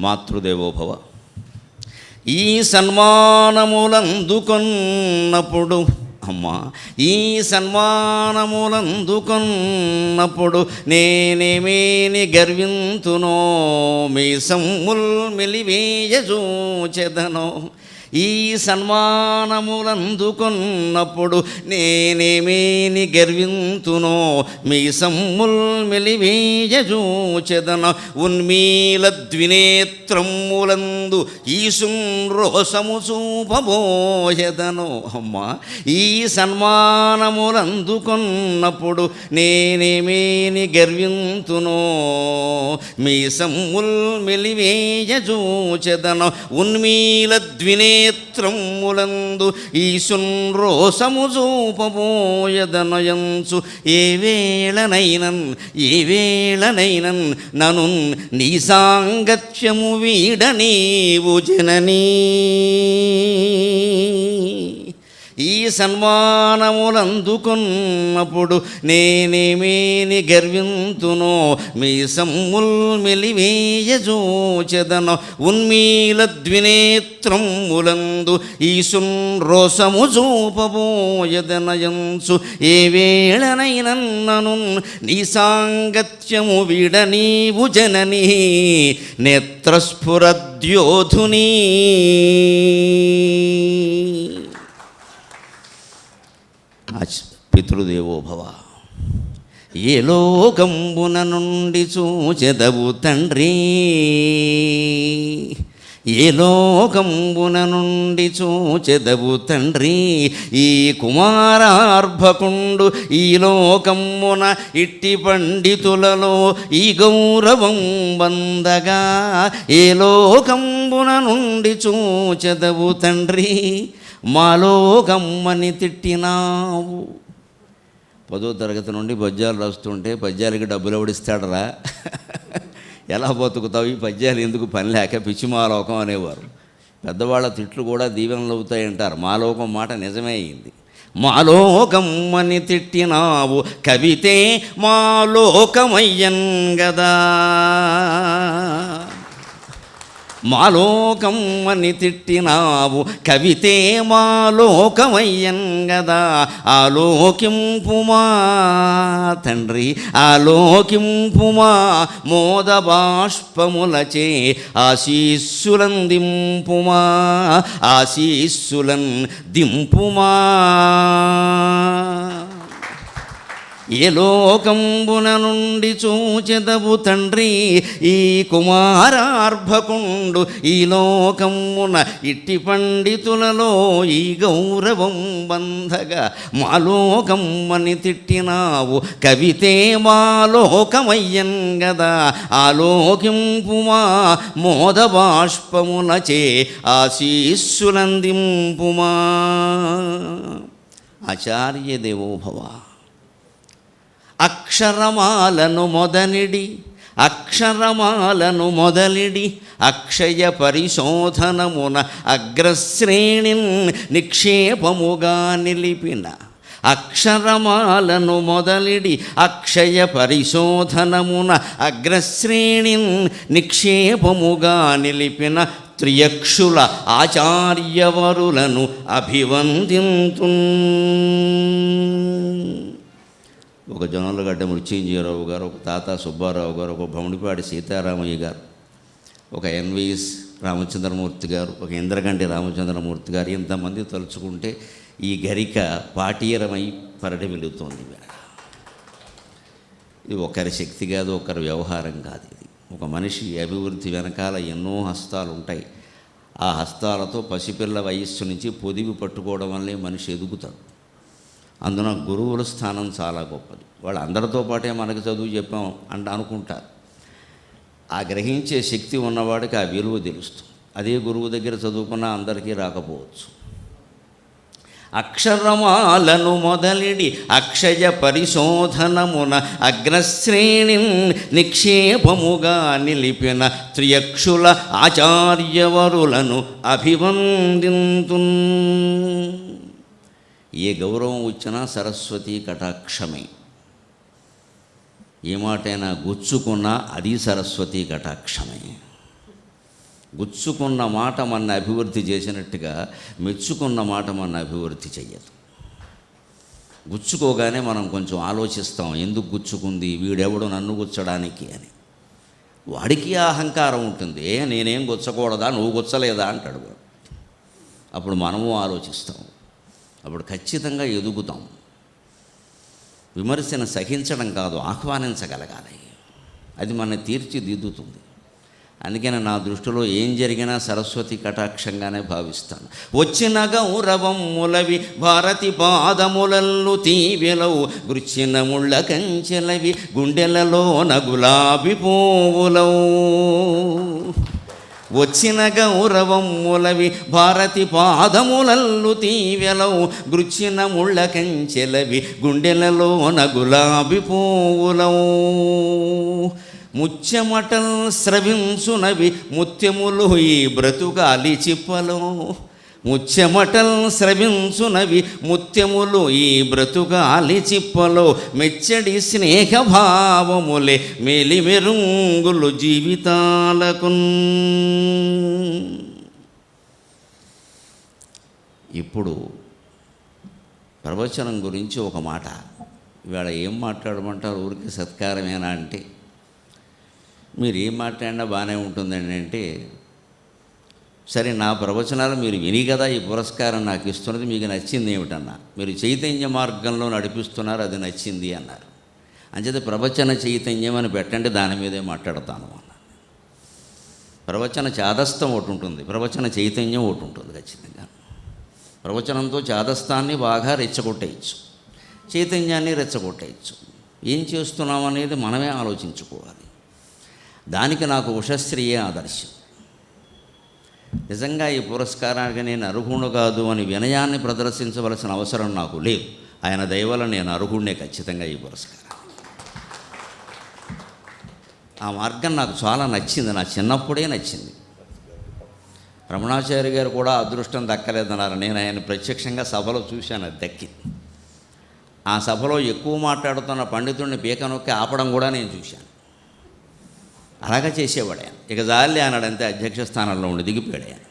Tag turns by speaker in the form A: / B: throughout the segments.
A: మాతృదేవోభవ. ఈ సన్మానములందుకొన్నప్పుడు అమ్మా, ఈ సన్మానములందుకొన్నప్పుడు నేనేమేని గర్వింతునో, మీ సమ్ముల్ మెలివేయజూచెదనో. ఈ సన్మానములందుకొన్నప్పుడు నేనేమేని గర్వింతునో, మీ సమ్ముల్ మెలివేయజూచెదనో. ఉన్మీల ద్వినేత్రములందు ఈసున్ రోసము చూపబోయెదనో. అమ్మా, ఈ సన్మానములందుకొన్నప్పుడు నేనేమేని గర్వింతునో, మీ సమ్ముల్ మెలివేయజూచెదనో. ఉన్మీల ద్వినేత్రములందు ఈసున్ రోసము చూపబోయెదనయంచు. ఏ వేళనైనన్ నను నీ సాంగత్యము వీడనీవు జననీ. ఈ సన్మానములందుకొన్నప్పుడు నేనేమేని గర్వింతునో, మీ సమ్ముల్ మెలివేయజూచెదనో. ఉన్మీల ద్వినేత్రములందు ఈసున్ రోసము చూపబోయెదనయంచు. ఏ వేళనైనన్ నను నీ సాంగత్యము వీడనీవు జననీ. నేత్రస్ఫురద్యోధునీ. పితృదేవోభవ. ఏ లోకంబున నుండి చూచెదవు తండ్రి, ఏ లోకంబున నుండి చూచెదవు తండ్రి. ఈ కుమారార్భకుండు ఈ లోకమ్మున ఇట్టి పండితులలో ఈ గౌరవం వందగా. ఏ లోకంబున నుండి చూచెదవు తండ్రి, మాలోకమ్మని తిట్టినావు. 10వ తరగతి నుండి పద్యాలు రాస్తుంటే పద్యాలకి డబ్బులు ఎవడిస్తాడరా, ఎలా బతుకుతావు, ఈ పద్యాలు ఎందుకు పని లేక పిచ్చిమాలోకం అనేవారు. పెద్దవాళ్ళ తిట్లు కూడా దీవెనలు అవుతాయంటారు. మాలోకం మాట నిజమే అయింది. మాలోకమ్మని తిట్టినావు కవితే మాలోకమయ్యన్ గదా. మాలోకమ్మని తిట్టినావు కవితే మాలోకమయ్యన్ గదా. ఆలోకింపుమా తండ్రి, ఆలోకింపుమా మోద బాష్పములచే ఆశీస్సులన్ దింపుమా, ఆశీస్సులన్ దింపుమా. ఏ లోకంబున నుండి చూచెదవు తండ్రి, ఈ కుమారార్భకుండు ఈ లోకమున ఇట్టి పండితులలో ఈ గౌరవం బంధగా. మాలోకమ్మని తిట్టినావు కవితే మాలోకమయ్యన్ గదా. ఆలోకింపుమా మోద బాష్పములచే ఆశీస్సులందింపుమా. ఆచార్య దేవోభవ. అక్షరమాలను మొదలిడి అక్షయ పరిశోధనమున అగ్రశ్రేణిన్ నిక్షేపముగా నిలిపిన. అక్షరమాలను మొదలిడి అక్షయ పరిశోధనమున అగ్రశ్రేణిన్ నిక్షేపముగా నిలిపిన. త్రియక్షుల ఆచార్యవరులను అభివందింతున్. ఒక జొన్నలగడ్డ మృత్యుంజయరావు గారు, ఒక తాత సుబ్బారావు గారు, ఒక భమిడిపాటి సీతారామయ్య గారు, ఒక ఎన్విఎస్ రామచంద్రమూర్తి గారు, ఒక ఇంద్రగంటి రామచంద్రమూర్తి గారు, ఇంతమంది తలుచుకుంటే ఈ గరిక పాటీయరమై పరిఢమిల్లుతోంది. ఇది ఒకరి శక్తి కాదు, ఒకరి వ్యవహారం కాదు. ఇది ఒక మనిషి అభివృద్ధి వెనకాల ఎన్నో హస్తాలు ఉంటాయి. ఆ హస్తాలతో పసిపిల్ల వయస్సు నుంచి పొదివి పట్టుకోవడం వల్లే మనిషి ఎదుగుతాడు. అందున గురువుల స్థానం చాలా గొప్పది. వాళ్ళు అందరితో పాటే మనకు చదువు చెప్పాం అనుకుంటారు. ఆ గ్రహించే శక్తి ఉన్నవాడికి ఆ విలువ తెలుస్తుంది. అదే గురువు దగ్గర చదువుకున్నా అందరికీ రాకపోవచ్చు. అక్షరమాలను మొదలిడి అక్షయ పరిశోధనమున అగ్రశ్రేణిన్ నిక్షేపముగా నిలిపిన. త్రియక్షుల ఆచార్యవరులను అభివందింతున్. ఏ గౌరవం వచ్చినా సరస్వతి కటాక్షమే. ఏ మాటైనా గుచ్చుకున్నా అది సరస్వతి కటాక్షమే. గుచ్చుకున్న మాట మన అభివృద్ధి చేసినట్టుగా మెచ్చుకున్న మాట మన అభివృద్ధి చెయ్యదు. గుచ్చుకోగానే మనం కొంచెం ఆలోచిస్తాం, ఎందుకు గుచ్చుకుంది, వీడెవడు నన్ను గుచ్చడానికి అని. వాడికి అహంకారం ఉంటుంది, నేనేం గుచ్చకూడదా, నువ్వు గుచ్చలేదా అంటాడు వాడు. అప్పుడు మనము ఆలోచిస్తాం, అప్పుడు ఖచ్చితంగా ఎదుగుతాం. విమర్శను సహించడం కాదు, ఆహ్వానించగలగాలి. అది మన తీర్చిదిద్దుతుంది. అందుకని నా దృష్టిలో ఏం జరిగినా సరస్వతి కటాక్షంగానే భావిస్తాను. వచ్చిన గౌరవం ములవి భారతి పాదములల్లు తీవెలవు గుర్చిన ముళ్ళ కంచెలవి గుండెలలోన గులాబీ పువ్వులవు. వచ్చిన గౌరవం ములవి భారతి పాదములల్లు తీవెలవు గుర్చిన ముళ్ళ కంచెలవి గుండెలలోన గులాబీ పువ్వులవు. ముత్యమటల్ స్రవించునవి ముత్యములు ఈ బ్రతుకాలి చిప్పలో. ముత్యమటల్ స్రవించునవి ముత్యములు ఈ బ్రతుకాలి చిప్పలో. మెచ్చడి స్నేహభావములే మేలి మెరుంగులు జీవితాలకు. ఇప్పుడు ప్రవచనం గురించి ఒక మాట. ఇవాళ ఏం మాట్లాడమంటారు, ఊరికి సత్కారమేనా అంటే, మీరు ఏం మాట్లాడినా బాగానే ఉంటుందండి అంటే, సరే నా ప్రవచనాలు మీరు విని కదా ఈ పురస్కారం నాకు ఇస్తున్నది, మీకు నచ్చింది ఏమిటన్నా, మీరు చైతన్య మార్గంలో నడిపిస్తున్నారు, అది నచ్చింది అన్నారు. అంచేత ప్రవచన చైతన్యం అని పెట్టండి, దాని మీదే మాట్లాడతాను అన్న. ప్రవచన చాదస్తం ఒకటి ఉంటుంది, ప్రవచన చైతన్యం ఒకటి ఉంటుంది. ఖచ్చితంగా ప్రవచనంతో చాదస్తాన్ని బాగా రెచ్చగొట్టేయచ్చు, చైతన్యాన్ని రెచ్చగొట్టేయచ్చు. ఏం చేస్తున్నాం అనేది మనమే ఆలోచించుకోవాలి. దానికి నాకు ఉషశ్రీయే ఆదర్శం. నిజంగా ఈ పురస్కారానికి నేను అర్హుడు కాదు అని వినయాన్ని ప్రదర్శించవలసిన అవసరం నాకు లేదు. ఆయన దయ వల్ల నేను అర్హుడినే ఖచ్చితంగా ఈ పురస్కారం. ఆ మార్గం నాకు చాలా నచ్చింది, నా చిన్నప్పుడే నచ్చింది. రమణాచార్య గారు కూడా అదృష్టం దక్కలేదన్నారు. నేను ఆయన ప్రత్యక్షంగా సభలో చూశాను, అది దక్కింది. ఆ సభలో ఎక్కువ మాట్లాడుతున్న పండితుడిని పీక నొక్కి ఆపడం కూడా నేను చూశాను. అలాగా చేసేవాడు ఆయన. ఇక జాలి అన్నాడంతే, అధ్యక్ష స్థానంలో ఉండి దిగిపోయాడు ఆయన.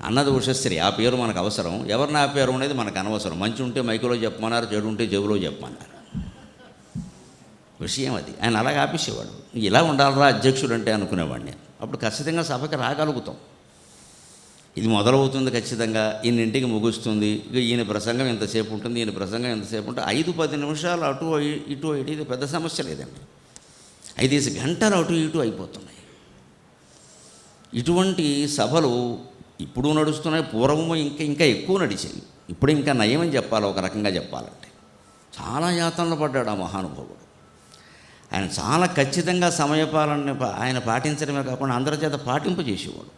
A: అన్నది ఉషశ్రీ, ఆ పేరు మనకు అవసరం, ఎవరిని ఆ పేరు ఉండేది మనకు అనవసరం. మంచి ఉంటే మైకులో చెప్పమన్నారు, చెడు ఉంటే జేబులో చెప్పమన్నారు. విషయం అది. ఆయన అలాగే ఆపేసేవాడు. ఇలా ఉండాలరా అధ్యక్షుడు అంటే అనుకునేవాడిని. అప్పుడు ఖచ్చితంగా సభకి రాగలుగుతాం. ఇది మొదలవుతుంది ఖచ్చితంగా, ఈయనింటికి ముగుస్తుంది. ఇక ఈయన ప్రసంగం ఎంతసేపు ఉంటుంది, ఈయన ప్రసంగం ఎంతసేపు ఉంటుంది, 5-10 నిమిషాలు అటు ఇటు ఇది పెద్ద సమస్య లేదండి. 5 గంటలు అటు ఇటు అయిపోతున్నాయి. ఇటువంటి సభలు ఇప్పుడు నడుస్తున్నాయి, పూర్వము ఇంకా ఎక్కువ నడిచాయి. ఇప్పుడు ఇంకా నయమని చెప్పాలి, ఒక రకంగా చెప్పాలంటే. చాలా యాతనలు పడ్డాడు ఆ మహానుభావుడు. ఆయన చాలా ఖచ్చితంగా సమయపాలన ఆయన పాటించడమే కాకుండా అందరి చేత పాటింపజేసేవాడు.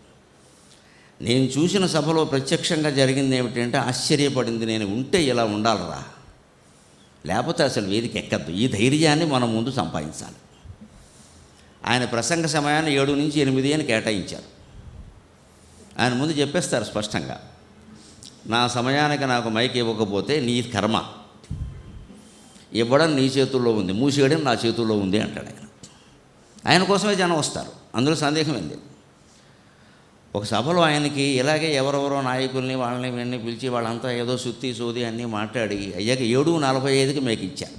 A: నేను చూసిన సభలో ప్రత్యక్షంగా జరిగింది ఏమిటంటే, ఆశ్చర్యపడింది. నేను ఉంటే ఇలా ఉండాలరా, లేకపోతే అసలు వేదిక ఎక్కద్దు. ఈ ధైర్యాన్ని మనం ముందు సంపాదించాలి. ఆయన ప్రసంగ సమయాన్ని 7 నుంచి 8 అని కేటాయించారు. ఆయన ముందు చెప్పేస్తారు స్పష్టంగా, నా సమయానికి నాకు మైక్ ఇవ్వకపోతే నీ కర్మ, ఇవ్వడం నీ చేతుల్లో ఉంది, మూసేయడం నా చేతుల్లో ఉంది అంటాడు ఆయన. ఆయన కోసమే జనం వస్తారు, అందులో సందేహం ఏం లేదు. ఒక సభలో ఆయనకి ఇలాగే ఎవరెవరో నాయకుల్ని వాళ్ళని వీళ్ళని పిలిచి వాళ్ళంతా ఏదో సుత్తి సోది అన్నీ మాట్లాడి అయ్యాక 7:45కి మైక్ ఇచ్చారు.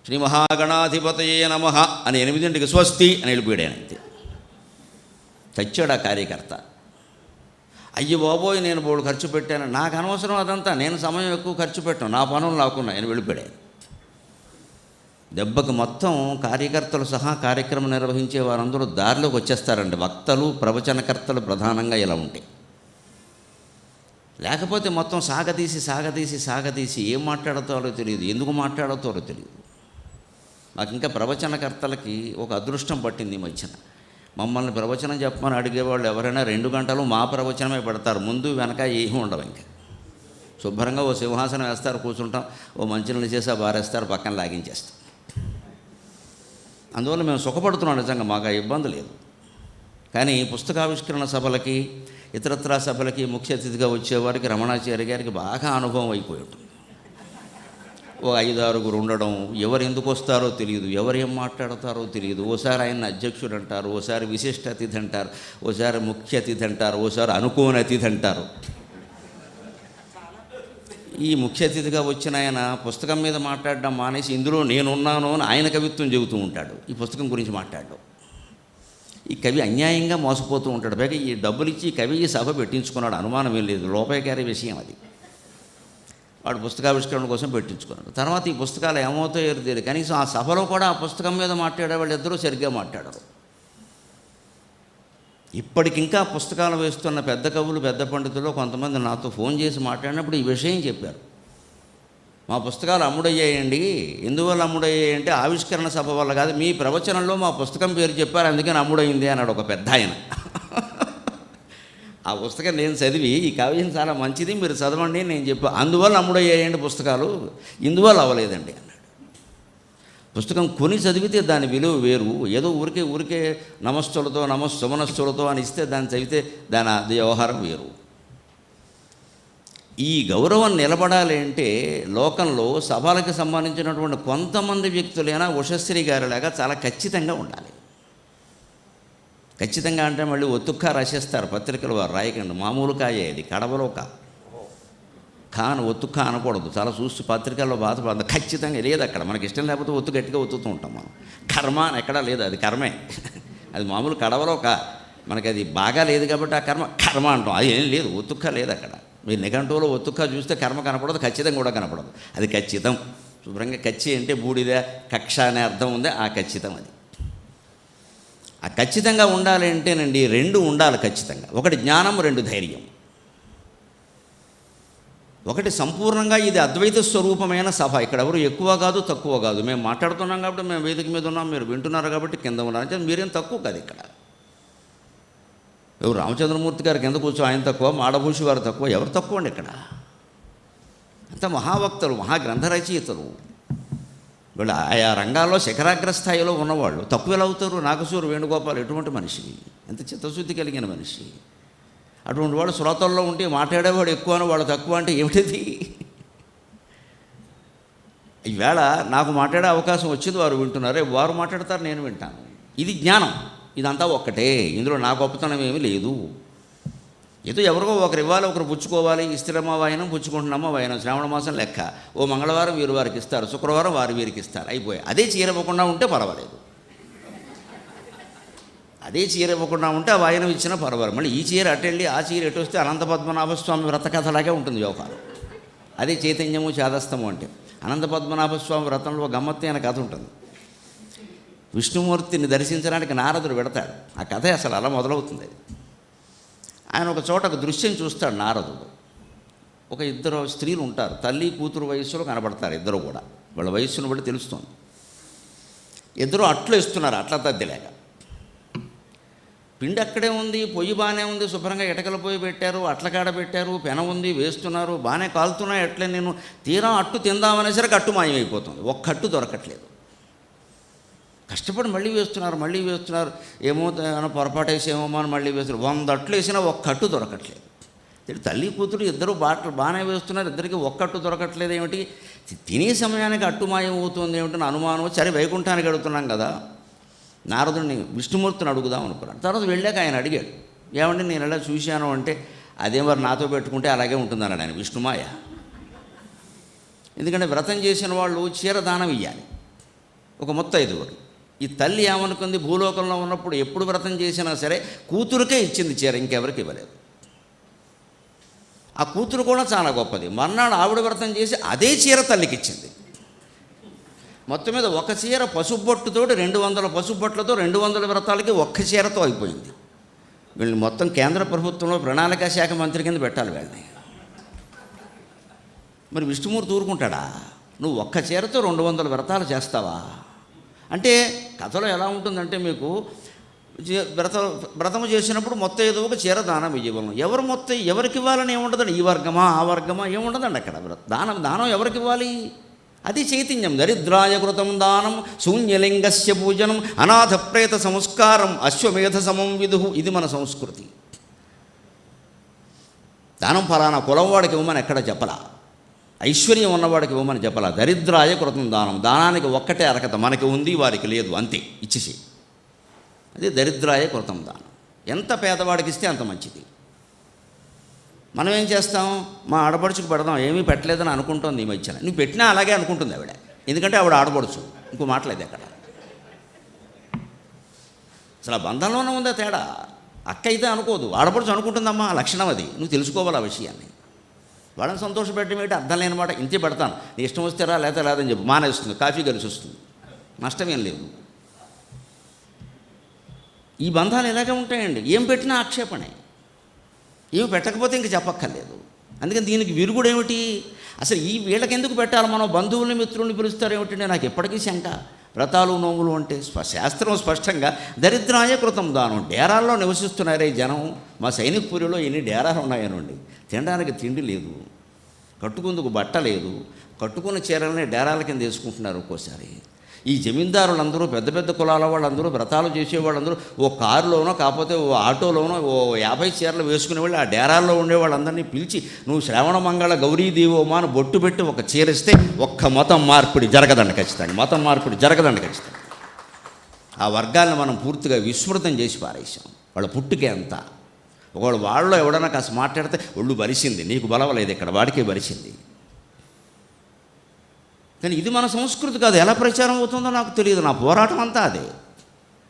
A: శ్రీ మహాగణాధిపతయే నమః అని 8ంటికి స్వస్తి అని వెళ్ళిపోయాడు. అంతే చచ్చాడు ఆ కార్యకర్త. అయ్యో బాబోయ్, నేను బోడు ఖర్చు పెట్టాను, నాకు అనవసరం అదంతా, నేను సమయం ఎక్కువ ఖర్చు పెట్టాను, నా పనులు నాకున్నా ఆయన వెళ్ళిపోయాడు. దెబ్బకు మొత్తం కార్యకర్తలు సహా కార్యక్రమం నిర్వహించే వారందరూ దారిలోకి వచ్చేస్తారండి. వక్తలు ప్రవచనకర్తలు ప్రధానంగా ఇలా ఉంటాయి. లేకపోతే మొత్తం సాగతీసి ఏం మాట్లాడతారో తెలియదు, ఎందుకు మాట్లాడతారో తెలియదు. నాకు ఇంకా ప్రవచనకర్తలకి ఒక అదృష్టం పట్టింది ఈ మధ్యన. మమ్మల్ని ప్రవచనం చెప్పమని అడిగేవాళ్ళు ఎవరైనా 2 గంటలు మా ప్రవచనమే పెడతారు, ముందు వెనక ఏమీ ఉండవు. ఇంకా శుభ్రంగా ఓ సింహాసనం వేస్తారు, కూర్చుంటాం, ఓ మంచినీళ్ళు చేసి బారేస్తారు, పక్కన లాగించేస్తారు. అందువల్ల మేము సుఖపడుతున్నాం, నిజంగా మాకు ఆ ఇబ్బంది లేదు. కానీ పుస్తకావిష్కరణ సభలకి ఇతరత్రా సభలకి ముఖ్య అతిథిగా వచ్చేవారికి రమణాచార్య గారికి బాగా అనుభవం అయిపోయి ఉంటుంది. ఓ 5-6 ఉండడం, ఎవరు ఎందుకు వస్తారో తెలియదు, ఎవరు ఏం మాట్లాడతారో తెలియదు. ఓసారి ఆయన అధ్యక్షుడు అంటారు, ఓసారి విశిష్ట అతిథి అంటారు, ఓసారి ముఖ్య అతిథి అంటారు, ఓసారి అనుకోని అతిథి అంటారు. ఈ ముఖ్య అతిథిగా వచ్చిన ఆయన పుస్తకం మీద మాట్లాడడం మానేసి ఇందులో నేనున్నాను అని ఆయన కవిత్వం చెబుతూ ఉంటాడు, ఈ పుస్తకం గురించి మాట్లాడడం. ఈ కవి అన్యాయంగా మోసపోతూ ఉంటాడు. పైగా ఈ డబ్బులు ఇచ్చి కవి ఈ సభ పెట్టించుకున్నాడు, అనుమానం ఏం లేదు, లోపాయకారి విషయం అది. వాడు పుస్తకావిష్కరణ కోసం పెట్టించుకున్నాడు. తర్వాత ఈ పుస్తకాలు ఏమవుతాయో తెలియదు, కనీసం ఆ సభలో కూడా ఆ పుస్తకం మీద మాట్లాడే వాళ్ళు ఇద్దరూ సరిగ్గా మాట్లాడరు. ఇప్పటికింకా పుస్తకాలు వేస్తున్న పెద్ద కవులు, పెద్ద పండితులు కొంతమంది నాతో ఫోన్ చేసి మాట్లాడినప్పుడు ఈ విషయం చెప్పారు. మా పుస్తకాలు అమ్ముడయ్యాయండి, ఎందువల్ల అమ్ముడయ్యాయంటే ఆవిష్కరణ సభ వల్ల కాదు, మీ ప్రవచనంలో మా పుస్తకం పేరు చెప్పారు అందుకని అమ్ముడయింది అన్నాడు ఒక పెద్ద ఆయన. ఆ పుస్తకం నేను చదివి ఈ కావ్యం చాలా మంచిది మీరు చదవండి నేను చెప్పా, అందువల్ల అమ్ముడయ్యాయండి పుస్తకాలు, ఇందువల్ల అవ్వలేదండి అన్నాడు. పుస్తకం కొని చదివితే దాని విలువ వేరు, ఏదో ఊరికే నమస్తులతో సుమనస్తులతో అని ఇస్తే దాన్ని చదివితే దాని వ్యవహారం వేరు. ఈ గౌరవం నిలబడాలి అంటే లోకంలో సభలకు సంబంధించినటువంటి కొంతమంది వ్యక్తులైనా ఉషశ్రీ గారిలాగా చాలా ఖచ్చితంగా ఉండాలి. ఖచ్చితంగా అంటే మళ్ళీ ఒత్తుక్క రాసేస్తారు పత్రికలు, వారు రాయకండి, మామూలు కాయే ఇది, కడవలో కాను ఒత్తుక్క అనకూడదు. చాలా చూస్తూ పత్రికల్లో బాధపడదు. ఖచ్చితంగా లేదు అక్కడ, మనకి ఇష్టం లేకపోతే ఒత్తు గట్టిగా ఒత్తుతూ ఉంటాం మనం. కర్మ అని ఎక్కడా లేదు, అది కర్మే, అది మామూలు కడవలో మనకి అది బాగా లేదు కాబట్టి ఆ కర్మ అంటాం, అది ఏం లేదు, ఒత్తుక్క లేదు అక్కడ. మీరు నిఘంటువులో ఒత్తుక్క చూస్తే కర్మ కనపడదు, ఖచ్చితంగా కూడా కనపడదు, అది ఖచ్చితం. శుభ్రంగా కచ్చి అంటే బూడిద, కక్ష అనే అర్థం ఉంది, ఆ ఖచ్చితం అది. ఆ ఖచ్చితంగా ఉండాలి అంటేనండి రెండు ఉండాలి ఖచ్చితంగా. ఒకటి జ్ఞానం, రెండు ధైర్యం. ఒకటి సంపూర్ణంగా ఇది అద్వైత స్వరూపమైన సభ, ఇక్కడ ఎవరు ఎక్కువ కాదు తక్కువ కాదు. మేము మాట్లాడుతున్నాం కాబట్టి మేము వేదిక మీద ఉన్నాం, మీరు వింటున్నారు కాబట్టి కింద ఉన్నారు, మీరేం తక్కువ కాదు. ఇక్కడ ఎవరు రామచంద్రమూర్తి గారు కింద కూర్చో ఆయన తక్కువ, మాడభూషి వారు తక్కువ, ఎవరు తక్కువ అండి ఇక్కడ? అంత మహావక్తలు, మహాగ్రంథ రచయితలు, వీళ్ళు ఆయా రంగాల్లో శిఖరాగ్ర స్థాయిలో ఉన్నవాళ్ళు తక్కువ ఎలా అవుతారు? నాగసూరు వేణుగోపాల్ ఎటువంటి మనిషి, ఎంత చిత్తశుద్ధి కలిగిన మనిషి. అటువంటి వాడు శ్రోతల్లో ఉంటే మాట్లాడేవాడు ఎక్కువ అని వాడు తక్కువ అంటే ఏమిటిది? ఈవేళ నాకు మాట్లాడే అవకాశం వచ్చింది, వారు వింటున్నారే, వారు మాట్లాడతారు, నేను వింటాను. ఇది జ్ఞానం, ఇదంతా ఒక్కటే, ఇందులో నా గొప్పతనం ఏమీ లేదు. ఏదో ఎవరికో ఒకరు ఇవ్వాలి, ఒకరు పుచ్చుకోవాలి. ఇస్త్రమ్మ వాయనం, పుచ్చుకుంటున్నామా వాయనం, శ్రావణ మాసం లెక్క. ఓ మంగళవారం వీరు వారికి ఇస్తారు, శుక్రవారం వారు వీరికి ఇస్తారు, అయిపోయాయి. అదే చీర ఇవ్వకుండా ఉంటే పర్వాలేదు, అదే చీర ఇవ్వకుండా ఉంటే ఆ వాయనం ఇచ్చినా పర్వాలేదు. మళ్ళీ ఈ చీర అటెళ్ళి ఆ చీర ఎటు వస్తే అనంత పద్మనాభస్వామి వ్రత కథలాగే ఉంటుంది వ్యవహారం. అదే చైతన్యము చాదస్తము అంటే. అనంత పద్మనాభస్వామి వ్రతంలో గమ్మత్తైన కథ ఉంటుంది. విష్ణుమూర్తిని దర్శించడానికి నారదుడు వెడతాడు, ఆ కథ అసలు అలా మొదలవుతుంది. ఆయన ఒక చోట ఒక దృశ్యం చూస్తాడు నారదుడు. ఒక ఇద్దరు స్త్రీలు ఉంటారు, తల్లి కూతురు వయస్సులో కనబడతారు, ఇద్దరు కూడా వాళ్ళ వయస్సును బట్టి తెలుస్తుంది. ఇద్దరు అట్లు ఇస్తున్నారు, అట్ల తద్దిలేక. పిండి అక్కడే ఉంది, పొయ్యి బాగానే ఉంది, శుభ్రంగా ఎటకల పొయ్యి పెట్టారు, అట్ల కాడ పెట్టారు, పెన ఉంది, వేస్తున్నారు, బాగానే కాలుతున్నాయి అట్లే. నేను తీరా అట్టు తిందామనేసరికి అట్టు మాయమైపోతుంది, ఒక్క అట్టు దొరకట్లేదు. కష్టపడి మళ్ళీ వేస్తున్నారు, ఏమో పొరపాటు వేసేమో అని మళ్ళీ వేస్తున్నారు. 100 అట్లు వేసినా ఒక్క అట్టు దొరకట్లేదు. తల్లి కూతురు ఇద్దరు బాగానే వేస్తున్నారు, ఇద్దరికి ఒక్కట్టు దొరకట్లేదు. ఏమిటి తినే సమయానికి అట్టు మాయం అవుతుంది ఏమిటని అనుమానం. సరే వైకుంఠానికి అడుగుతున్నాం కదా, నారదుడిని విష్ణుమూర్తిని అడుగుదాం అనుకున్నాను. తర్వాత వెళ్ళాక ఆయన అడిగాడు, ఏమంటే నేను ఎలా చూశాను అంటే, అదే మరి నాతో పెట్టుకుంటే అలాగే ఉంటుందన్నాడు ఆయన, విష్ణుమాయ. ఎందుకంటే వ్రతం చేసిన వాళ్ళు చీర దానం ఇవ్వాలి, ఒక ముత్తైదువురు. ఈ తల్లి ఏమనుకుంది, భూలోకంలో ఉన్నప్పుడు ఎప్పుడు వ్రతం చేసినా సరే కూతురుకే ఇచ్చింది చీర, ఇంకెవరికి ఇవ్వలేదు. ఆ కూతురు కూడా చాలా గొప్పది. మర్నాడు ఆవిడ వ్రతం చేసి అదే చీర తల్లికి ఇచ్చింది. మొత్తం మీద ఒక చీర పసుబొట్టుతో 200 పసుబొట్లతో 200 వ్రతాలకి ఒక్క చీరతో అయిపోయింది. వీళ్ళని మొత్తం కేంద్ర ప్రభుత్వంలో ప్రణాళికా శాఖ మంత్రి కింద పెట్టాలి వీళ్ళని. మరి విష్ణుమూర్తి ఊరుకుంటాడా? నువ్వు ఒక్క చీరతో 200 వ్రతాలు చేస్తావా అంటే, కథలో ఎలా ఉంటుందంటే, మీకు వ్రతము చేసినప్పుడు మొత్తం ఏదో ఒక చీర దానం ఇవ్వను. ఎవరికి ఇవ్వాలని ఏముండదండి, ఈ వర్గమా ఆ వర్గమా ఏముండదండి అక్కడ. దానం ఎవరికి ఇవ్వాలి? అది చైతన్యం. దరిద్రాయ కృతం దానం, శూన్యలింగస్య పూజనం, అనాథ ప్రేత సంస్కారం, అశ్వమేధ సమం విదుహు. ఇది మన సంస్కృతి. దానం ఫలానా కులం వాడికి ఇవ్వమని ఎక్కడ చెప్పలా. ఐశ్వర్యం ఉన్నవాడికి ఇవ్వమని చెప్పాల. దరిద్రాయ కృతం దానం. దానానికి ఒక్కటే అర్హత, మనకి ఉంది వారికి లేదు, అంతే, ఇచ్చేసి. అది దరిద్రాయ కృతం దానం. ఎంత పేదవాడికి ఇస్తే అంత మంచిది. మనం ఏం చేస్తాం, మా ఆడపడుచుకు పెడదాం, ఏమీ పెట్టలేదని అనుకుంటుంది ఈ మధ్యన. నువ్వు పెట్టినా అలాగే అనుకుంటుంది ఆవిడ, ఎందుకంటే ఆవిడ ఆడపడుచు, ఇంకో మాటలేదు అక్కడ. అసలు ఆ బంధంలోనే ఉందా తేడా. అక్క అయితే అనుకోదు, ఆడపడుచు అనుకుంటుందమ్మా, లక్షణం అది. నువ్వు తెలుసుకోవాలి ఆ విషయాన్ని. వాళ్ళని సంతోషపెట్టడం ఏంటి, అర్థం లేనమాట. ఇంతే పెడతాను, నీ ఇష్టం వస్తే రా, లేకపోతే లేదని చెప్పి మానేస్తుంది, కాఫీ కలిసి వస్తుంది, నష్టమేం లేదు. ఈ బంధాలు ఇలాగే ఉంటాయండి. ఏం పెట్టినా ఆక్షేపణే, ఏమి పెట్టకపోతే ఇంక చెప్పక్కర్లేదు. అందుకని దీనికి విరుగుడు ఏమిటి, అసలు ఈ వీళ్ళకి ఎందుకు పెట్టాలి, మనం బంధువుల్ని మిత్రుల్ని పిలుస్తారు ఏమిటంటే నాకు ఎప్పటికీ శంక. వ్రతాలు నోములు అంటే శాస్త్రం స్పష్టంగా దరిద్రాయ కృతం దానం. డేరాల్లో నివసిస్తున్నారే జనం. మా సైనికపురిలో ఎన్ని డేరాలు ఉన్నాయనండి. తినడానికి తిండి లేదు, కట్టుకుందుకు బట్ట లేదు, కట్టుకున్న చీరలనే డేరాల కింద వేసుకుంటున్నారు ఒక్కోసారి. ఈ జమీందారులందరూ, పెద్ద పెద్ద కులాల వాళ్ళందరూ, వ్రతాలు చేసేవాళ్ళందరూ ఓ కారులోనో కాకపోతే ఓ ఆటోలోనో ఓ 50 చీరలు వేసుకునేవాళ్ళు. ఆ డేరాల్లో ఉండేవాళ్ళందరినీ పిలిచి నువ్వు శ్రావణ మంగళ గౌరీదేవోమా అని బొట్టు పెట్టి ఒక చీరిస్తే ఒక్క మతం మార్పిడి జరగదండి ఖచ్చితంగా. మతం మార్పిడి జరగదండి ఖచ్చితంగా. ఆ వర్గాలను మనం పూర్తిగా విస్మృతం చేసి పారేసాం. వాళ్ళ పుట్టుకే అంతా. ఒకవేళ వాళ్ళలో ఎవడన్నా కాస్త మాట్లాడితే ఒళ్ళు బరిసింది, నీకు బలవలేదు, ఇక్కడ వాడికే బరిసింది. కానీ ఇది మన సంస్కృతి కాదు. ఎలా ప్రచారం అవుతుందో నాకు తెలియదు. నా పోరాటం అంతా అదే.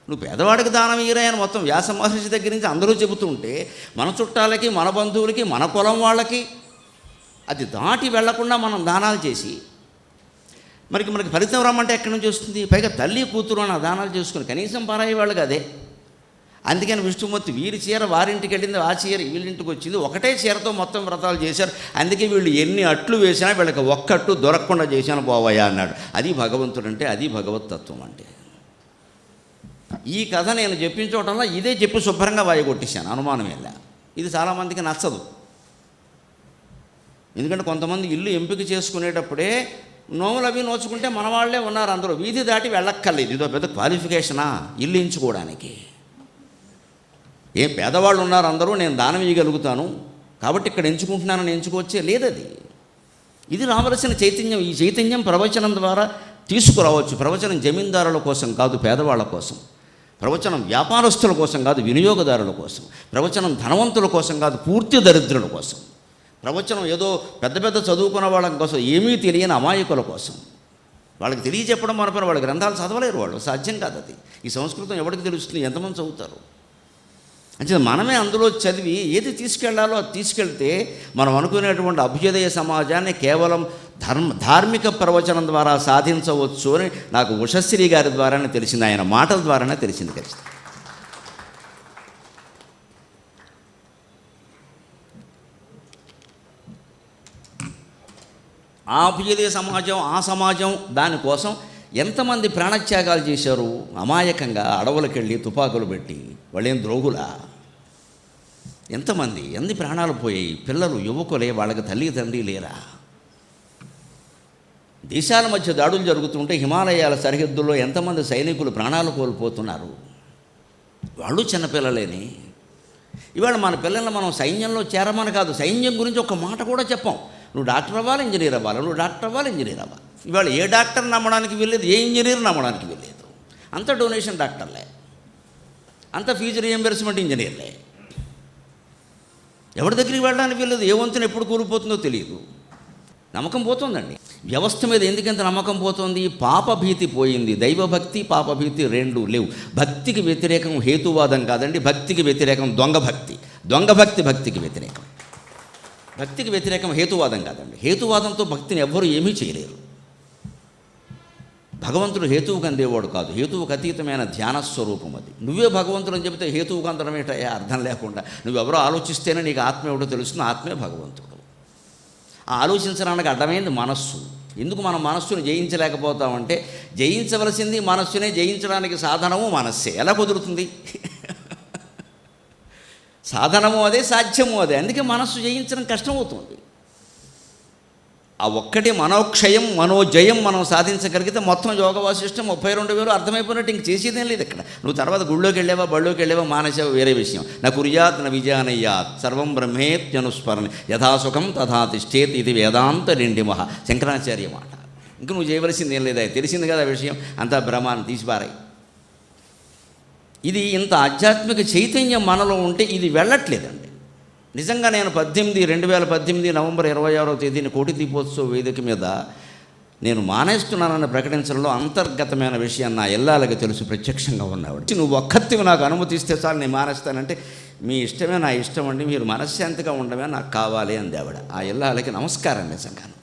A: నువ్వు పేదవాడికి దానం ఇయ్యరా అని మొత్తం వ్యాస మహర్షి దగ్గర నుంచి అందరూ చెబుతుంటే, మన చుట్టాలకి, మన బంధువులకి, మన కులం వాళ్ళకి అది దాటి వెళ్లకుండా మనం దానాలు చేసి మనకి ఫలితం రమ్మంటే ఎక్కడి నుంచి వస్తుంది? పైగా తల్లి కూతురు అని దానాలు చేసుకుని కనీసం పరాయి వాళ్ళకి అదే. అందుకని విష్ణుమూర్తి వీరి చీర వారింటికి వెళ్ళింది, ఆ చీర వీళ్ళింటికి వచ్చింది, ఒకటే చీరతో మొత్తం వ్రతాలు చేశారు. అందుకే వీళ్ళు ఎన్ని అట్లు వేసినా వీళ్ళకి ఒక్కట్టు దొరకకుండా చేశాను పోవయ్యా అన్నాడు. అది భగవంతుడు అంటే, అది భగవతత్వం అంటే. ఈ కథ నేను చెప్పించోటంలో ఇదే చెప్పి శుభ్రంగా వాయగొట్టేశాను, అనుమానం వెళ్ళా. ఇది చాలామందికి నచ్చదు. ఎందుకంటే కొంతమంది ఇల్లు ఎంపిక చేసుకునేటప్పుడే నోములు అవి నోచుకుంటే మన వాళ్ళే ఉన్నారు అందరూ, వీధి దాటి వెళ్ళక్కర్లేదు. ఇదో పెద్ద క్వాలిఫికేషనా ఇల్లు ఎంచుకోవడానికి? పేదవాళ్ళు ఉన్నారు అందరూ, నేను దానం ఇవ్వగలుగుతాను కాబట్టి ఇక్కడ ఎంచుకుంటున్నానని ఎంచుకోవచ్చే లేదది. ఇది రావలసిన చైతన్యం. ఈ చైతన్యం ప్రవచనం ద్వారా తీసుకురావచ్చు. ప్రవచనం జమీందారుల కోసం కాదు, పేదవాళ్ళ కోసం. ప్రవచనం వ్యాపారస్తుల కోసం కాదు, వినియోగదారుల కోసం. ప్రవచనం ధనవంతుల కోసం కాదు, పూర్తి దరిద్రుల కోసం. ప్రవచనం ఏదో పెద్ద పెద్ద చదువుకున్న వాళ్ళ కోసం, ఏమీ తెలియని అమాయకుల కోసం. వాళ్ళకి తెలియచెప్పడం మన పని. వాళ్ళ గ్రంథాలు చదవలేరు వాళ్ళు, సాధ్యం కాదు అది. ఈ సంస్కృతం ఎవరికి తెలుస్తుంది? ఎంతమంది చదువుతారు? అంటే మనమే అందులో చదివి ఏది తీసుకెళ్లాలో అది తీసుకెళ్తే మనం అనుకునేటువంటి అభ్యుదయ సమాజాన్ని కేవలం ధార్మిక ప్రవచనం ద్వారా సాధించవచ్చు అని నాకు ఉషశ్రీ గారి ద్వారానే తెలిసింది, ఆయన మాటల ద్వారానే తెలిసింది. ఖచ్చితంగా ఆ అభ్యుదయ సమాజం, ఆ సమాజం దానికోసం ఎంతమంది ప్రాణత్యాగాలు చేశారు. అమాయకంగా అడవులకు వెళ్ళి తుపాకులు పెట్టి. వాళ్ళేం ద్రోహులా? ఎంతమంది ఎన్ని ప్రాణాలు పోయాయి. పిల్లలు, యువకులే, వాళ్ళకి తల్లి తండ్రి లేరా? దేశాల మధ్య దాడులు జరుగుతుంటే హిమాలయాల సరిహద్దుల్లో ఎంతమంది సైనికులు ప్రాణాలు కోల్పోతున్నారు. వాళ్ళు చిన్నపిల్లలేని. ఇవాళ మన పిల్లల్ని మనం సైన్యంలో చేరమని కాదు, సైన్యం గురించి ఒక మాట కూడా చెప్పాం. నువ్వు డాక్టర్ అవ్వాలి, ఇంజనీర్ అవ్వాలి, నువ్వు డాక్టర్ అవ్వాలి, ఇంజనీర్ అవ్వాలి. ఇవాళ ఏ డాక్టర్ నమ్మడానికి వెళ్ళలేదు, ఏ ఇంజనీర్ నమ్మడానికి వెళ్ళలేదు. అంత డొనేషన్ డాక్టర్లే, అంత ఫీజు రియంబర్స్మెంట్ ఇంజనీర్లే. ఎవరి దగ్గరికి వెళ్ళడానికి వెళ్ళలేదు. ఏ వంతున ఎప్పుడు కూలిపోతుందో తెలియదు. నమ్మకం పోతుందండి. వ్యవస్థ మీద ఎందుకంత నమ్మకం పోతుంది? పాపభీతి పోయింది. దైవభక్తి, పాపభీతి రెండూ లేవు. భక్తికి వ్యతిరేకం హేతువాదం కాదండి, భక్తికి వ్యతిరేకం దొంగభక్తి. దొంగభక్తి భక్తికి వ్యతిరేకం. భక్తికి వ్యతిరేకం హేతువాదం కాదండి. హేతువాదంతో భక్తిని ఎవ్వరూ ఏమీ చేయలేరు. భగవంతుడు హేతువుకు అందేవాడు కాదు, హేతువుకు అతీతమైన ధ్యాన స్వరూపం అది. నువ్వే భగవంతుడు అని చెబితే హేతువుకు అందడం ఏంటయ్యా? అర్థం లేకుండా నువ్వెవరో ఆలోచిస్తేనే నీకు ఆత్మ ఏమిటో తెలుస్తుంది. ఆత్మే భగవంతుడు. ఆ ఆలోచించడానికి అడ్డమైంది మనస్సు. ఎందుకు మనం మనస్సును జయించలేకపోతామంటే, జయించవలసింది మనస్సునే, జయించడానికి సాధనము మనస్సే. ఎలా కుదురుతుంది? సాధనము అదే, సాధ్యము అదే. అందుకే మనస్సు జయించడం కష్టమవుతుంది. ఆ ఒక్కటి మనోక్షయం మనోజయం మనం సాధించగలిగితే మొత్తం యోగ వాసిష్టం 32,000 అర్థమైపోయినట్టు ఇంక చేసేదేం లేదు ఇక్కడ. నువ్వు తర్వాత గుళ్ళోకి వెళ్ళావా, బళ్ళోకి వెళ్ళావా, మానేసావా వేరే విషయం. నా కుర్యాత్ నా విజానయ్యాత్ సర్వం బ్రహ్మేత్యనుస్మరణ యథాసుఖం తథా తిష్టేత్ ఇది వేదాంత నిండిమహ, శంకరాచార్య మాట. ఇంక నువ్వు చేయవలసింది ఏం లేదా, తెలిసింది కదా విషయం, అంతా బ్రహ్మాన్ని తీసిపారాయి. ఇది ఇంత ఆధ్యాత్మిక చైతన్యం మనలో ఉంటే ఇది వెళ్ళట్లేదండి. నిజంగా నేను 2018 నవంబర్ 26వ తేదీన కోటి దీపోత్సవ వేదిక మీద నేను మానేస్తున్నానని ప్రకటించడంలో అంతర్గతమైన విషయం నా ఎల్లాలకి తెలుసు, ప్రత్యక్షంగా ఉన్నవాడు. నువ్వు ఒక్కత్తివి నాకు అనుమతిస్తే చాలు నేను మానేస్తానంటే, మీ ఇష్టమే నా ఇష్టం అండి, మీరు మనశ్శాంతిగా ఉండమే నాకు కావాలి అంది ఆవిడ. ఆ ఎల్లాలకి నమస్కారం. నిజంగాను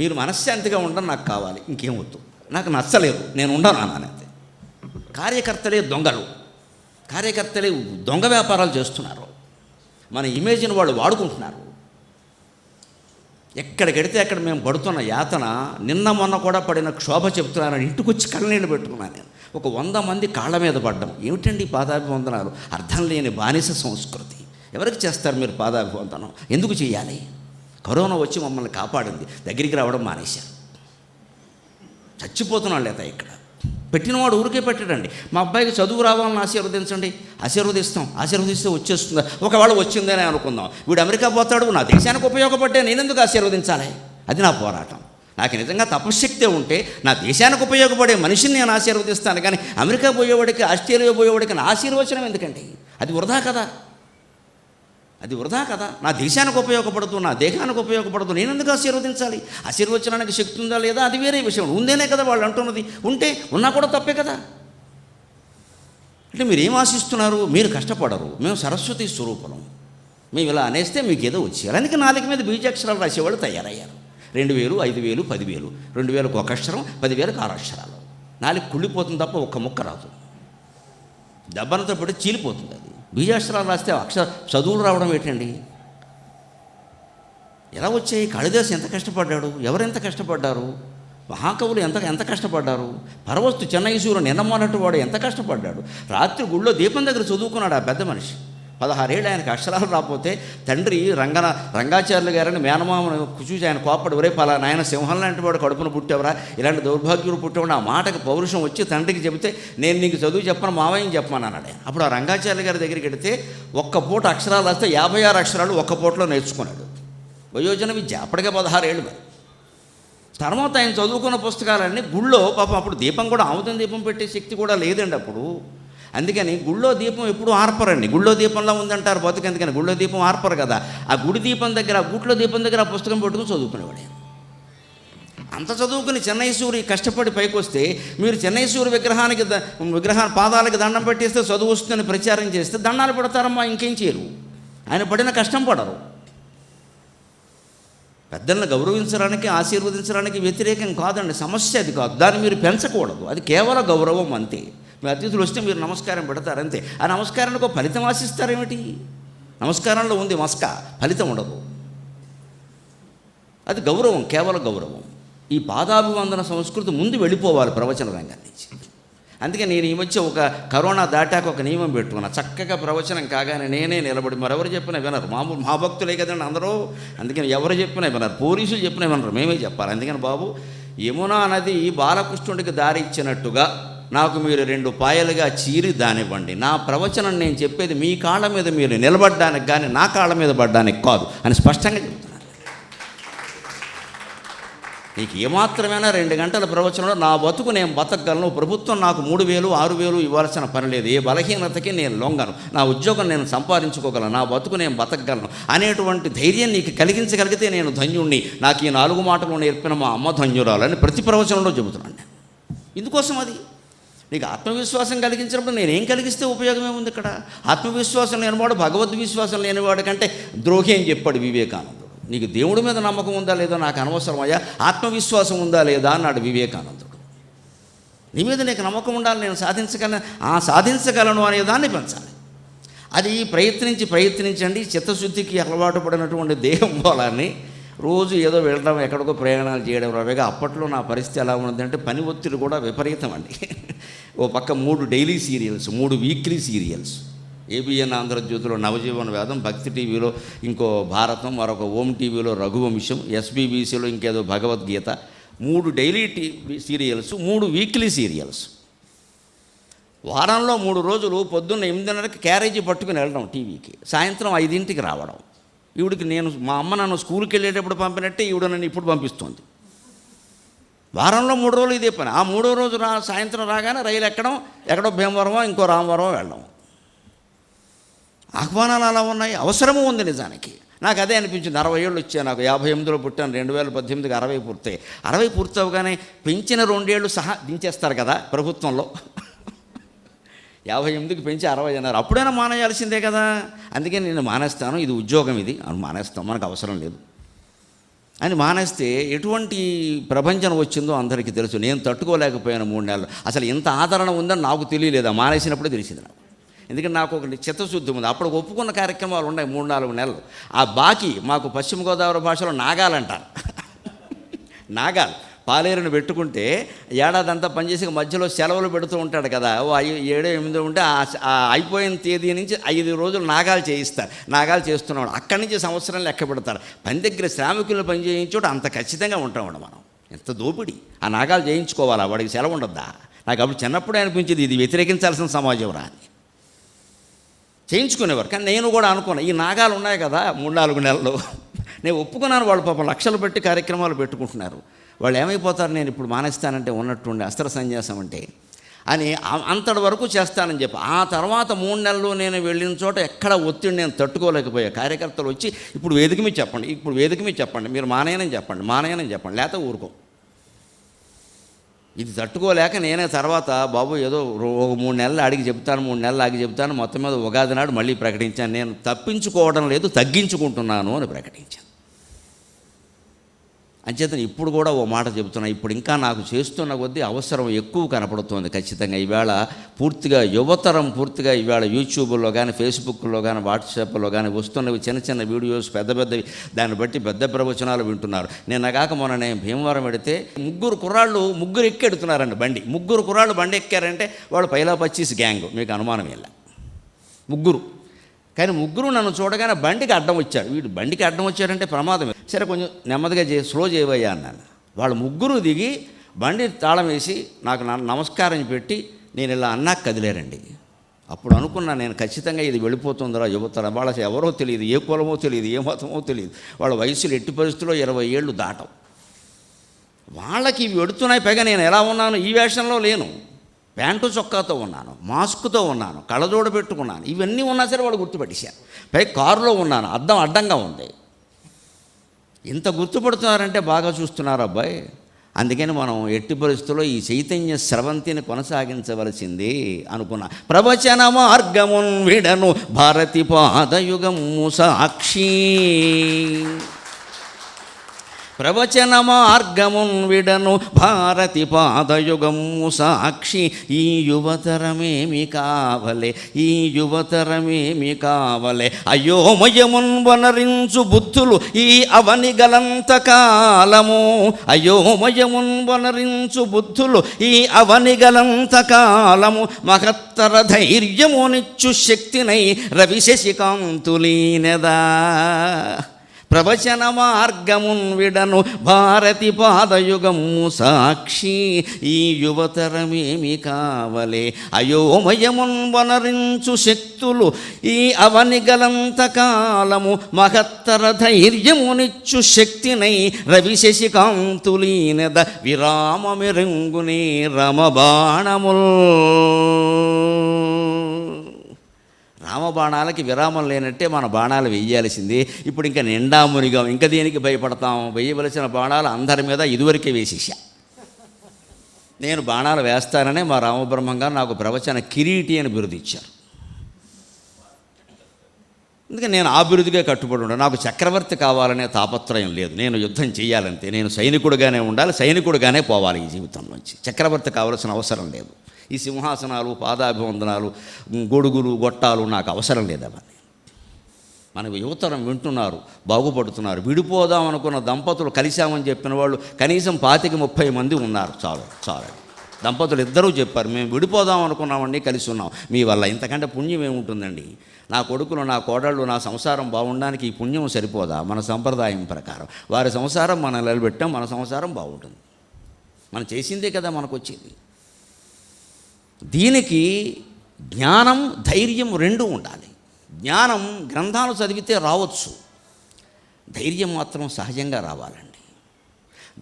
A: మీరు మనశ్శాంతిగా ఉండడం నాకు కావాలి, ఇంకేమొద్దు, నాకు నచ్చలేదు, నేను ఉండను అన్నానంతే. కార్యకర్తలే దొంగలు, కార్యకర్తలే దొంగ వ్యాపారాలు చేస్తున్నారు, మన ఇమేజ్ని వాళ్ళు వాడుకుంటున్నారు. ఎక్కడికెడితే అక్కడ మేము పడుతున్న యాతన, నిన్న మొన్న కూడా పడిన క్షోభ చెప్తున్నానని ఇంటికి వచ్చి కళ్ళనీళ్ళు పెట్టుకున్నాను నేను. ఒక 100 మంది కాళ్ళ మీద పడ్డం. ఏమిటండి పాదాభివందనాలు, అర్థం లేని బానిస సంస్కృతి. ఎవరికి చేస్తారు మీరు పాదాభివందనం, ఎందుకు చేయాలి? కరోనా వచ్చి మమ్మల్ని కాపాడింది, దగ్గరికి రావడం మానేశారు. చచ్చిపోతున్నాడు లేదా ఇక్కడ. పెట్టినవాడు ఊరికే పెట్టడండి. మా అబ్బాయికి చదువు రావాలని ఆశీర్వదించండి, ఆశీర్వదిస్తే వచ్చేస్తుందా? ఒకవేళ వచ్చిందని అనుకుందాం, వీడు అమెరికా పోతాడు, నా దేశానికి ఉపయోగపడ్డా నేను ఎందుకు ఆశీర్వదించాలి? అది నా పోరాటం. నాకు నిజంగా తపశ్శక్తి ఉంటే నా దేశానికి ఉపయోగపడే మనిషిని నేను ఆశీర్వదిస్తాను, కానీ అమెరికా పోయేవాడికి, ఆస్ట్రేలియా పోయేవాడికి నా ఆశీర్వచనం ఎందుకండి? అది వృధా కదా, అది వృధా కదా. నా దేశానికి ఉపయోగపడుతూ, నా దేహానికి ఉపయోగపడుతూ నేను ఎందుకు ఆశీర్వదించాలి? ఆశీర్వచనానికి శక్తి ఉందా లేదా అది వేరే విషయం. ఉందేనే కదా వాళ్ళు అంటున్నది, ఉంటే ఉన్నా కూడా తప్పే కదా. అంటే మీరు ఏం ఆశిస్తున్నారు? మీరు కష్టపడరు, మేము సరస్వతి స్వరూపం, మేము ఇలా అనేస్తే మీకు ఏదో వచ్చేయాలి. అందుకే నాలుగు మీద బీజాక్షరాలు రాసేవాళ్ళు తయారయ్యారు. 2,000, 5,000, 10,000, 2,000కు ఒక అక్షరం, 10,000కు 6 అక్షరాలు. నాలుగు కుళ్ళిపోతుంది తప్ప ఒక్క ముక్క రాదు, దెబ్బలతో పడి చీలిపోతుంది. అది బీజాక్షరాలు రాస్తే చదువులు రావడం ఏంటండి? ఎలా వచ్చాయి? కాళిదాసు ఎంత కష్టపడ్డాడు, ఎవరెంత కష్టపడ్డారు, మహాకవులు ఎంత కష్టపడ్డారు. పరవస్తు చెన్నైసూరు నిన్నమ్మన్నట్టు వాడు ఎంత కష్టపడ్డాడు. రాత్రి గుళ్ళో దీపం దగ్గర చదువుకున్నాడు ఆ పెద్ద మనిషి. 16 ఏళ్ళు ఆయనకు అక్షరాలు రాకపోతే తండ్రి రంగాచార్యులు గారని మేనమామను చూసి ఆయన కోపడి, ఒరే పలా నాయన సింహం లాంటి వాడు కడుపున పుట్టేవరా, ఇలాంటి దౌర్భాగ్యుడు పుట్టేవాడు. ఆ మాటకు పౌరుషం వచ్చి తండ్రికి చెబితే, నేను నీకు చదువు చెప్పను మావయ్యని చెప్పమని అన్నాడు. అప్పుడు ఆ రంగాచార్యులు గారి దగ్గరికి వెడితే ఒక్క పూట అక్షరాలు రాస్తే 56 అక్షరాలు ఒక్క పూటలో నేర్చుకున్నాడు. వయోజన విద్య, అప్పటికే 16 ఏళ్ళు. మరి తర్వాత ఆయన చదువుకున్న పుస్తకాలన్నీ గుళ్ళో, పాపం అప్పుడు దీపం కూడా ఆముదం దీపం పెట్టే శక్తి కూడా లేదండి అప్పుడు. అందుకని గుళ్ళో దీపం ఎప్పుడు ఆర్పరండి. గుళ్ళో దీపంలో ఉందంటారు బతుకు, ఎందుకని గుళ్ళో దీపం ఆర్పరు కదా. ఆ గుడి దీపం దగ్గర, గుట్లో దీపం దగ్గర ఆ పుస్తకం పెట్టుకుని చదువుకునేవాడే. అంత చదువుకుని చెన్నైసూరి కష్టపడి పైకి వస్తే, మీరు చెన్నైసూరి విగ్రహాన్ని పాదాలకి దండం పెట్టేస్తే చదువు వస్తుందని ప్రచారం చేస్తే దండాలు పడతారమ్మా, ఇంకేం చేయరు. ఆయన పడిన కష్టం పడరు. పెద్దలను గౌరవించడానికి, ఆశీర్వదించడానికి వ్యతిరేకం కాదండి, సమస్య అది కాదు. దాన్ని మీరు పెంచకూడదు, అది కేవలం గౌరవం అంతే. మీ అతిథులు వస్తే మీరు నమస్కారం పెడతారు అంతే. ఆ నమస్కారానికి ఒక ఫలితం ఆశిస్తారేమిటి? నమస్కారంలో ఉంది మస్క, ఫలితం ఉండదు. అది గౌరవం, కేవలం గౌరవం. ఈ పాదాభివందన సంస్కృతి ముందు వెళ్ళిపోవాలి ప్రవచన రంగం నుంచి. అందుకే నేను ఈ మధ్య ఒక కరోనా దాటాక ఒక నియమం పెట్టుకున్నా. చక్కగా ప్రవచనం కాగానే నేనే నిలబడి, మరెవరు చెప్పినా వినరు. మామూలు మా భక్తులే కదండి అందరూ, అందుకని ఎవరు చెప్పినా వినరు. పోలీసులు చెప్పినా వినరు, మేమే చెప్పాలి. అందుకని బాబు, యమునా నది బాలకృష్ణుడికి దారి ఇచ్చినట్టుగా నాకు మీరు 2 పాయలుగా చీరి దానివ్వండి. నా ప్రవచనం నేను చెప్పేది మీ కాళ్ళ మీద మీరు నిలబడ్డానికి కానీ నా కాళ్ళ మీద పడ్డానికి కాదు అని స్పష్టంగా చెబుతున్నాను. నీకు ఏమాత్రమైనా 2 గంటల ప్రవచనంలో నా బతుకు నేను బతకగలను, ప్రభుత్వం నాకు 3,000, 6,000 ఇవ్వాల్సిన పని లేదు, ఏ బలహీనతకి నేను లొంగను, నా ఉద్యోగం నేను సంపాదించుకోగలను, నా బతుకు నేను బతకగలను అనేటువంటి ధైర్యం నీకు కలిగించగలిగితే నేను ధన్యుణ్ణి. నాకు ఈ 4 మాటలు నేర్పిన మా అమ్మ ధన్యురాలని ప్రతి ప్రవచనంలో చెబుతున్నాను నేను. ఇందుకోసం అది నీకు ఆత్మవిశ్వాసం కలిగించినప్పుడు నేనేం కలిగిస్తే ఉపయోగమే ఉంది ఇక్కడ? ఆత్మవిశ్వాసం లేనివాడు భగవద్విశ్వాసం లేనివాడు కంటే ద్రోహి అని చెప్పాడు వివేకానందుడు. నీకు దేవుడి మీద నమ్మకం ఉందా లేదా నాకు అనవసరమయ్యా, ఆత్మవిశ్వాసం ఉందా లేదా అన్నాడు వివేకానందుడు. నీ మీద నీకు నమ్మకం ఉండాలి, నేను సాధించగలను అనేదాన్ని పెంచాలి. అది ప్రయత్నించండి. చిత్తశుద్ధికి అలవాటు పడినటువంటి దేహం మూలాన్ని రోజు ఏదో వెళ్ళడం, ఎక్కడికో ప్రయాణాలు చేయడం రవేగా. అప్పట్లో నా పరిస్థితి ఎలా ఉన్నదంటే పని ఒత్తిడి కూడా విపరీతం అండి. ఓ పక్క 3 daily serials, 3 weekly serials, ABN ఆంధ్రజ్యోతిలో నవజీవన వేదం, భక్తి టీవీలో ఇంకో భారతం, మరొక ఓం టీవీలో రఘువంశం, ఎస్బీబీసీలో ఇంకేదో Bhagavad Gita, 3 daily TV serials, 3 weekly serials. వారంలో 3 రోజులు పొద్దున్న 8:30కి క్యారేజీ పట్టుకుని వెళ్ళడం టీవీకి, సాయంత్రం 5ంటికి రావడం. ఈవిడికి మా అమ్మ నన్ను స్కూల్కి వెళ్ళేటప్పుడు పంపినట్టే ఈవిడ నన్ను ఇప్పుడు పంపిస్తుంది. వారంలో 3 రోజులు ఇదే పని. ఆ 3వ రోజు సాయంత్రం రాగానే రైలు ఎక్కడో భీమవరమో ఇంకో రామవరమో వెళ్ళడం. ఆహ్వానాలు అలా ఉన్నాయి, అవసరము ఉంది నిజానికి. నాకు అదే అనిపించింది. 60 ఏళ్ళు వచ్చాయి నాకు, 58లో పుట్టాను, 2018కి 60 పూర్తయి. 60 పూర్తవగానే పెంచిన 2 ఏళ్ళు సహా దించేస్తారు కదా ప్రభుత్వంలో. 58కి పెంచి 60 అన్నారు, అప్పుడైనా మానేయాల్సిందే కదా. అందుకే నేను మానేస్తాను, ఇది ఉద్యోగం, ఇది అని మానేస్తాం, మనకు అవసరం లేదు అని మానేస్తే ఎటువంటి ప్రపంచం వచ్చిందో అందరికీ తెలుసు. నేను తట్టుకోలేకపోయాను 3 నెలలు. అసలు ఇంత ఆదరణ ఉందని నాకు తెలియలేదు, మానేసినప్పుడే తెలిసింది నాకు. ఎందుకంటే నాకు ఒక చిత్తశుద్ధి ఉంది. అప్పుడు ఒప్పుకున్న కార్యక్రమాలు ఉన్నాయి 3-4 నెలలు. ఆ బాకీ మాకు పశ్చిమ గోదావరి భాషలో నాగాలంటారు. నాగాలు పాలేరుని పెట్టుకుంటే ఏడాదంతా పనిచేసి మధ్యలో సెలవులు పెడుతూ ఉంటాడు కదా, 7-8 ఉంటే ఆ అయిపోయిన తేదీ నుంచి 5 రోజులు నాగాలు చేయిస్తారు. నాగాలు చేస్తున్నాడు, అక్కడి నుంచి సంవత్సరం లెక్క పెడతారు. పని దగ్గర శ్రామికులు పని చేయించోడు అంత ఖచ్చితంగా ఉంటామండి మనం. ఎంత దోపిడీ! ఆ నాగాలు చేయించుకోవాలా, వాడికి సెలవు ఉండద్దా? నాకు అప్పుడు చిన్నప్పుడే అనిపించింది ఇది వ్యతిరేకించాల్సిన సమాజం రా అని. చేయించుకునేవారు. కానీ నేను కూడా అనుకున్నాను, ఈ నాగాలు ఉన్నాయి కదా 3-4 నెలలు, నేను ఒప్పుకున్నాను. వాళ్ళు పాపం లక్షలు పెట్టి కార్యక్రమాలు పెట్టుకుంటున్నారు, వాళ్ళు ఏమైపోతారు నేను ఇప్పుడు మానేస్తానంటే ఉన్నట్టుండి అస్త్ర సన్యాసం అంటే అని అంతటి వరకు చేస్తానని చెప్పి. ఆ తర్వాత 3 నెలలు నేను వెళ్ళిన చోట ఎక్కడ ఒత్తిడి నేను తట్టుకోలేకపోయా. కార్యకర్తలు వచ్చి ఇప్పుడు వేదిక మీద చెప్పండి, మీరు మానేయనని చెప్పండి, లేకపోతే ఊరుకో. ఇది తట్టుకోలేక నేనే తర్వాత బాబు ఏదో 3 నెలలు అడిగి చెప్తాను, 3 నెలలు ఆగి చెప్తాను, మొత్తం మీద ఉగాది నాడు మళ్ళీ ప్రకటించాను, నేను తప్పించుకోవడం లేదు, తగ్గించుకుంటున్నాను అని ప్రకటించాను. అంచేత ఇప్పుడు కూడా ఓ మాట చెబుతున్నా, ఇప్పుడు ఇంకా నాకు చేస్తున్న కొద్దీ అవసరం ఎక్కువ కనపడుతోంది ఖచ్చితంగా. ఈవేళ పూర్తిగా యువతరం ఈవేళ యూట్యూబ్లో కానీ, ఫేస్బుక్లో కానీ, వాట్సాప్లో కానీ వస్తున్నవి చిన్న వీడియోస్, పెద్దవి, దాన్ని బట్టి పెద్ద ప్రవచనాలు వింటున్నారు. నేను భీమవరం పెడితే 3 కుర్రాళ్ళు ఎక్కెడుతున్నారండి బండి. 3 కుర్రాళ్ళు బండి ఎక్కారంటే వాళ్ళు పైలా 25 గ్యాంగ్, మీకు అనుమానం వెళ్ళా 3. కానీ 3 నన్ను చూడగానే బండికి అడ్డం వచ్చారు. వీడు బండికి అడ్డం వచ్చారంటే ప్రమాదమే. సరే కొంచెం నెమ్మదిగా స్లో చేయవయ్యా అన్నాను. వాళ్ళు 3 దిగి బండి తాళం వేసి నాకు నమస్కారం పెట్టి నేను ఇలా అన్నాక కదిలేరండి. అప్పుడు అనుకున్నా నేను ఖచ్చితంగా ఇది వెళ్ళిపోతుందిరా యువతరం. వాళ్ళకి ఎవరో తెలియదు, ఏ కులమో తెలియదు, ఏ మతమో తెలియదు, వాళ్ళ వయసులు ఎట్టి పరిస్థితుల్లో 20 ఏళ్ళు దాటం. వాళ్ళకి ఇవి వెడుతున్నాయి. పైగా నేను ఎలా ఉన్నాను, ఈ వేషంలో లేను, ప్యాంటు చొక్కాతో ఉన్నాను, మాస్క్తో ఉన్నాను, కళ్ళజోడు పెట్టుకున్నాను, ఇవన్నీ ఉన్నా సరే వాళ్ళు గుర్తుపట్టేశారు. పై కారులో ఉన్నాను, అద్దం అడ్డంగా ఉంది. ఇంత గుర్తుపడుతున్నారంటే బాగా చూస్తున్నారు అబ్బాయి. అందుకని మనం ఎట్టి పరిస్థితుల్లో ఈ చైతన్య స్రవంతిని కొనసాగించవలసింది అనుకున్నా. ప్రవచన మార్గమున్ విడను భారతి పాదయుగము సాక్షి, ప్రవచన మార్గమున్ విడను భారతి పాదయుగము సాక్షి. ఈ యువతరమేమి కావలే, అయోమయమున్ వనరించు బుద్ధులు ఈ అవనిగలంత కాలము, మహత్తర ధైర్యమునిచ్చు శక్తినై రవిశశికాంతులీనెదా. ప్రవచన మార్గమున్ విడను భారతి పాదయుగము సాక్షి. ఈ యువతరమేమి కావలే, అయోమయమున్ వనరించు శక్తులు ఈ అవనిగలంత కాలము, మహత్తర ధైర్యమునిచ్చు శక్తినై రవిశశికాంతులీనెద. విరామమిరంగునే రమబాణముల్, రామబాణాలకి విరామం లేనట్టే మన బాణాలు వేయాల్సిందే. ఇప్పుడు ఇంకా నిండా మునిగాం, ఇంకా దేనికి భయపడతాం? వేయవలసిన బాణాలు అందరి మీద ఇదివరకే వేసేసా. నేను బాణాలు వేస్తాననే మా రామబ్రహ్మం గారు నాకు ప్రవచన కిరీటి అని బిరుదు ఇచ్చారు. అందుకని నేను ఆ బిరుదుగా కట్టుబడి ఉన్నాను. నాకు చక్రవర్తి కావాలనే తాపత్రయం లేదు, నేను యుద్ధం చేయాలంతే. నేను సైనికుడుగానే ఉండాలి, సైనికుడుగానే పోవాలి ఈ జీవితంలోంచి. చక్రవర్తి కావాల్సిన అవసరం లేదు. ఈ సింహాసనాలు, పాదాభివందనాలు, గొడుగులు, గొట్టాలు నాకు అవసరం లేదవన్నీ. మనకు యువతరం వింటున్నారు, బాగుపడుతున్నారు. విడిపోదాం అనుకున్న దంపతులు కలిశామని చెప్పిన వాళ్ళు కనీసం 25-30 మంది ఉన్నారు. చాలు. దంపతులు ఇద్దరూ చెప్పారు, మేము విడిపోదాం అనుకున్నామండి, కలిసి ఉన్నాం మీ వల్ల. ఇంతకంటే పుణ్యం ఏముంటుందండి? నా కొడుకులు, నా కోడళ్ళు, నా సంసారం బాగుండడానికి ఈ పుణ్యం సరిపోదా? మన సంప్రదాయం ప్రకారం వారి సంసారం మనం నిలబెట్టాం, మన సంసారం బాగుంటుంది. మనం చేసిందే కదా మనకు వచ్చింది. దీనికి జ్ఞానం, ధైర్యం రెండూ ఉండాలి. జ్ఞానం గ్రంథాలు చదివితే రావచ్చు, ధైర్యం మాత్రం సహజంగా రావాలండి.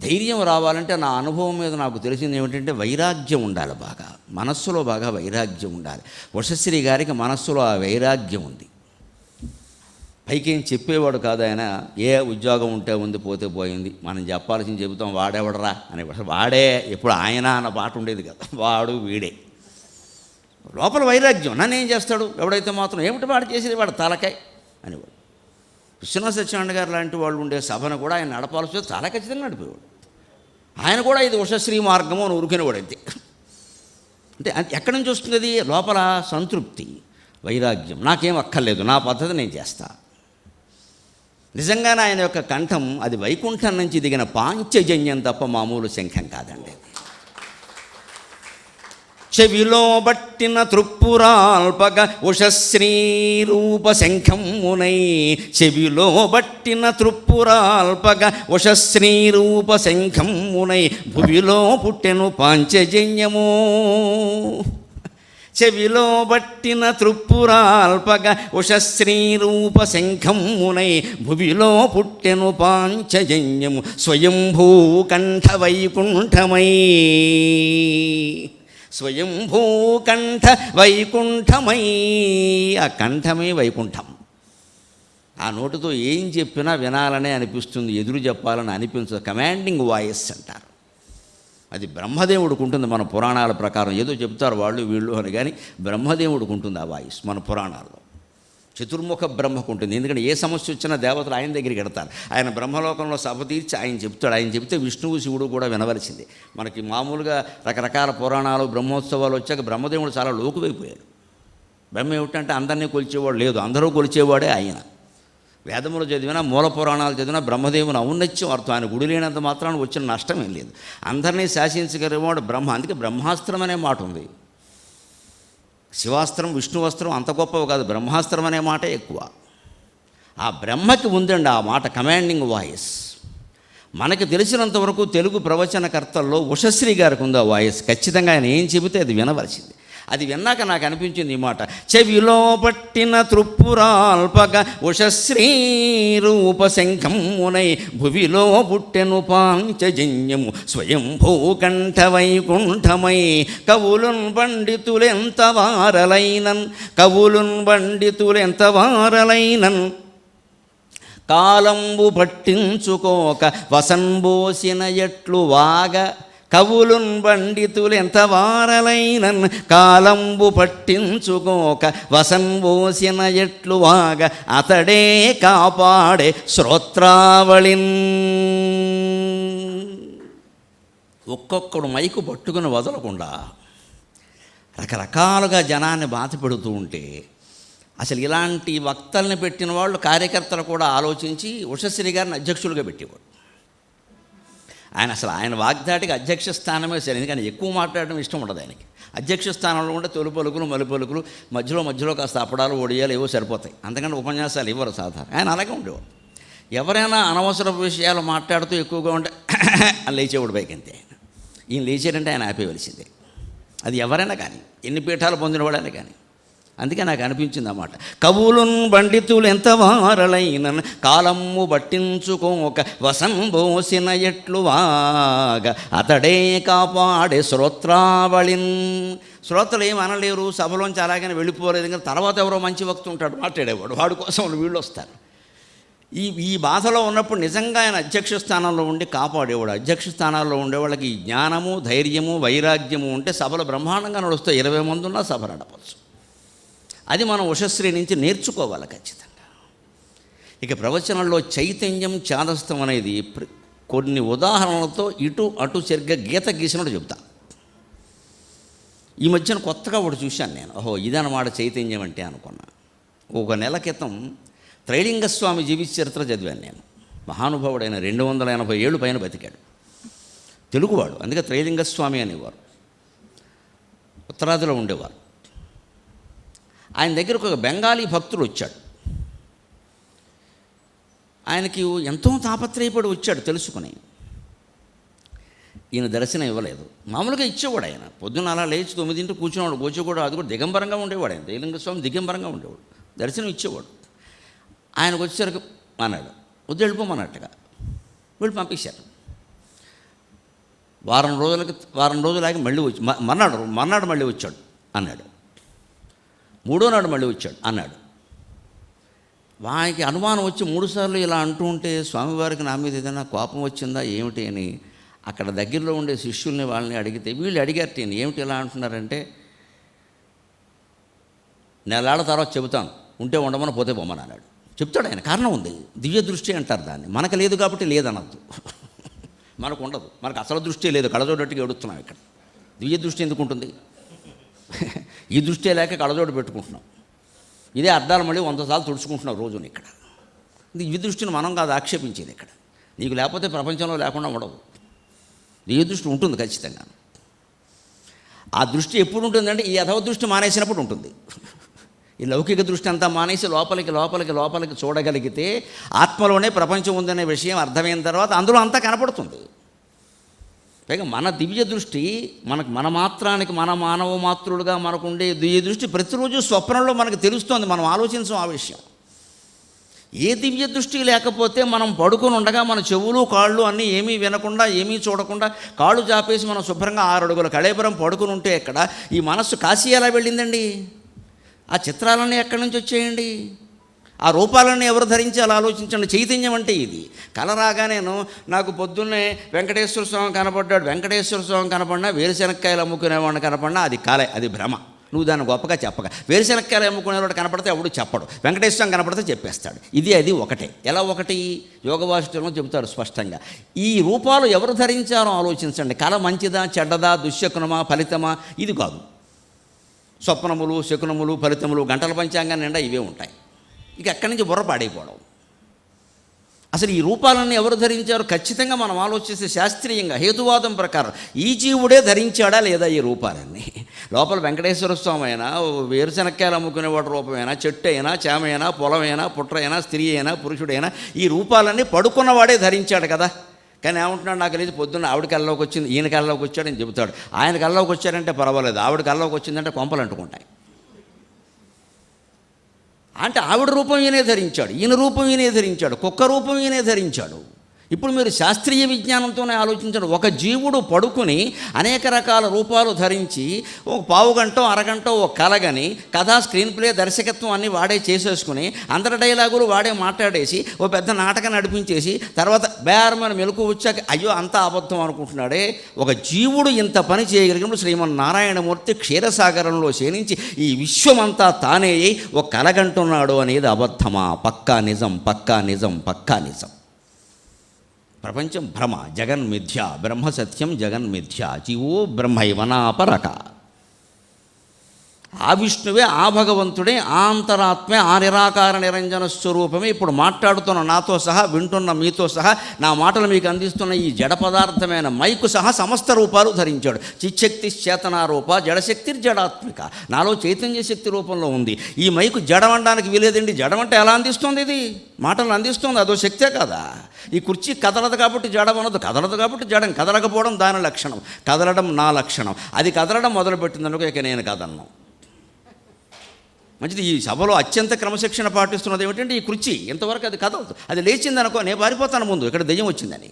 A: ధైర్యం రావాలంటే నా అనుభవం మీద నాకు తెలిసింది ఏమిటంటే వైరాగ్యం ఉండాలి, బాగా మనస్సులో బాగా వైరాగ్యం ఉండాలి. ఉషశ్రీ గారికి మనస్సులో ఆ వైరాగ్యం ఉంది. పైకేం చెప్పేవాడు కాదు ఆయన. ఏ ఉద్యోగం ఉంటే ఉంది, పోతే పోయింది, మనం చెప్పాల్సింది చెబుతాం, వాడేవడరా అని. వాడే ఎప్పుడు ఆయన అన్న పాట ఉండేది కదా, వాడు వీడే. లోపల వైరాగ్యం. నన్ను ఏం చేస్తాడు ఎవడైతే మాత్రం, ఏమిటి వాడు చేసేది, వాడు తలకాయ అనేవాడు. విశ్వనాథ సత్యనారాయణ గారు లాంటి వాళ్ళు ఉండే సభను కూడా ఆయన నడపాల్సి వస్తే చాలా ఖచ్చితంగా నడిపేవాడు. ఆయన కూడా ఇది ఉషశ్రీ మార్గము అని ఊరుకునేవాడు అంతే. అంటే ఎక్కడి నుంచి వస్తుంది అది? లోపల సంతృప్తి, వైరాగ్యం. నాకేం అక్కర్లేదు, నా పద్ధతి నేను చేస్తా. నిజంగానే ఆయన యొక్క కంఠం అది వైకుంఠం నుంచి దిగిన పాంచజన్యం తప్ప మామూలు శంఖం కాదండి. చెవిలో బట్టిన తృప్పురాల్పగ ఉషశ్రీ రూప శంఖమునై, చెవిలో బట్టిన తృప్పురాల్పగ ఉషశ్రీ రూప శంఖమునై, భువిలో పుట్టెను పాంచజన్యము. చెవిలో బట్టిన తృప్పురాల్పగ ఉషశ్రీ రూప శంఖమునై, భువిలో పుట్టెను పాంచజన్యము. స్వయంభూ కంఠ వైకుంఠమై, స్వయంభూకంఠ వైకుంఠమై. ఆ కంఠమే వైకుంఠం. ఆ నోటితో ఏం చెప్పినా వినాలనే అనిపిస్తుంది, ఎదురు చెప్పాలని అనిపించదు. కమాండింగ్ వాయిస్ అంటారు. అది బ్రహ్మదేవుడికి ఉంటుంది మన పురాణాల ప్రకారం. ఏదో చెప్తారు వాళ్ళు వీళ్ళు అని, కానీ బ్రహ్మదేవుడికి ఉంటుంది ఆ వాయిస్ మన పురాణాల్లో. చతుర్ముఖ బ్రహ్మకు ఉంటుంది. ఎందుకంటే ఏ సమస్య వచ్చినా దేవతలు ఆయన దగ్గరికి వెడతారు. ఆయన బ్రహ్మలోకంలో సభ తీర్చి ఆయన చెప్తాడు. ఆయన చెప్తే విష్ణువు, శివుడు కూడా వినవలసిందే. మనకి మామూలుగా రకరకాల పురాణాలు, బ్రహ్మోత్సవాలు వచ్చాక బ్రహ్మదేవుడు చాలా లోకువైపోయాడు. బ్రహ్మ ఏమిటంటే అందరినీ కొలిచేవాడు లేదు, అందరూ కొలిచేవాడే ఆయన. వేదములు చదివినా, మూల పురాణాలు చదివినా బ్రహ్మదేవుని ఔన్నత్యం అర్థం. ఆయన గుడి లేనంత మాత్రాన్ని వచ్చిన నష్టం ఏం లేదు. అందరినీ శాసించగలిగేవాడు బ్రహ్మ. అందుకే బ్రహ్మాస్త్రం అనే మాట ఉంది. శివాస్త్రం, విష్ణువస్త్రం అంత గొప్పవి కాదు, బ్రహ్మాస్త్రం అనే మాట ఎక్కువ. ఆ బ్రహ్మకి ఉందండి ఆ మాట, కమాండింగ్ వాయిస్. మనకి తెలిసినంతవరకు తెలుగు ప్రవచనకర్తల్లో ఉషశ్రీ గారికి ఉంది ఆ వాయిస్. ఖచ్చితంగా ఆయన ఏం చెబితే అది వినవలసింది. అది విన్నాక నాకు అనిపించింది ఈ మాట, చెవిలో పట్టిన తృప్పురాల్పగ ఉషశ్రీ రూప శంఖమునై, భువిలో పుట్టెను పాంచజన్యము. స్వయంభూకంఠ వైకుంఠమై, కవులున్ పండితులెంత వారలైనన్, కవులున్ పండితులెంత వారలైనన్, కాలంబు పట్టించుకోక వసంబోసిన ఎట్లు వాగ. కవులున్ పండితులు ఎంత వారలైనన్, కాలంబు పట్టించుకోక వసంబోసిన ఎట్లు వాగ. అతడే కాపాడే శ్రోత్రావళిన్. ఒక్కొక్కడు మైకు పట్టుకుని వదలకుండా రకరకాలుగా జనాన్ని బాధ పెడుతూ ఉంటే, అసలు ఇలాంటి వక్తల్ని పెట్టిన వాళ్ళు కార్యకర్తలు కూడా ఆలోచించి ఉషశ్రీ గారిని అధ్యక్షులుగా పెట్టేవాడు. ఆయన వాగ్దాటికి అధ్యక్ష స్థానమే సరే, ఎందుకంటే ఎక్కువ మాట్లాడడం ఇష్టం ఉండదు ఆయనకి. అధ్యక్ష స్థానంలో ఉంటే తొలి పలుకులు, మలి పలుకులు, మధ్యలో కాస్త అప్పడాలు, ఒడియాలు ఏవో సరిపోతాయి. అంతకంటే ఉపన్యాసాలు ఇవ్వరు సాధారణ. ఆయన అలాగే ఉండేవాడు. ఎవరైనా అనవసర విషయాలు మాట్లాడుతూ ఎక్కువగా ఉంటే అని లేచేవాడు పైకి అంతే. ఈయన లేచాడంటే ఆయన ఆపేయవలసిందే. అది ఎవరైనా కానీ, ఎన్ని పీఠాలు పొందినవాడైనా కానీ. అందుకే నాకు అనిపించింది అన్నమాట, కవులున్ పండితులు ఎంత వారలైన, కాలము పట్టించుకోక వసంబోసిన ఎట్లు వాగ. అతడే కాపాడే శ్రోత్రావళిన్. శ్రోతలు ఏం అనలేరు, సభలోంచి అలాగనే వెళ్ళిపోలేదు. ఇంకా తర్వాత ఎవరో మంచి వక్త ఉంటాడు మాట్లాడేవాడు, వాడి కోసం వీళ్ళు వస్తారు. ఈ బాధలో ఉన్నప్పుడు నిజంగా ఆయన అధ్యక్ష స్థానంలో ఉండి కాపాడేవాడు. అధ్యక్ష స్థానాల్లో ఉండేవాళ్ళకి జ్ఞానము, ధైర్యము, వైరాగ్యము ఉంటే సభలు బ్రహ్మాండంగా నడుస్తాయి. 20 మంది ఉన్నా సభ నడపచ్చు. అది మనం ఉషశ్రీ నుంచి నేర్చుకోవాలి ఖచ్చితంగా. ఇక ప్రవచనంలో చైతన్యం, చాదస్తం అనేది కొన్ని ఉదాహరణలతో ఇటు అటు సరిగ్గా గీత గీసినట్టు చెప్తా. ఈ మధ్యన కొత్తగా ఒకటి చూశాను నేను. ఇదన్నమాట చైతన్యం అంటే అనుకున్నా. 1 నెల క్రితం త్రైలింగస్వామి జీవిత చరిత్ర చదివాను నేను. మహానుభావుడైన 287 పైన బతికాడు. తెలుగువాడు, అందుకే త్రైలింగస్వామి అనేవారు. ఉత్తరాదిలో ఉండేవారు. ఆయన దగ్గరకు ఒక బెంగాలీ భక్తుడు వచ్చాడు. ఆయనకి ఎంతో తాపత్రయపడి వచ్చాడు తెలుసుకుని. ఈయన దర్శనం ఇవ్వలేదు. మామూలుగా ఇచ్చేవాడు ఆయన. పొద్దున్న అలా లేచి 9 కూర్చునేవాడు. కూర్చోకూడదు. అది కూడా దిగంబరంగా ఉండేవాడు. ఆయన దయలింగ స్వామి దిగంబరంగా ఉండేవాడు. దర్శనం ఇచ్చేవాడు. ఆయనకు వచ్చేసరికి అన్నాడు, వద్దు వెళ్ళిపోమన్నట్టుగా వీళ్ళు పంపించారు. వారం రోజులాగి మళ్ళీ వచ్చి మర్నాడు మళ్ళీ వచ్చాడు అన్నాడు. మూడో నాడు మళ్ళీ వచ్చాడు అన్నాడు. వానికి అనుమానం వచ్చి 3 సార్లు ఇలా అంటూ ఉంటే స్వామివారికి నా మీద ఏదైనా కోపం వచ్చిందా ఏమిటి అని అక్కడ దగ్గరలో ఉండే శిష్యుల్ని వాళ్ళని అడిగితే వీళ్ళు అడిగారు, ఏమిటి ఇలా అంటున్నారంటే, నెలాళ్ళ తర్వాత చెబుతాను, ఉంటే ఉండమని పోతే పొమ్మని అన్నాడు. చెప్తాడు ఆయన. కారణం ఉంది. దివ్య దృష్టి అంటారు దాన్ని. మనకు లేదు కాబట్టి లేదనద్దు. మనకు ఉండదు. మనకు అసలు దృష్టి లేదు. కళ్ళజోడట్టుగా ఎడుతున్నాం ఇక్కడ. దివ్య దృష్టి ఎందుకు ఉంటుంది? ఈ దృష్టి లేక కళ్ళజోడు పెట్టుకుంటున్నాం. ఇదే అద్దాలు మళ్ళీ 100 సార్లు తుడుచుకుంటున్నాం రోజుని ఇక్కడ. దివ్య దృష్టిని మనం కాదు ఆక్షేపించేది ఇక్కడ. నీకు లేకపోతే ప్రపంచంలో లేకుండా ఉండవు. దివ్య దృష్టి ఉంటుంది ఖచ్చితంగా. ఆ దృష్టి ఎప్పుడు ఉంటుందంటే ఈ యథవ దృష్టి మానేసినప్పుడు ఉంటుంది. ఈ లౌకిక దృష్టి అంతా మానేసి లోపలికి చూడగలిగితే ఆత్మలోనే ప్రపంచం ఉందనే విషయం అర్థమైన తర్వాత అందులో అంతా కనపడుతుంది. పైగా మన దివ్య దృష్టి మన మాత్రానికి మన మానవ మాతృడుగా మనకుండే దివ్య దృష్టి ప్రతిరోజు స్వప్నంలో మనకు తెలుస్తోంది. మనం ఆలోచించం ఆ విషయం. ఏ దివ్య దృష్టి లేకపోతే మనం పడుకొని ఉండగా మన చెవులు కాళ్ళు అన్నీ ఏమీ వినకుండా ఏమీ చూడకుండా కాళ్ళు చాపేసి మనం శుభ్రంగా 6 అడుగుల కళేబరం పడుకుని ఉంటే ఎక్కడ ఈ మనస్సు కాశీ ఎలా వెళ్ళిందండి? ఆ చిత్రాలన్నీ ఎక్కడి నుంచి వచ్చేయండి? ఆ రూపాలన్నీ ఎవరు ధరించాలో ఆలోచించండి. చైతన్యం అంటే ఇది. కల రాగానేను నాకు పొద్దున్నే వెంకటేశ్వర స్వామి కనపడ్డాడు. వెంకటేశ్వర స్వామి కనపడినా వేరుశెనక్కాయలు అమ్ముకునేవాడిని కనపడినా అది కలే, అది భ్రమ. నువ్వు దాన్ని గొప్పగా చెప్పక. వేరుశెనక్కాయలు అమ్ముకునేవాడు కనపడితే ఎవడు చెప్పడు. వెంకటేశ్వర స్వామి కనపడితే చెప్పేస్తాడు. అది ఒకటే. ఎలా ఒకటి? యోగ వాసిష్ఠంలో చెబుతారు స్పష్టంగా. ఈ రూపాలు ఎవరు ధరించారో ఆలోచించండి. కళ మంచిదా చెడ్డదా, దుశ్శకునమా ఫలితమా? ఇది కాదు. స్వప్నములు శకునములు ఫలితములు గంటల పంచాంగం నిండా ఇవే ఉంటాయి. ఇక ఎక్కడి నుంచి బుర్ర పాడైపోవడం. అసలు ఈ రూపాలన్నీ ఎవరు ధరించారో ఖచ్చితంగా మనం ఆలోచిస్తే శాస్త్రీయంగా హేతువాదం ప్రకారం ఈ జీవుడే ధరించాడా లేదా ఈ రూపాలన్నీ? లోపల వెంకటేశ్వర స్వామి అయినా, వేరుశెనక్కాయలు అమ్ముకునేవాడు రూపమైనా, చెట్టు అయినా, చేమైనా, పొలమైనా, పుట్ర అయినా, స్త్రీ అయినా, పురుషుడైనా ఈ రూపాలన్నీ పడుకున్నవాడే ధరించాడు కదా. కానీ ఏమంటున్నాడు? నాకు తెలిసి పొద్దున్న ఆవిడ కల్లోకి వచ్చింది, ఈయన కల్లోకి వచ్చాడని చెబుతాడు. ఆయన కల్లోకి వచ్చాడంటే పర్వాలేదు, ఆవిడ కల్లోకి వచ్చిందంటే కొంపలు అంటుకుంటాయి. అంటే ఆవిడ రూపం ఈయనే ధరించాడు, ఈయన రూపం ఈయనే ధరించాడు, కుక్క రూపం ఈయనే ధరించాడు. ఇప్పుడు మీరు శాస్త్రీయ విజ్ఞానంతోనే ఆలోచించండి. ఒక జీవుడు పడుకుని అనేక రకాల రూపాలు ధరించి ఒక పావుగంటో అరగంటో ఒక కలగని కథా స్క్రీన్ ప్లే దర్శకత్వం అన్నీ వాడే చేసేసుకుని అందరి డైలాగులు వాడే మాట్లాడేసి ఓ పెద్ద నాటకం నడిపించేసి తర్వాత బేరమని మెలకు వచ్చాక అయ్యో అంతా అబద్ధం అనుకుంటున్నాడే. ఒక జీవుడు ఇంత పని చేయగలిగినప్పుడు శ్రీమన్నారాయణమూర్తి క్షీరసాగరంలో శయనించి ఈ విశ్వమంతా తానే ఒక కలగంటున్నాడు అనేది అబద్ధమా? పక్కా నిజం, పక్కా నిజం, పక్కా నిజం. ప్రపంచం భ్రమ, జగన్మిథ్య. బ్రహ్మ సత్యం, జగన్మిథ్య. జీవో బ్రహ్మైవనాపరక. ఆ విష్ణువే, ఆ భగవంతుడే, ఆ అంతరాత్మే, ఆ నిరాకార నిరంజన స్వరూపమే ఇప్పుడు మాట్లాడుతున్న నాతో సహా, వింటున్న మీతో సహా, నా మాటలు మీకు అందిస్తున్న ఈ జడ పదార్థమైన మైకు సహా సమస్త రూపాలు ధరించాడు. చిచ్చక్తి చేతనారూప, జడశక్తి జడాత్మిక. నాలో చైతన్య శక్తి రూపంలో ఉంది. ఈ మైకు జడమనడానికి వీలేదండి. జడమంటే ఎలా అందిస్తుంది? ఇది మాటలు అందిస్తుంది, అదో శక్తే కదా. ఈ కుర్చీ కదలదు కాబట్టి జడం అనదు, కదలదు కాబట్టి జడం. కదలకపోవడం దాని లక్షణం, కదలడం నా లక్షణం. అది కదలడం మొదలుపెట్టిందనుకో ఇక నేను కదలను. మంచిది. ఈ సభలో అత్యంత క్రమశిక్షణ పాటిస్తున్నది ఏమిటంటే ఈ కుర్చీ. ఇంతవరకు అది కదలదు. అది లేచిందనుకో నేను పారిపోతాను ముందు, ఇక్కడ దెయ్యం వచ్చిందని.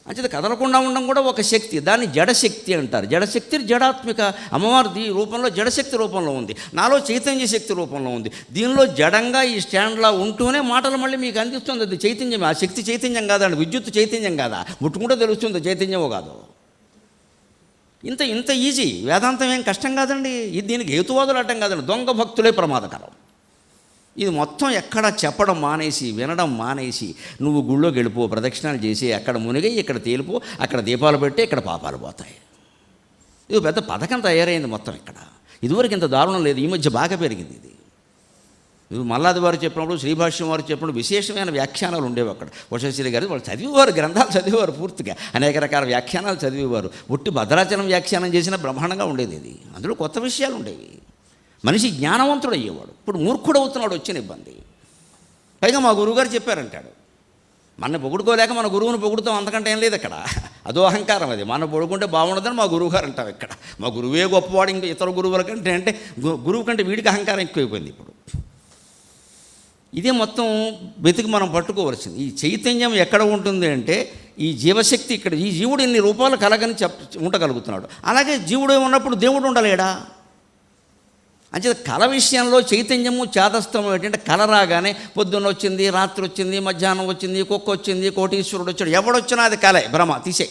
A: మంచిది. కదలకుండా ఉండడం కూడా ఒక శక్తి. దాన్ని జడశక్తి అంటారు. జడశక్తి జడాత్మిక. అమ్మవారి రూపంలో జడశక్తి రూపంలో ఉంది, నాలో చైతన్య శక్తి రూపంలో ఉంది. దీనిలో జడంగా ఈ స్టాండ్లా ఉంటూనే మాటలు మళ్ళీ మీకు అందిస్తుంది. అది చైతన్యం. ఆ శక్తి చైతన్యం కాదండి, విద్యుత్ చైతన్యం కాదా? ముట్టుకుంటే తెలుస్తుంది చైతన్యమో కాదు. ఇంత ఈజీ. వేదాంతం ఏం కష్టం కాదండి. ఇది దీనికి హేతువాదులు అడ్డం కాదండి. దొంగ భక్తులే ప్రమాదకరం. ఇది మొత్తం ఎక్కడ చెప్పడం మానేసి, వినడం మానేసి, నువ్వు గుళ్ళోకి వెళ్ళిపో, ప్రదక్షిణాలు చేసి అక్కడ మునిగి ఇక్కడ తేలిపో, అక్కడ దీపాలు పెట్టి ఇక్కడ పాపాలు పోతాయి. ఇది పెద్ద పథకం తయారైంది మొత్తం ఇక్కడ. ఇదివరకు ఇంత దారుణం లేదు, ఈ మధ్య బాగా పెరిగింది ఇది. మల్లాది వారు చెప్పినప్పుడు, శ్రీభాష్యం వారు చెప్పినప్పుడు విశేషమైన వ్యాఖ్యానాలు ఉండేవి అక్కడ. ఉషశ్రీ గారు వాళ్ళు చదివేవారు, గ్రంథాలు చదివేవారు, పూర్తిగా అనేక రకాల వ్యాఖ్యానాలు చదివేవారు. ఒట్టి భద్రాచలం వ్యాఖ్యానం చేసిన బ్రహ్మాండంగా ఉండేది ఇది. అందులో కొత్త విషయాలు ఉండేవి. మనిషి జ్ఞానవంతుడు అయ్యేవాడు. ఇప్పుడు మూర్ఖుడు అవుతున్నాడు, వచ్చిన ఇబ్బంది. పైగా మా గురువుగారు చెప్పారంటాడు. మన పొగుడుకోలేక మన గురువుని పొగుడుతాం, అంతకంటే ఏం లేదు అక్కడ. అదో అహంకారం అది. మన పొడుకుంటే బాగుండదని మా గురువుగారు అంటాం ఇక్కడ. మా గురువే గొప్పవాడు ఇంకా ఇతర గురువుల కంటే, అంటే గురువు కంటే వీడికి అహంకారం ఎక్కువైపోయింది ఇప్పుడు. ఇదే మొత్తం వెతికి మనం పట్టుకోవలసింది. ఈ చైతన్యం ఎక్కడ ఉంటుంది అంటే, ఈ జీవశక్తి ఇక్కడ, ఈ జీవుడు ఇన్ని రూపాలు కలగని ఉండగలుగుతున్నాడు. అలాగే జీవుడు ఉన్నప్పుడు దేవుడు ఉండలేడా? అంటే కళ విషయంలో చైతన్యము చేతస్థము ఏంటంటే, కళ రాగానే పొద్దున్న వచ్చింది, రాత్రి వచ్చింది, మధ్యాహ్నం వచ్చింది, కుక్క వచ్చింది, కోటీశ్వరుడు వచ్చాడు, ఎవడొచ్చినా అది కళే, భ్రమ, తీసే.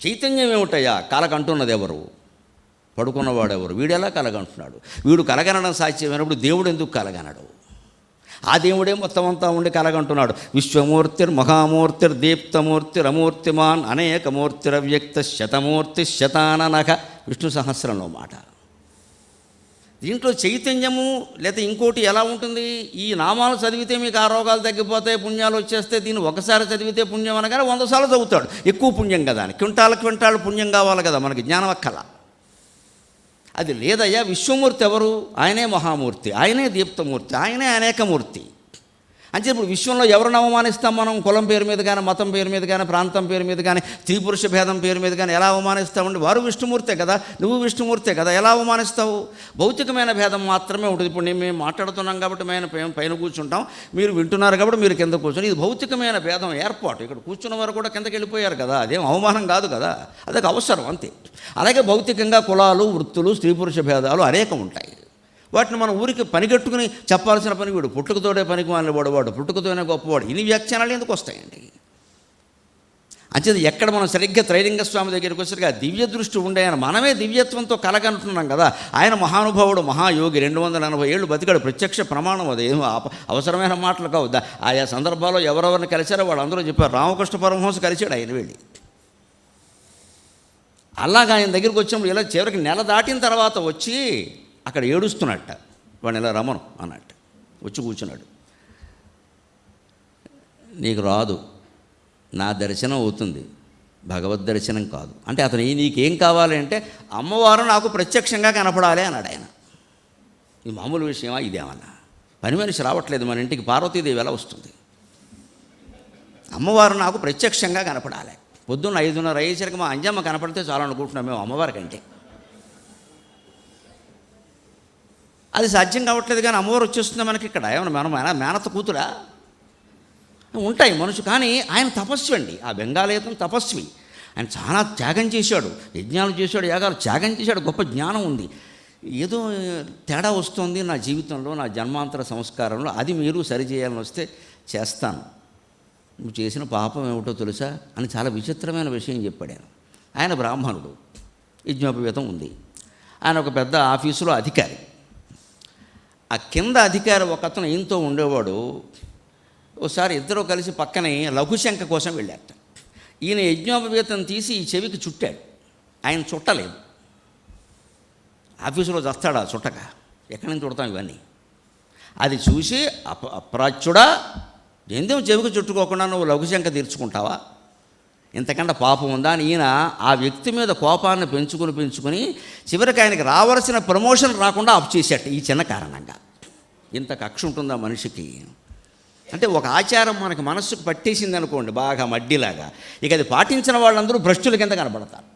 A: చైతన్యం ఏమిటయ్యా? కలగంటున్నది ఎవరు? పడుకున్నవాడెవరు? వీడెలా కలగంటున్నాడు? వీడు కలగనడం సాధ్యమైనప్పుడు దేవుడు ఎందుకు కలగనడు? ఆ దేవుడే మొత్తం అంతా ఉండి కలగంటున్నాడు. విశ్వమూర్తిర్ మహామూర్తిర్ దీప్తమూర్తిర్ అమూర్తిమాన్ అనేకమూర్తిరవ్యక్త శతమూర్తి శతాననక, విష్ణు సహస్రంలో మాట. దీంట్లో చైతన్యము లేకపోతే ఇంకోటి ఎలా ఉంటుంది? ఈ నామాలు చదివితే మీకు ఆ రోగాలు తగ్గిపోతాయి, పుణ్యాలు వచ్చేస్తే, దీన్ని ఒకసారి చదివితే పుణ్యం అనగానే 100 సార్లు చదువుతాడు. ఎక్కువ పుణ్యం కదా అని, క్వింటాలు పుణ్యం కావాలి కదా మనకి, జ్ఞానం అక్కల. అది లేదయ్యా. విశ్వమూర్తి ఎవరు? ఆయనే మహామూర్తి, ఆయనే దీప్తమూర్తి, ఆయనే అనేకమూర్తి. అంటే ఇప్పుడు విశ్వంలో ఎవరిని అవమానిస్తాం మనం? కులం పేరు మీద కానీ, మతం పేరు మీద కానీ, ప్రాంతం పేరు మీద కానీ, స్త్రీ పురుష భేదం పేరు మీద కానీ ఎలా అవమానిస్తామండి? వారు విష్ణుమూర్తే కదా, నువ్వు విష్ణుమూర్తే కదా, ఎలా అవమానిస్తావు? భౌతికమైన భేదం మాత్రమే ఉంటుంది. ఇప్పుడు మేము మాట్లాడుతున్నాం కాబట్టి మేము పైన కూర్చుంటాం, మీరు వింటున్నారు కాబట్టి మీరు కింద కూర్చొని, ఇది భౌతికమైన భేదం ఏర్పాటు. ఇక్కడ కూర్చున్న వారు కూడా కిందకి వెళ్ళిపోయారు కదా, అదేం అవమానం కాదు కదా, అదొక అవసరం అంతే. అలాగే భౌతికంగా కులాలు, వృత్తులు, స్త్రీ పురుష భేదాలు అనేకం ఉంటాయి. వాటిని మనం ఊరికి పనిగట్టుకుని చెప్పాల్సిన పని, వీడు పుట్టుకతోడే పనికి మాలిన వాడు, పుట్టుకతోనే గొప్పవాడు, ఇన్ని వ్యాఖ్యానాలు ఎందుకు వస్తాయండి? అంచేది ఎక్కడ మనం సరిగ్గా త్రైలింగ స్వామి దగ్గరికి వచ్చేసరికి దివ్య దృష్టి ఉండే ఆయన, మనమే దివ్యత్వంతో కలగంటున్నాం కదా. ఆయన మహానుభావుడు, మహాయోగి, 280 ఏళ్ళు బతికాడు, ప్రత్యక్ష ప్రమాణం. అది ఏమో అవసరమైన మాటలు కావు. ఆయా సందర్భాల్లో ఎవరెవరిని కలిశారో వాళ్ళందరూ చెప్పారు. రామకృష్ణ పరమహంస కలిశాడు ఆయన వెళ్ళి. అలాగా ఆయన దగ్గరికి వచ్చినప్పుడు ఇలా చివరికి నెల దాటిన తర్వాత వచ్చి అక్కడ ఏడుస్తున్నట్ట. వాడిని ఇలా రమను అన్నట్టు వచ్చి కూర్చున్నాడు. నీకు రాదు, నా దర్శనం అవుతుంది, భగవద్ దర్శనం కాదు అంటే. అతను నీకేం కావాలి అంటే, అమ్మవారు నాకు ప్రత్యక్షంగా కనపడాలి అన్నాడు ఆయన. ఇది మామూలు విషయమా? ఇదేమన్నా పని మనిషి రావట్లేదు మన ఇంటికి, పార్వతీదేవి ఎలా వస్తుంది? అమ్మవారు నాకు ప్రత్యక్షంగా కనపడాలి. పొద్దున్న 5:30 అయ్యేసరికి మా అంజమ్మ కనపడితే చాలా అనుకుంటున్నాం మేము అమ్మవారి కంటే. అది సాధ్యం కావట్లేదు. కానీ అమ్మవారు వచ్చేస్తుంది మనకి ఇక్కడ. ఏమన్నా మనం మేనత్త కూతురా? ఉంటాయి మనుషు. కానీ ఆయన తపస్వి అండి. ఆ బెంగాలీతం తపస్వి. ఆయన చాలా త్యాగం చేశాడు, యజ్ఞాలు చేశాడు, యాగాలు త్యాగం చేశాడు, గొప్ప జ్ఞానం ఉంది. ఏదో తేడా వస్తుంది నా జీవితంలో, నా జన్మాంతర సంస్కారంలో, అది మీరు సరిచేయాలని వస్తే చేస్తాను. నువ్వు చేసిన పాపం ఏమిటో తెలుసా అని చాలా విచిత్రమైన విషయం చెప్పాడు ఆయన. ఆయన బ్రాహ్మణుడు, యజ్ఞోపవీతం ఉంది. ఆయన ఒక పెద్ద ఆఫీసులో అధికారి. ఆ కింద అధికారి ఒక అతను ఈయనతో ఉండేవాడు. ఒకసారి ఇద్దరు కలిసి పక్కనే లఘుశంక కోసం వెళ్ళారట. ఈయన యజ్ఞోపవీతం తీసి ఈ చెవికి చుట్టాడు. ఆయన చుట్టలేదు. ఆఫీసులో చస్తాడా చుట్టక? ఎక్కడి నుంచి చుడతాం ఇవన్నీ? అది చూసి అప్రాచ్యుడా, ఏందేమో చెవికి చుట్టుకోకుండా నువ్వు లఘుశంక తీర్చుకుంటావా? ఇంతకంటే పాపం ఉందా అని ఈయన ఆ వ్యక్తి మీద కోపాన్ని పెంచుకుని చివరికి ఆయనకి రావాల్సిన ప్రమోషన్ రాకుండా ఆఫ్ చేసేట ఈ చిన్న కారణంగా. ఇంత కక్ష ఉంటుందా మనిషికి? అంటే ఒక ఆచారం మనకి మనస్సుకు పట్టేసింది అనుకోండి, బాగా మడ్డిలాగా, ఇక అది పాటించిన వాళ్ళందరూ భ్రష్టుల కింద కనబడతారు.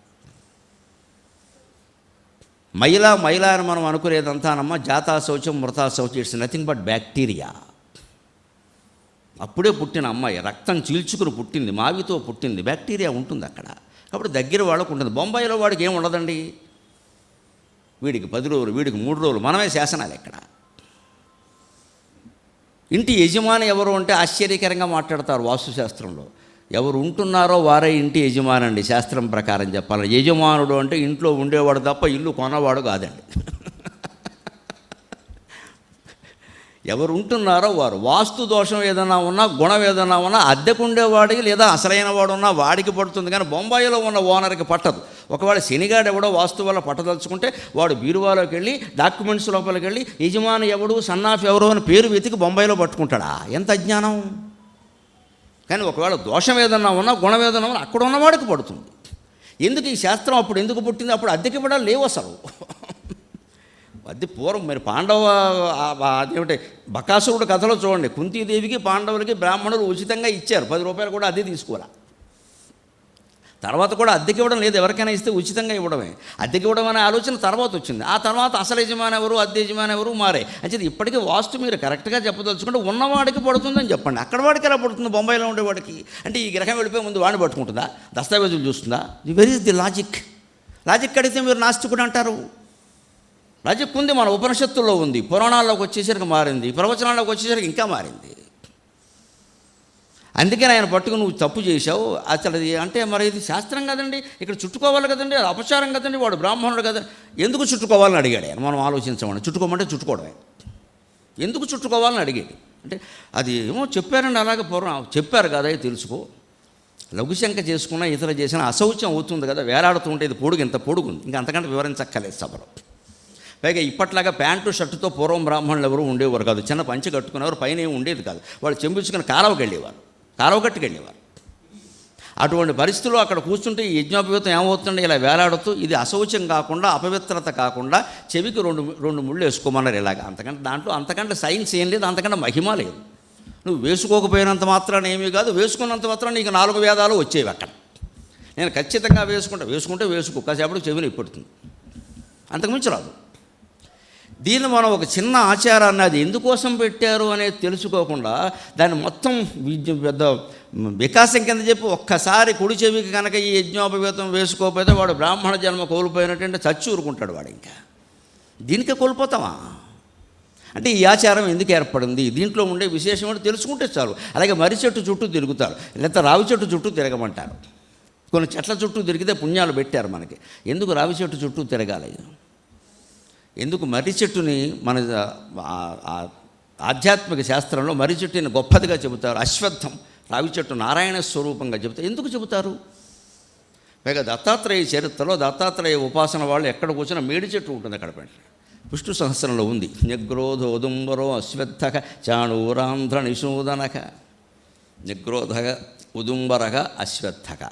A: మైలా అని మనం అనుకునేదంతానమ్మా జాతా శౌచం మృతా శౌచం, ఇట్స్ నథింగ్ బట్ బ్యాక్టీరియా. అప్పుడే పుట్టిన అమ్మాయి, రక్తం చీల్చుకుని పుట్టింది, మావితో పుట్టింది, బ్యాక్టీరియా ఉంటుంది అక్కడ. కాబట్టి దగ్గర వాళ్ళకు ఉంటుంది. బొంబాయిలో వాడికి ఏం ఉండదండి. వీడికి 10 రోజులు, వీడికి 3 రోజులు, మనమే శాసనాలు ఇక్కడ. ఇంటి యజమాని ఎవరు అంటే ఆశ్చర్యకరంగా మాట్లాడతారు వాస్తుశాస్త్రంలో. ఎవరు ఉంటున్నారో వారే ఇంటి యజమాని అండి శాస్త్రం ప్రకారం చెప్పాలి. యజమానుడు అంటే ఇంట్లో ఉండేవాడు తప్ప ఇల్లు కొనవాడు కాదండి. ఎవరు ఉంటున్నారో వారు. వాస్తు దోషం ఏదైనా ఉన్నా, గుణం ఏదైనా ఉన్నా అద్దెకుండేవాడికి లేదా అసలైన వాడు ఉన్నా వాడికి పడుతుంది, కానీ బొంబాయిలో ఉన్న ఓనర్కి పట్టదు. ఒకవేళ శనిగాడు ఎవడో వాస్తు వల్ల పట్టదలుచుకుంటే వాడు బీరువాలోకి వెళ్ళి డాక్యుమెంట్స్ లోపలికి వెళ్ళి యజమాని ఎవడు, సన్నాఫ్ ఎవరు అని పేరు వెతికి బొంబాయిలో పట్టుకుంటాడా? ఎంత అజ్ఞానం! కానీ ఒకవేళ దోషం ఏదన్నా ఉన్నా, గుణం ఏదన్నా ఉన్నా అక్కడ ఉన్నవాడికి పడుతుంది. ఎందుకు ఈ శాస్త్రం అప్పుడు ఎందుకు పుట్టింది? అప్పుడు అద్దెకి ఇవ్వడాలు లేవు అసలు. అది పూర్వం మరి పాండవ అదేమిటి బకాసురుడు కథలో చూడండి, కుంతీదేవికి పాండవులకి బ్రాహ్మణులు ఉచితంగా ఇచ్చారు, 10 రూపాయలు కూడా అద్దె తీసుకోరా. తర్వాత కూడా అద్దెకి ఇవ్వడం లేదు, ఎవరికైనా ఇస్తే ఉచితంగా ఇవ్వడమే. అద్దెకి ఇవ్వడం అనే ఆలోచన తర్వాత వచ్చింది. ఆ తర్వాత అసలు యజమాని ఎవరు, అద్దె యజమాని ఎవరు మారే. అంటే ఇప్పటికీ వాస్తు మీరు కరెక్ట్గా చెప్పదలుచుకుంటే ఉన్నవాడికి పడుతుందని చెప్పండి. అక్కడ వాడికి ఎలా పడుతుంది? బొంబాయిలో ఉండేవాడికి. అంటే ఈ గ్రహం వెళ్ళిపోయి ముందు వాడిని పట్టుకుంటుందా? దస్తావేజులు చూస్తుందా? Where is the logic? Logic అడిగితే మీరు నాస్తికుడు అంటారు. లాజిక్ ఉంది, మన ఉపనిషత్తుల్లో ఉంది, పురాణాల్లోకి వచ్చేసరికి మారింది, ప్రవచనాల్లోకి వచ్చేసరికి ఇంకా మారింది. అందుకని ఆయన పట్టుకుని నువ్వు తప్పు చేశావు అసలు అంటే మరి ఇది శాస్త్రం కదండి, ఇక్కడ చుట్టుకోవాలి కదండి, అది అపచారం కదండి, వాడు బ్రాహ్మణుడు కదా, ఎందుకు చుట్టుకోవాలని అడిగాడు ఆయన. మనం ఆలోచించమని, చుట్టుకోమంటే చుట్టుకోవడమే, ఎందుకు చుట్టుకోవాలని అడిగాడు. అంటే అది ఏమో చెప్పారండి, అలాగే పూర్వం చెప్పారు కదా, తెలుసుకో. లఘుశంక చేసుకున్నా ఇతర చేసినా అశౌచ్యం అవుతుంది కదా, వేలాడుతుంటే ఇది పొడుగు, ఇంత పొడుగుంది, ఇంకా అంతకంటే వివరించక్కలేదు సభలో. పైగా ఇప్పట్లాగా ప్యాంటు షర్టుతో పూర్వం బ్రాహ్మణులు ఎవరు ఉండేవారు కాదు, చిన్న పంచె కట్టుకునేవారు, పైన ఏమి ఉండేది కాదు, వాళ్ళు చెంపుచ్చుకుని కాలువకి వెళ్ళేవారు, కాలువ కట్టుకు వెళ్ళేవారు. అటువంటి పరిస్థితుల్లో అక్కడ కూర్చుంటే ఈ యజ్ఞోపవీతం ఏమవుతుందంటే ఇలా వేలాడుతూ, ఇది అశౌచ్యం కాకుండా అపవిత్రత కాకుండా చెవికి రెండు ముళ్ళు వేసుకోమన్నారు ఇలాగ. అంతకంటే సైన్స్ ఏం లేదు, అంతకంటే మహిమ లేదు. నువ్వు వేసుకోకపోయినంత మాత్రాన ఏమీ కాదు, వేసుకున్నంత మాత్రాన నీకు 4 వేదాలు వచ్చేవి అక్కడ. నేను ఖచ్చితంగా వేసుకుంటే వేసుకో, కాసేపటికి చెవిని ఇప్పుడుతుంది, అంతకుమించి రాదు. దీన్ని మనం ఒక చిన్న ఆచారాన్ని అది ఎందుకోసం పెట్టారు అనేది తెలుసుకోకుండా దాన్ని మొత్తం పెద్ద వికాసం కింద చెప్పి ఒక్కసారి కుడి చెవికి కనుక ఈ యజ్ఞోపవీతం వేసుకోకపోతే వాడు బ్రాహ్మణ జన్మ కోల్పోయినట్టు చచ్చి ఊరుకుంటాడు వాడు. ఇంకా దీనికే కోల్పోతామా? అంటే ఈ ఆచారం ఎందుకు ఏర్పడింది, దీంట్లో ఉండే విశేషం అంటే తెలుసుకుంటే చాలు. అలాగే మర్రి చెట్టు చుట్టూ తిరుగుతారు, లేకపోతే రావి చెట్టు చుట్టూ తిరగమంటారు. కొన్ని చెట్ల చుట్టూ తిరిగితే పుణ్యాలు పెట్టారు మనకి. ఎందుకు రావి చెట్టు చుట్టూ తిరగాలి? ఎందుకు మర్రి చెట్టుని మన ఆధ్యాత్మిక శాస్త్రంలో మర్రి చెట్టుని గొప్పదిగా చెబుతారు. అశ్వత్థం రావి చెట్టు నారాయణ స్వరూపంగా చెబుతారు. ఎందుకు చెబుతారు? పైగా దత్తాత్రేయ చరిత్రలో దత్తాత్రేయ ఉపాసన వాళ్ళు ఎక్కడ కూర్చున్నా మేడి చెట్టు ఉంటుంది అక్కడ. విష్ణు సహస్రంలో ఉంది, నిగ్రోధ ఉదుంబరో అశ్వత్థక చాణూరాంధ్ర నిషూదనక. నిగ్రోధక ఉదుంబరక అశ్వత్థక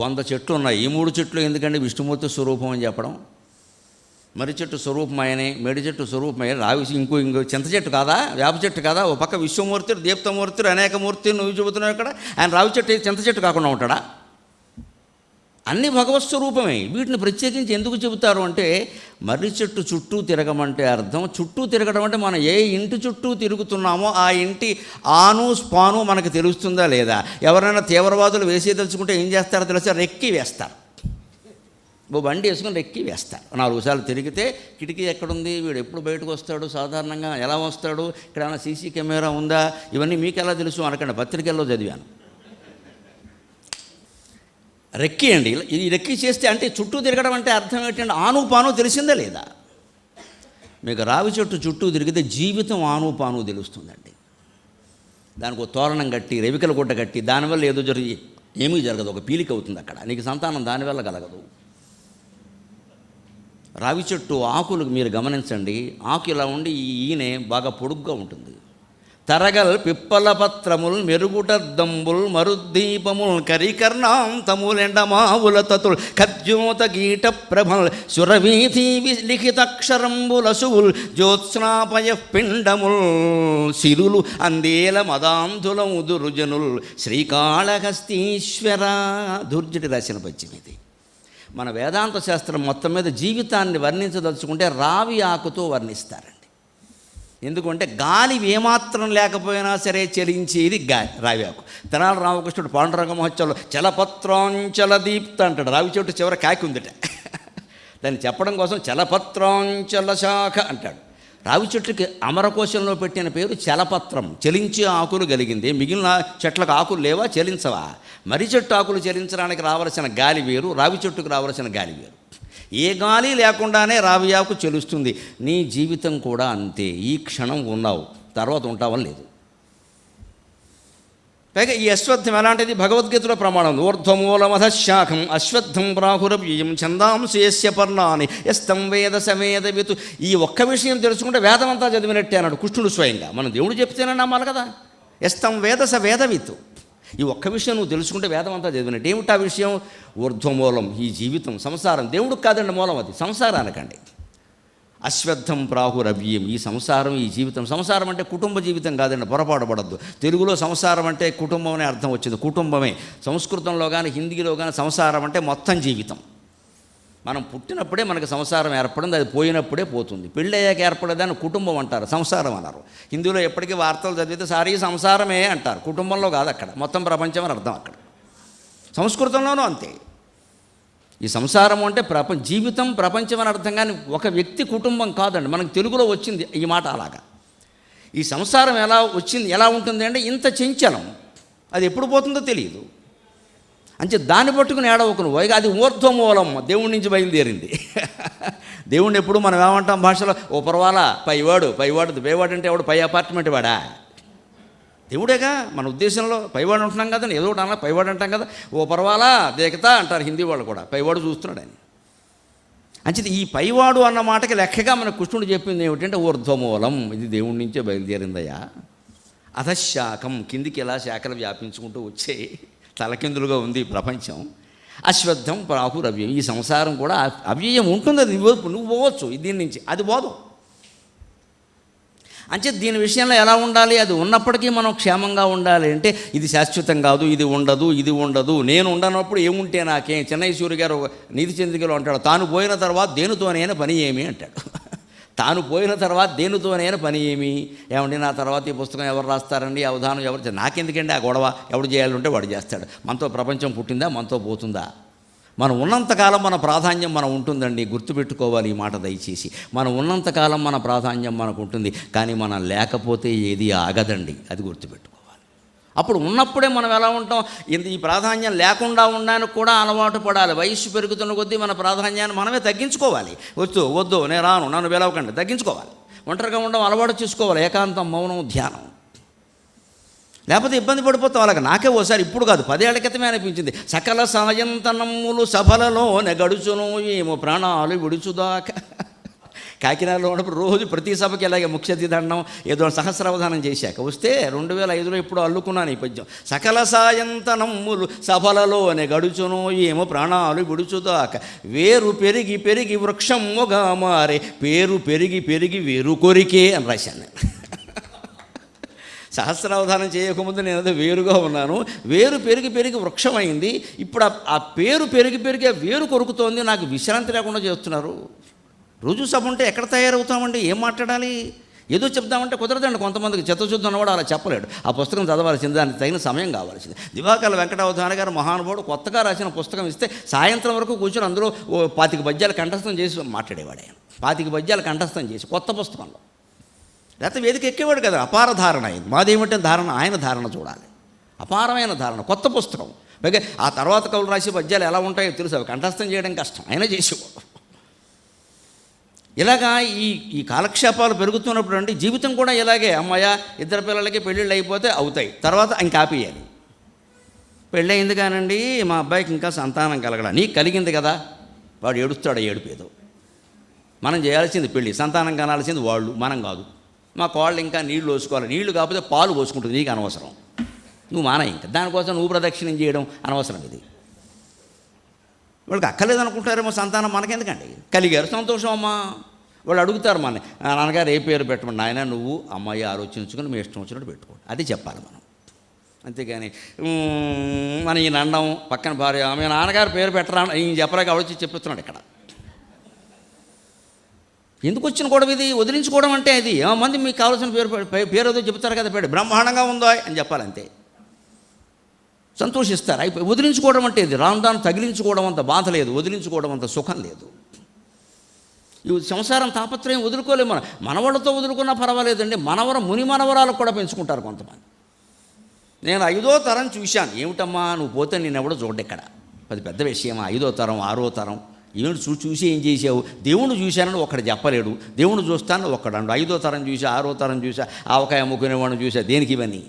A: 100 చెట్లు ఉన్నాయి. ఈ 3 చెట్లు ఎందుకంటే విష్ణుమూర్తి స్వరూపం అని చెప్పడం. మర్రి చెట్టు స్వరూపమైనే, మేడి చెట్టు స్వరూపమైన, రావి ఇంకో చింత చెట్టు కాదా, వేప చెట్టు కాదా? ఓ పక్క విశ్వమూర్తి, దీప్తమూర్తి, అనేక మూర్తి నువ్వు చెబుతున్నావు ఇక్కడ. ఆయన రావి చెట్టు చింత చెట్టు కాకుండా ఉంటాడా? అన్నీ భగవత్ స్వరూపమే. వీటిని ప్రత్యేకించి ఎందుకు చెబుతారు అంటే, మర్రి చెట్టు చుట్టూ తిరగమంటే అర్థం, చుట్టూ తిరగడం అంటే మనం ఏ ఇంటి చుట్టూ తిరుగుతున్నామో ఆ ఇంటి ఆను స్పాను మనకు తెలుస్తుందా లేదా. ఎవరైనా తీవ్రవాదులు వేసేదలుచుకుంటే ఏం చేస్తారో తెలుసా? రెక్కి వేస్తారు. బండి వేసుకొని రెక్కి వేస్తారు. 4 సార్లు తిరిగితే కిటికీ ఎక్కడుంది, వీడు ఎప్పుడు బయటకు వస్తాడు, సాధారణంగా ఎలా వస్తాడు, ఇక్కడ ఏమైనా సీసీ కెమెరా ఉందా, ఇవన్నీ మీకు ఎలా తెలుసు అనకండి, పత్రికల్లో చదివాను. రెక్కి అండి, ఇది రెక్కి చేస్తే అంటే చుట్టూ తిరగడం అంటే అర్థం ఏంటంటే ఆను పాను తెలిసిందా లేదా. మీకు రావి చెట్టు చుట్టూ తిరిగితే జీవితం ఆను పాను తెలుస్తుందండి. దానికి ఒక తోరణం కట్టి, రెవికల గుడ్డ కట్టి, దానివల్ల ఏదో ఏమీ జరగదు, ఒక పీలిక అవుతుంది అక్కడ, నీకు సంతానం దానివల్ల కలగదు. రావి చెట్టు ఆకులు మీరు గమనించండి, ఆకు ఇలా ఉండి ఈయనే బాగా పొడుగ్గా ఉంటుంది. తరగల్ పిప్పల పత్రముల్ మెరుగుటద్దంబుల్ మరుద్దీపముల్ కరికర్ణాంతములెండమావుల తతుల్ ఖద్యోత గీట ప్రభల్ సురవీథి లిఖితక్షరంబులసువుల్ జ్యోత్స్నాపయ పిండముల్ సిరులు అందేల మదాంధుల ఉదురుజనుల్ శ్రీకాళహస్తీశ్వర. దుర్జటి రాసిన పద్యం ఇది. మన వేదాంత శాస్త్రం మొత్తం మీద జీవితాన్ని వర్ణించదలుచుకుంటే రావి ఆకుతో వర్ణిస్తారండి. ఎందుకంటే గాలి ఏమాత్రం లేకపోయినా సరే చలించేది రావి ఆకు. తెనాలి రామకృష్ణుడు పాండురంగ మహోత్సవంలో చలపత్రాంచల దీప్త అంటాడు. రావి చెట్టు చివర కాకి ఉందిట, దాన్ని చెప్పడం కోసం చలపత్రాంచల శాఖ అంటాడు. రావి చెట్టుకి అమరకోశంలో పెట్టిన పేరు చలపత్రం, చలించే ఆకులు కలిగింది. మిగిలిన చెట్లకు ఆకులు లేవా, చలించవా? మర్రి చెట్టు ఆకులు చలించడానికి రావలసిన గాలి వేరు, రావి చెట్టుకు రావలసిన గాలి వేరు. ఏ గాలి లేకుండానే రావి ఆకు చెలుస్తుంది. నీ జీవితం కూడా అంతే. ఈ క్షణం ఉన్నావు, తర్వాత ఉంటామని లేదు. పైగా ఈ అశ్వత్థం ఎలాంటిది? భగవద్గీతలో ప్రమాణం ఉంది. ఊర్ధ్వమూలమధశాఖం అశ్వత్థం ప్రాహురవ్యయం ఛందాంసి పర్ణాని యస్తం వేద సవేద వితు. ఈ ఒక్క విషయం తెలుసుకుంటే వేదమంతా చదివినట్టే అన్నాడు కృష్ణుడు స్వయంగా. మనం దేవుడు చెప్తేనే నమ్మాలి కదా. యస్తం వేద స వేదవితు. ఈ ఒక్క విషయం నువ్వు తెలుసుకుంటే వేదమంతా చదివినట్టు. ఏమిటి ఆ విషయం? ఊర్ధ్వమూలం ఈ జీవితం, సంసారం. దేవుడికి కాదండి మూలం, అది సంసారానికండి. అశ్వత్థం ప్రాహురవ్యం ఈ సంసారం, ఈ జీవితం. సంసారం అంటే కుటుంబ జీవితం కాదండి, పొరపాటు పడద్దు. తెలుగులో సంసారం అంటే కుటుంబం అనే అర్థం వచ్చింది, కుటుంబమే. సంస్కృతంలో కానీ హిందీలో కానీ సంసారం అంటే మొత్తం జీవితం. మనం పుట్టినప్పుడే మనకు సంసారం ఏర్పడింది, అది పోయినప్పుడే పోతుంది. పెళ్ళయ్యాక ఏర్పడేదాన్ని కుటుంబం అంటారు, సంసారం అన్నారు. హిందీలో ఎప్పటికీ వార్తలు చదివితే సారీ సంసారమే అంటారు, కుటుంబంలో కాదు అక్కడ, మొత్తం ప్రపంచం అని అర్థం అక్కడ. సంస్కృతంలోనూ అంతే. ఈ సంసారం అంటే జీవితం, ప్రపంచం అని అర్థం, కానీ ఒక వ్యక్తి కుటుంబం కాదండి. మనకు తెలుగులో వచ్చింది ఈ మాట అలాగా. ఈ సంసారం ఎలా వచ్చింది, ఎలా ఉంటుంది అంటే ఇంత చంచలం, అది ఎప్పుడు పోతుందో తెలియదు. అంటే దాన్ని పట్టుకుని ఏడవకు నువ్వు. అది ఊర్ధ్వమూలం, దేవుడి నుంచి బయలుదేరింది. దేవుడిని ఎప్పుడు మనం ఏమంటాం భాషలో? ఓ పర్వాలా పైవాడు, పైవాడు అంటే ఎవడు? పై అపార్ట్మెంట్ వాడా? దేవుడేగా మన ఉద్దేశంలో. పైవాడు అంటున్నాం కదా, ఏదో ఒకటి అన్నా పైవాడు అంటాం కదా. ఓ పర్వాలా దేకతా అంటారు హిందీ వాళ్ళు కూడా, పైవాడు చూస్తున్నాడు అని. అంచేది ఈ పైవాడు అన్న మాటకి లెక్కగా మన కృష్ణుడు చెప్పింది ఏమిటంటే ఊర్ధ్వమూలం, ఇది దేవుడి నుంచే బయలుదేరిందయ్యా. అధశాఖం కిందికి ఎలా శాఖలు వ్యాపించుకుంటూ వచ్చే తలకిందులుగా ఉంది ప్రపంచం. అశ్వత్థం ప్రాహురవ్యం ఈ సంసారం కూడా అవ్యయం ఉంటుంది, అది నువ్వు పోవచ్చు దీని నుంచి, అది పోదు. అంటే దీని విషయంలో ఎలా ఉండాలి? అది ఉన్నప్పటికీ మనం క్షేమంగా ఉండాలి. అంటే ఇది శాశ్వతం కాదు, ఇది ఉండదు. నేను ఉండనప్పుడు ఏముంటే నాకేం? చెన్నై సూర్య గారు నీతి చంద్రికలో అంటాడు, తాను పోయిన తర్వాత దేనితోనైనా పని ఏమి అంటాడు. తాను పోయిన తర్వాత దేనితోనైనా పని ఏమి? ఏమండి నా తర్వాత ఈ పుస్తకం ఎవరు రాస్తారండి, అవధానం ఎవరు? నాకెందుకండి ఆ గొడవ? ఎవడు చేయాలంటే వాడు చేస్తాడు. మనతో ప్రపంచం పుట్టిందా, మనతో పోతుందా? మనం ఉన్నంతకాలం మన ప్రాధాన్యం మనం ఉంటుందండి, గుర్తుపెట్టుకోవాలి ఈ మాట దయచేసి. మనం ఉన్నంతకాలం మన ప్రాధాన్యం మనకు ఉంటుంది, కానీ మనం లేకపోతే ఏది ఆగదండి, అది గుర్తుపెట్టుకోవాలి. అప్పుడు ఉన్నప్పుడే మనం ఎలా ఉంటాం? ఈ ప్రాధాన్యం లేకుండా ఉండడానికి కూడా అలవాటు పడాలి. వయస్సు పెరుగుతున్న కొద్దీ మన ప్రాధాన్యాన్ని మనమే తగ్గించుకోవాలి. వద్దు నేను రాను, నన్ను పిలవకండి, తగ్గించుకోవాలి. ఒంటరిగా ఉండడం అలవాటు చేసుకోవాలి, ఏకాంతం, మౌనం, ధ్యానం. లేకపోతే ఇబ్బంది పడిపోతాం. అలాగ నాకే ఓసారి, ఇప్పుడు కాదు 10 ఏళ్ల క్రితమే అనిపించింది. సకల సాయంతనములు సభలలోనే గడుచును ఏమో ప్రాణాలు విడుచుదాకా. కాకినాడలో ఉన్నప్పుడు రోజు ప్రతి సభకి ఇలాగే ముఖ్య అతిథి దండం ఏదో సహస్రావధానం చేశాక వస్తే 2005లో ఇప్పుడు అల్లుకున్నాను ఈ పద్యం. సకల సాయంతనములు సభలలోనే గడుచును ఏమో ప్రాణాలు విడుచుదాకా వేరు పెరిగి పెరిగి వృక్షముగా మారే పేరు పెరిగి పెరిగి వేరు కొరికే అని రాశాను నేను. సహస్రావధానం చేయకముందు నేను అదే వేరుగా ఉన్నాను, వేరు పెరిగి పెరిగి వృక్షమైంది. ఇప్పుడు ఆ పేరు పెరిగి పెరిగి వేరు కొరుకుతోంది. నాకు విశ్రాంతి లేకుండా చేస్తున్నారు. రోజు సభ ఉంటే ఎక్కడ తయారవుతామండి? ఏం మాట్లాడాలి? ఏదో చెప్దామంటే కుదరదండి. కొంతమందికి చిత్తశుద్ధి ఉన్నవాడు అలా చెప్పలేడు. ఆ పుస్తకం చదవాల్సింది, దానికి తగిన సమయం కావాల్సింది. దివాకర్ల వెంకటావధాన గారు మహానుభావుడు కొత్తగా రాసిన పుస్తకం ఇస్తే సాయంత్రం వరకు కూర్చొని అందులో 25 పద్యాలు కంఠస్థం చేసి మాట్లాడేవాడు ఆయన. 25 పద్యాలు కంఠస్థం చేసి కొత్త పుస్తకంలో. లేకపోతే వేదిక ఎక్కేవాడు కదా. అపార ధారణ అయింది. మాదేమిటంటే ధారణ, ఆయన ధారణ చూడాలి. అపారమైన ధారణ, కొత్త పుస్తకం. పైగా ఆ తర్వాత కవులు రాసే పద్యాలు ఎలా ఉంటాయో తెలుసు, అవి కంఠస్థం చేయడం కష్టం, ఆయన చేసేవాడు. ఇలాగా ఈ కాలక్షేపాలు పెరుగుతున్నప్పుడు అండి జీవితం కూడా ఇలాగే. అమ్మాయ 2 పిల్లలకి పెళ్ళిళ్ళు అయిపోతే అవుతాయి, తర్వాత ఇంకా ఆపేయాలి. పెళ్ళయింది కానండి మా అబ్బాయికి ఇంకా సంతానం కలగడా. నీకు కలిగింది కదా, వాడు ఏడుస్తాడు, ఏడుపేదో. మనం చేయాల్సింది పెళ్ళి, సంతానం కనాల్సింది వాళ్ళు, మనం కాదు. మా కోళ్ళు ఇంకా నీళ్లు పోసుకోవాలి, నీళ్లు కాకపోతే పాలు పోసుకుంటుంది, నీకు అనవసరం, నువ్వు మాన. ఇంకా దానికోసం నువ్వు ప్రదక్షిణం చేయడం అనవసరం. ఇది వాళ్ళకి అక్కర్లేదు అనుకుంటారేమో సంతానం, మనకెందుకండి? కలిగారు, సంతోషం అమ్మా. వాళ్ళు అడుగుతారు మన నాన్నగారు ఏ పేరు పెట్టమని. నాయన నువ్వు అమ్మాయి ఆలోచించుకొని మీ ఇష్టం వచ్చినట్టు పెట్టుకోండి, అది చెప్పాలి మనం. అంతేగాని మన ఈ నండం పక్కన భార్య ఆమె నాన్నగారు పేరు పెట్టరా ఈయన చెప్పరాక ఆలోచించి చెప్పిస్తున్నాడు ఇక్కడ. ఎందుకు వచ్చిన గొడవ ఇది? వదిలించుకోవడం అంటే అది. ఏమంది మీకు కావాల్సిన పేరు ఏదో చెప్తారు కదా, పేరు బ్రహ్మాండంగా ఉందో అని చెప్పాలంతే, సంతోషిస్తారు, అయిపోయి. వదిలించుకోవడం అంటే ఇది. రాను తగిలించుకోవడం అంత బాధ లేదు, వదిలించుకోవడం అంత సుఖం లేదు. ఈ సంసారం తాపత్రయం వదులుకోలేము. మనవాళ్ళతో వదులుకున్నా పర్వాలేదండి, ముని మనవరాలకు కూడా పెంచుకుంటారు కొంతమంది. నేను 5వ తరం చూశాను. ఏమిటమ్మా నువ్వు పోతే నేను ఎవడో చూడెక్కడ, అది పెద్ద విషయమా? 5వ తరం 6వ తరం ఏమిటి చూసి ఏం చేసావు? దేవుణ్ణి చూశానని ఒకడు చెప్పలేడు, దేవుణ్ణి చూస్తానని ఒకడు అండు. 5వ తరం చూసా, 6వ తరం చూసా, ఆవకాయ అమ్ముకునేవాడిని చూసా, దేనికి ఇవన్నీ?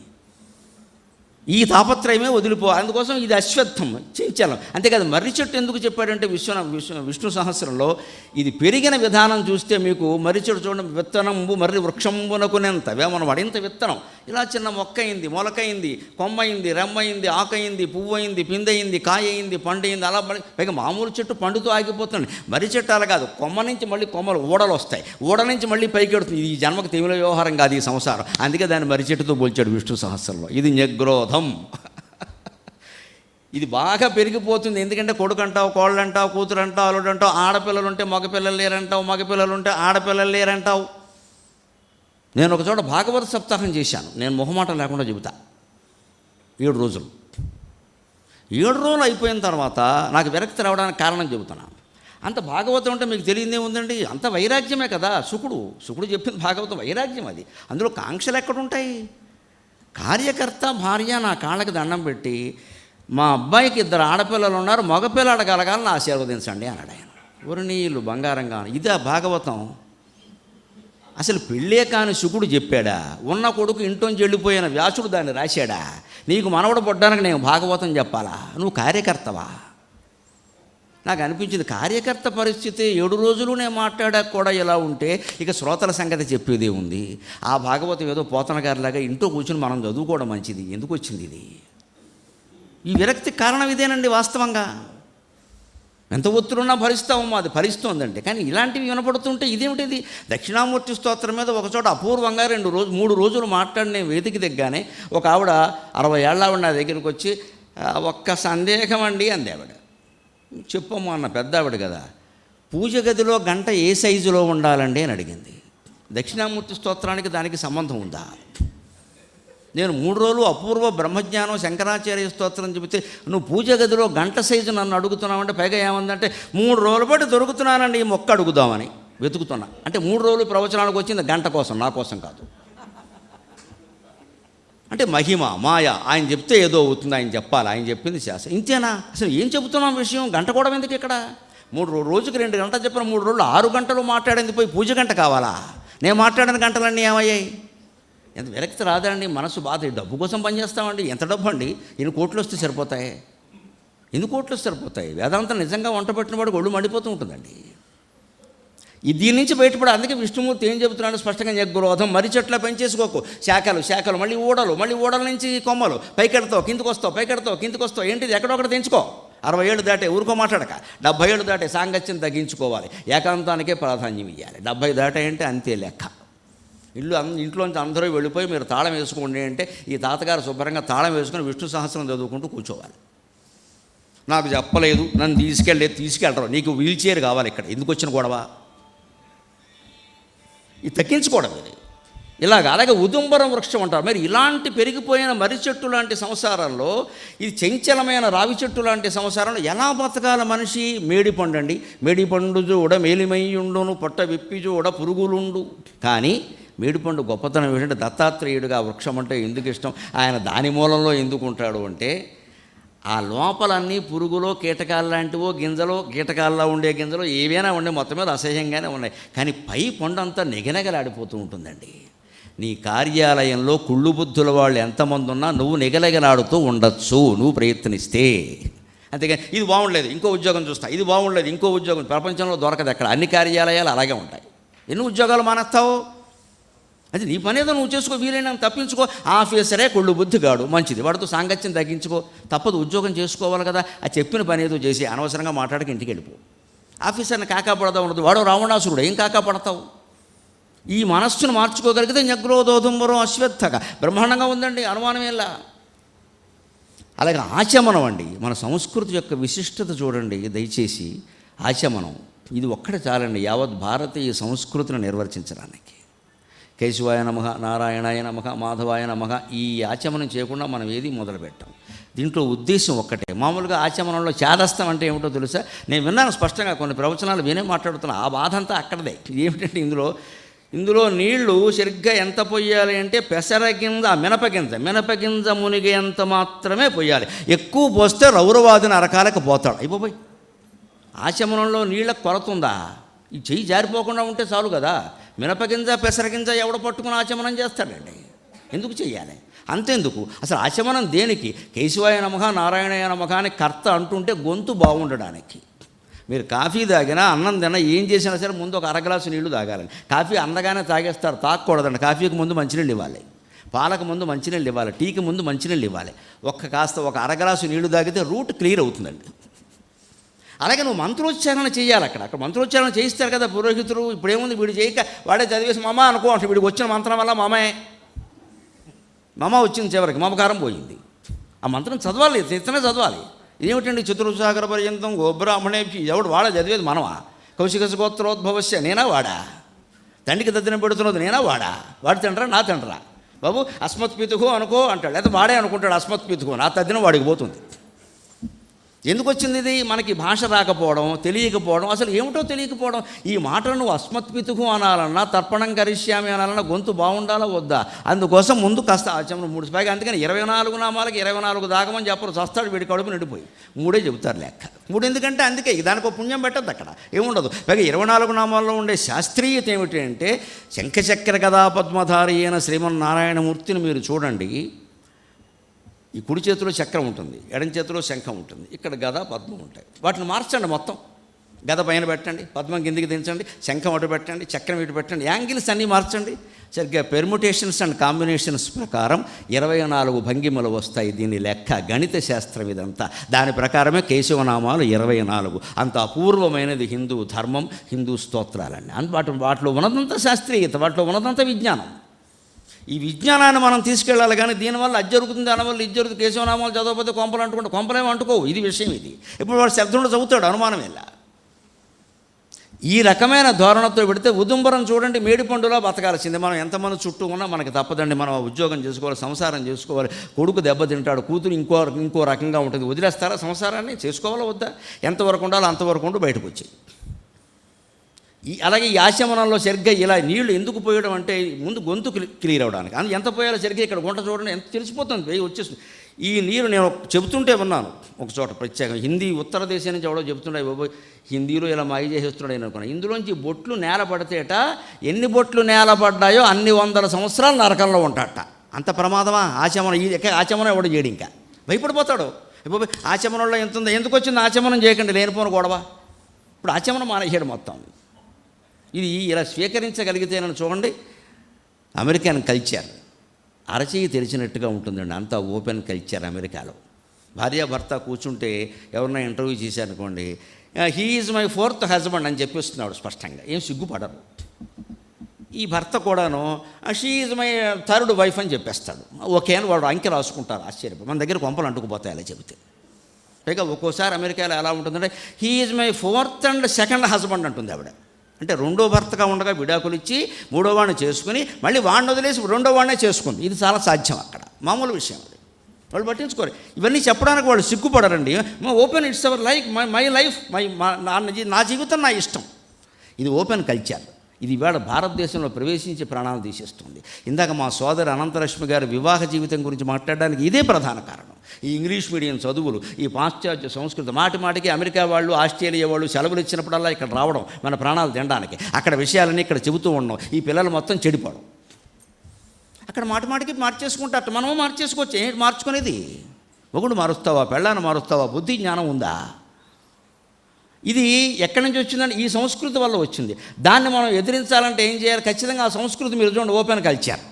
A: ఈ తాపత్రయమే వదిలిపో. అందుకోసం ఇది అశ్వత్థం, చంచలం. అంతేకాదు మర్రి చెట్టు ఎందుకు చెప్పాడంటే విష్ణు సహస్రంలో ఇది పెరిగిన విధానం చూస్తే మీకు మర్రి చెట్టు చూడండి, విత్తనంబు మర్రి వృక్షంబునకునేంత మనం అడింత విత్తనం ఇలా చిన్న మొక్క అయింది, మొలకయింది, కొమ్మయింది, రెమ్మయింది, ఆకయింది, పువ్వయింది, పిందయింది, కాయయింది, పండయింది, అలా పైగా మామూలు చెట్టు పండుతూ ఆగిపోతుంది. మర్రి చెట్టు అలా కాదు, కొమ్మ నుంచి మళ్ళీ కొమ్మలు ఊడలు వస్తాయి, ఊడ నుంచి మళ్ళీ పైకి ఎడుతుంది. ఈ జన్మకు తెమిల వ్యవహారం కాదు ఈ సంసారం. అందుకే దాన్ని మర్రి చెట్టుతో పోల్చాడు విష్ణు సహస్రంలో. ఇది న్యగ్రోధం. ఇది బాగా పెరిగిపోతుంది. ఎందుకంటే కొడుకు అంటావు, కోళ్ళు అంటావు, కూతురు అంటావు, అల్లుడు అంటావు, ఆడపిల్లలు ఉంటే మగపిల్లలు లేరంటావు, మగపిల్లలు ఉంటే ఆడపిల్లలు లేరంటావు. నేను ఒక చోట భాగవత సప్తాహం చేశాను. నేను మొహమాటం లేకుండా చెబుతా. 7 రోజులు 7 రోజులు అయిపోయిన తర్వాత నాకు విరక్తి రావడానికి కారణం చెబుతున్నాను. అంత భాగవతం అంటే మీకు తెలియదే ఉందండి, అంత వైరాగ్యమే కదా. శుకుడు చెప్పింది భాగవతం వైరాగ్యం. అది అందులో కాంక్షలు ఎక్కడుంటాయి? కార్యకర్త భార్య నా కాళ్ళకి దండం పెట్టి, మా అబ్బాయికి 2 ఆడపిల్లలు ఉన్నారు, మగపిల్లాడు కలగాలని ఆశీర్వదించండి అన్నాడు ఆయన. ఊరి నీళ్ళు బంగారంగా. ఇదే భాగవతం. అసలు పెళ్ళే కాని శుకుడు చెప్పాడా? ఉన్న కొడుకు ఇంట్లోంచి వెళ్ళిపోయిన వ్యాసుడు దాన్ని రాశాడా? నీకు మనవడు పడ్డానికి నేను భాగవతం చెప్పాలా? నువ్వు కార్యకర్తవా? నాకు అనిపించింది కార్యకర్త పరిస్థితి 7 రోజులు నేను మాట్లాడాక కూడా ఇలా ఉంటే ఇక శ్రోతల సంగతి చెప్పేదే ఉంది. ఆ భాగవతం ఏదో పోతన గారిలాగా ఇంట్లో కూర్చుని మనం చదువుకోవడం మంచిది. ఎందుకు వచ్చింది ఇది? ఈ విరక్తి కారణం ఇదేనండి. వాస్తవంగా ఎంత ఒత్తులున్నా భరిస్తామో అది భరిస్తోందంటే. కానీ ఇలాంటివి వినపడుతుంటే ఇదేమిటిది? దక్షిణామూర్తి స్తోత్రం మీద ఒకచోట అపూర్వంగా 3 రోజులు మాట్లాడిన వేదిక దిగ్గానే ఒక ఆవిడ 60 ఏళ్ళ ఆవిడ నా దగ్గరికి వచ్చి, ఒక్క సందేహం అండి అంది ఆవిడ. చెప్పమ్మా అన్న, పెద్ద ఆవిడ కదా. పూజ గదిలో గంట ఏ సైజులో ఉండాలండి అని అడిగింది. దక్షిణామూర్తి స్తోత్రానికి దానికి సంబంధం ఉందా? నేను 3 రోజులు అపూర్వ బ్రహ్మజ్ఞానం శంకరాచార్య స్తోత్రం చెబితే నువ్వు పూజ గదిలో గంట సైజు నన్ను అడుగుతున్నావంటే, పైగా ఏమందంటే 3 రోజుల పాటు దొరుకుతున్నానండి ఈ మొక్క అడుగుదామని వెతుకుతున్నా. అంటే 3 రోజులు ప్రవచనానికి వచ్చింది గంట కోసం, నా కోసం కాదు. అంటే మహిమ మాయ. ఆయన చెప్తే ఏదో అవుతుంది, ఆయన చెప్పాలి, ఆయన చెప్పింది శాస్త్రం. ఇంతేనా? అసలు ఏం చెబుతున్నాం విషయం? గంట కూడా ఎందుకు ఇక్కడ? 3 రోజుకి 2 గంటలు చెప్పిన 3 రోజులు 6 గంటలు మాట్లాడింది పోయి పూజ గంట కావాలా? నేను మాట్లాడిన గంటలన్నీ ఏమయ్యాయి? ఎంత విరక్తి రాదండి? మనసు బాధ. డబ్బు కోసం పనిచేస్తామండి. ఎంత డబ్బు అండి? 8 కోట్లు వస్తే సరిపోతాయి. 8 కోట్లు వస్తే సరిపోతాయి. వేదాంతం నిజంగా వంట పెట్టిన వాడికి ఒళ్ళు మండిపోతూ ఉంటుందండి. దీని నుంచి బయటపడి. అందుకే విష్ణుమూర్తి ఏం చెబుతున్నాడు స్పష్టంగా? న్యగ్రోధం. మర్రి చెట్ల పెంచేసుకోకు. శాఖలు మళ్ళీ ఊడల నుంచి కొమ్మలు, పైకెడతావు కిందకు వస్తావు. ఏంటిది? ఎక్కడొక్కడ తెంచుకో. 60 ఏళ్ళు దాటే ఊరుకో మాట్లాడక. 70 ఏళ్ళు దాటే సాంగత్యం తగ్గించుకోవాలి. ఏకాంతానికే ప్రాధాన్యం ఇవ్వాలి. 70 దాటాయంటే అంతే లెక్క. ఇంట్లోంచి అందరూ వెళ్ళిపోయి మీరు తాళం వేసుకోండి అంటే ఈ తాతగారు శుభ్రంగా తాళం వేసుకుని విష్ణు సహస్రం చదువుకుంటూ కూర్చోవాలి. నాకు చెప్పలేదు, నన్ను తీసుకెళ్ళరు, నీకు వీల్ చైర్ కావాలి, ఇక్కడ ఎందుకు వచ్చిన గొడవ? ఇది తగ్గించుకోవడం ఇది. అలాగే ఉదుంబరం వృక్షం అంటారు. మరి ఇలాంటి పెరిగిపోయిన మర్రి చెట్టు లాంటి సంసారంలో, ఇది చంచలమైన రావి చెట్టు లాంటి సంసారంలో ఎలా బతకాల మనిషి? మేడిపండు అండి. మేడిపండు చూడ మేలిమయ్యుండును, పొట్ట విప్పి చూడ పురుగులుండు. కానీ మేడిపండు గొప్పతనం ఏంటంటే, దత్తాత్రేయుడిగా ఆ వృక్షం అంటే ఎందుకు ఇష్టం, ఆయన దాని మూలంలో ఎందుకు ఉంటాడు అంటే, ఆ లోపలన్నీ పురుగులో కీటకాలు లాంటివో గింజలో, కీటకాల్లో ఉండే గింజలో ఏవైనా ఉండే, మొత్తం మీద అసహ్యంగానే ఉన్నాయి. కానీ పై పండు అంతా నిగనగలాడిపోతూ ఉంటుందండి. నీ కార్యాలయంలో కుళ్ళు బుద్ధుల వాళ్ళు ఎంతమంది ఉన్నా నువ్వు నిగలగలాడుతూ ఉండొచ్చు, నువ్వు ప్రయత్నిస్తే. అంతేగాని ఇది బాగుండలేదు ఇంకో ఉద్యోగం చూస్తా, ఇది బాగుండలేదు ఇంకో ఉద్యోగం. ప్రపంచంలో దొరకదు ఎక్కడ. అన్ని కార్యాలయాలు అలాగే ఉంటాయి. ఎన్ని ఉద్యోగాలు మానేస్తావు? అది నీ పని ఏదో నువ్వు చేసుకో, వీలైనా తప్పించుకో. ఆఫీసరే కుళ్ళు బుద్ధిగాడు, మంచిది, వాడితో సాంగత్యం తగ్గించుకో. తప్పదు, ఉద్యోగం చేసుకోవాలి కదా. ఆ చెప్పిన పని ఏదో చేసి అనవసరంగా మాట్లాడక ఇంటికి వెళ్ళిపో. ఆఫీసర్ని కాకాపడదా ఉండదు, వాడు రావణాసురుడు, ఏం కాకాపడతావు? ఈ మనస్సును మార్చుకోగలిగితే న్యగ్రోధోధుంబరం అశ్వత్థగా బ్రహ్మాండంగా ఉందండి, అనుమానమేలా. అలాగే ఆచమనం అండి. మన సంస్కృతి యొక్క విశిష్టత చూడండి దయచేసి. ఆచమనం ఇది ఒక్కటే చాలండి యావత్ భారతీయ సంస్కృతిని నిర్వర్తించడానికి. కేశవాయ నమః, నారాయణాయ నమః, మాధవాయ నమః, ఈ ఆచమనం చేయకుండా మనం ఏది మొదలు పెట్టాం. దీంట్లో ఉద్దేశం ఒక్కటే. మామూలుగా ఆచమనంలో చేదస్తం అంటే ఏమిటో తెలుసా? నేను విన్నాను స్పష్టంగా, కొన్ని ప్రవచనాలు వినే మాట్లాడుతున్నా. ఆ బాధ అంతా అక్కడదే. ఏమిటంటే ఇందులో నీళ్లు సరిగ్గా ఎంత పొయ్యాలి అంటే పెసరగింజ, మినపగింజ మునిగేంత మాత్రమే పొయ్యాలి. ఎక్కువ పోస్తే రౌరవాదిని అరకాలకు పోతాడు. అయిపోయి ఆచమనంలో నీళ్ళకు కొరత ఉందా? ఈ చెయ్యి జారిపోకుండా ఉంటే చాలు కదా. మినపగింజ పెసరగింజ ఎవడ పట్టుకుని ఆచమనం చేస్తాడండి, ఎందుకు చెయ్యాలి? అంతెందుకు అసలు ఆచమనం దేనికి? కేశవాయ నమః నారాయణాయ నమః అని కర్త అంటుంటే గొంతు బాగుండడానికి. మీరు కాఫీ తాగినా అన్నం తిన్నా ఏం చేసినా సరే ముందు ఒక అరగ్లాసు నీళ్లు తాగాలని. కాఫీ అందగానే తాగేస్తారు, తాగకూడదండి. కాఫీకి ముందు మంచినీళ్ళు ఇవ్వాలి, పాలకు ముందు మంచినీళ్ళు ఇవ్వాలి, టీకి ముందు మంచినీళ్ళు ఇవ్వాలి. ఒక అరగ్లాసు నీళ్లు తాగితే రూట్ క్లియర్ అవుతుందండి. అలాగే నువ్వు మంత్రోచ్చారణ చేయాలి. అక్కడ మంత్రోచ్చారణ చేయిస్తారు కదా పురోహితుడు. ఇప్పుడేముంది, వీడు చేయక వాడే చదివేసి మమ అనుకో అంటే వీడికి వచ్చిన మంత్రం వల్ల మమ వచ్చింది, చివరికి మమకారం పోయింది. ఆ మంత్రం చదవాలి, ఇతనే చదవాలి. ఇదేమిటండి చతుర్సాగర పర్యంతం గోబ్రాహ్మణేభి, ఎవడు వాడా చదివేది మనమా? కౌశిక గోత్రోద్భవస్య నేనా వాడా? తండ్రికి దద్దిన పెడుతున్నది నేనా వాడా? వాడి తండ్రా నా తండ్రా? బాబు అస్మత్పితుహో అనుకో అంటాడు, లేదా వాడే అనుకుంటాడు అస్మత్పితుహో, నా తద్దిన వాడికి పోతుంది. ఎందుకు వచ్చింది ఇది? మనకి భాష రాకపోవడం, తెలియకపోవడం, అసలు ఏమిటో తెలియకపోవడం. ఈ మాటలు నువ్వు అస్మత్పితుహు అనాలన్నా, తర్పణం కరిష్యామి అనాలన్నా గొంతు బాగుండాలా వద్దా? అందుకోసం ముందు కాస్త ఆచమనం 3 స్పాయిగా. అందుకని 24 నామాలకి 24 దాగమని చెప్పరు, చస్తాడు వీడి కడుపు నిండిపోయి. 3 చెబుతారు లెక్క. 3 ఎందుకంటే అందుకే దానికి పుణ్యం పెట్టద్దు, అక్కడ ఏముండదు. పైగా 24 నామాల్లో ఉండే శాస్త్రీయత ఏమిటి అంటే, శంఖచక్ర గదా పద్మధారి అయిన శ్రీమన్నారాయణమూర్తిని మీరు చూడండి. ఈ కుడి చేతిలో చక్రం ఉంటుంది, ఎడం చేతిలో శంఖం ఉంటుంది, ఇక్కడ గద పద్మం ఉంటాయి. వాటిని మార్చండి మొత్తం. గద పైన పెట్టండి, పద్మం కిందికి దించండి, శంఖం అటు పెట్టండి, చక్రం ఇటు పెట్టండి, యాంగిల్స్ అన్నీ మార్చండి. సరిగ్గా పెర్ముటేషన్స్ అండ్ కాంబినేషన్స్ ప్రకారం 24 భంగిమలు వస్తాయి. దీని లెక్క గణిత శాస్త్రం ఇదంతా. దాని ప్రకారమే కేశవనామాలు 24. అంత అపూర్వమైనది హిందూ ధర్మం, హిందూ స్తోత్రాలండి. వాటిలో ఉన్నదంతా శాస్త్రీయత, వాటిలో ఉన్నదంతా విజ్ఞానం. ఈ విజ్ఞానాన్ని మనం తీసుకెళ్ళాలి. కానీ దీనివల్ల అది జరుగుతుంది, దానివల్ల ఇది జరుగుతుంది. కేశవనామాలు చదవకపోతే కొంపలు అంటుకుంటే కొంపలేమో అంటుకోవు. ఇది విషయం. ఇది ఇప్పుడు వాడు శబ్దంలో చదువుతాడు, అనుమానం ఇలా. ఈ రకమైన ధోరణతో పెడితే ఉదుంబరం చూడండి, మేడిపండులా బతకాల్సిందే. మనం ఎంతమంది చుట్టూ ఉన్నా మనకి తప్పదండి. మనం ఉద్యోగం చేసుకోవాలి, సంసారం చేసుకోవాలి. కొడుకు దెబ్బతింటాడు, కూతురు ఇంకో రకంగా ఉంటుంది. వదిలేస్తారా సంసారాన్ని? చేసుకోవాలా వద్దా? ఎంతవరకు ఉండాలో అంతవరకు ఉంటూ బయటకు వచ్చి. అలాగే ఈ ఆచమనంలో సరిగ్గా ఇలా నీళ్లు ఎందుకు పోయడం అంటే, ముందు గొంతు క్లియర్ అవ్వడానికి. అందులో ఎంత పోయాలో సరిగ్గా ఇక్కడ గుంట చూడండి, ఎంత తెలిసిపోతుంది, వేయి వచ్చేస్తుంది. ఈ నీరు నేను చెబుతుంటే ఉన్నాను ఒక చోట ప్రత్యేకంగా, హిందీ ఉత్తర దేశం నుంచి ఎవడో చెబుతుండే, బాబోయ్ హిందీలో ఇలా మాయ చేసేస్తున్నాడు అని అనుకున్నాను. ఇందులోంచి బొట్లు నేల పడితేట, ఎన్ని బొట్లు నేల పడ్డాయో అన్ని 100 సంవత్సరాలు నరకంలో ఉంటాడట. అంత ప్రమాదమా ఆచమనం? ఆచమనం ఎవడో చేయడు, ఇంకా భయపడిపోతాడు. బాబోయ్ ఆచమనంలో ఎంత ఉందో, ఎందుకు వచ్చింది ఆచమనం చేయకండి, లేనిపోను గొడవ. ఇప్పుడు ఆచమనం మానేసాడు మొత్తం. ఇది ఇలా స్వీకరించగలిగితేనని చూడండి. అమెరికన్ కల్చర్ అరచేయి తెరిచినట్టుగా ఉంటుందండి, అంతా ఓపెన్ కల్చర్ అమెరికాలో. భార్యాభర్త కూర్చుంటే ఎవరన్నా ఇంటర్వ్యూ చేశారనుకోండి, he is my 4th husband అని చెప్పిస్తున్నాడు స్పష్టంగా, ఏం సిగ్గుపడరు. ఈ భర్త కూడాను she is my 3rd wife అని చెప్పేస్తాడు. ఓకే అని వాడు అంకె రాసుకుంటారు. ఆశ్చర్యపడి మన దగ్గర కొంపలు అంటుకుపోతాయి అలా చెబితే. పైగా ఒక్కోసారి అమెరికాలో ఎలా ఉంటుందంటే, he is my 4th and 2nd husband అంటుంది ఆవిడ. అంటే 2వ భర్తగా ఉండగా విడాకులు ఇచ్చి 3వ వాడిని చేసుకుని మళ్ళీ వాడిని వదిలేసి 2వ వాడినే చేసుకుంది. ఇది చాలా సాధ్యం అక్కడ, మామూలు విషయం అది. వాళ్ళు పట్టించుకోరు. ఇవన్నీ చెప్పడానికి వాళ్ళు సిగ్గుపడరండి. Open, it's our life, my life, నా జీవితం నా ఇష్టం. ఇది ఓపెన్ కల్చర్. ఇది ఇవాళ భారతదేశంలో ప్రవేశించి ప్రాణాలు తీసేస్తుంది. ఇందాక మా సోదరి అనంతలక్ష్మి గారి వివాహ జీవితం గురించి మాట్లాడడానికి ఇదే ప్రధాన కారణం. ఈ ఇంగ్లీష్ మీడియం చదువులు, ఈ పాశ్చాత్య సంస్కృతి, మాటికి అమెరికా వాళ్ళు, ఆస్ట్రేలియా వాళ్ళు సెలవులు ఇచ్చినప్పుడల్లా ఇక్కడ రావడం, మన ప్రాణాలు తినడానికి. అక్కడ విషయాలన్నీ ఇక్కడ చెబుతూ ఉండడం, ఈ పిల్లలు మొత్తం చెడిపోవడం. అక్కడ మాటికి మార్చేసుకుంటారు, మనము మార్చేసుకోవచ్చు. ఏంటి మార్చుకునేది? ఒకడు మారుస్తావా, పెళ్ళాన్ని మారుస్తావా? బుద్ధి జ్ఞానం ఉందా? ఇది ఎక్కడి నుంచి వచ్చిందంటే ఈ సంస్కృతి వల్ల వచ్చింది. దాన్ని మనం ఎదిరించాలంటే ఏం చేయాలి? ఖచ్చితంగా ఆ సంస్కృతి మీరు చూడండి, ఓపెన్ కల్చర్.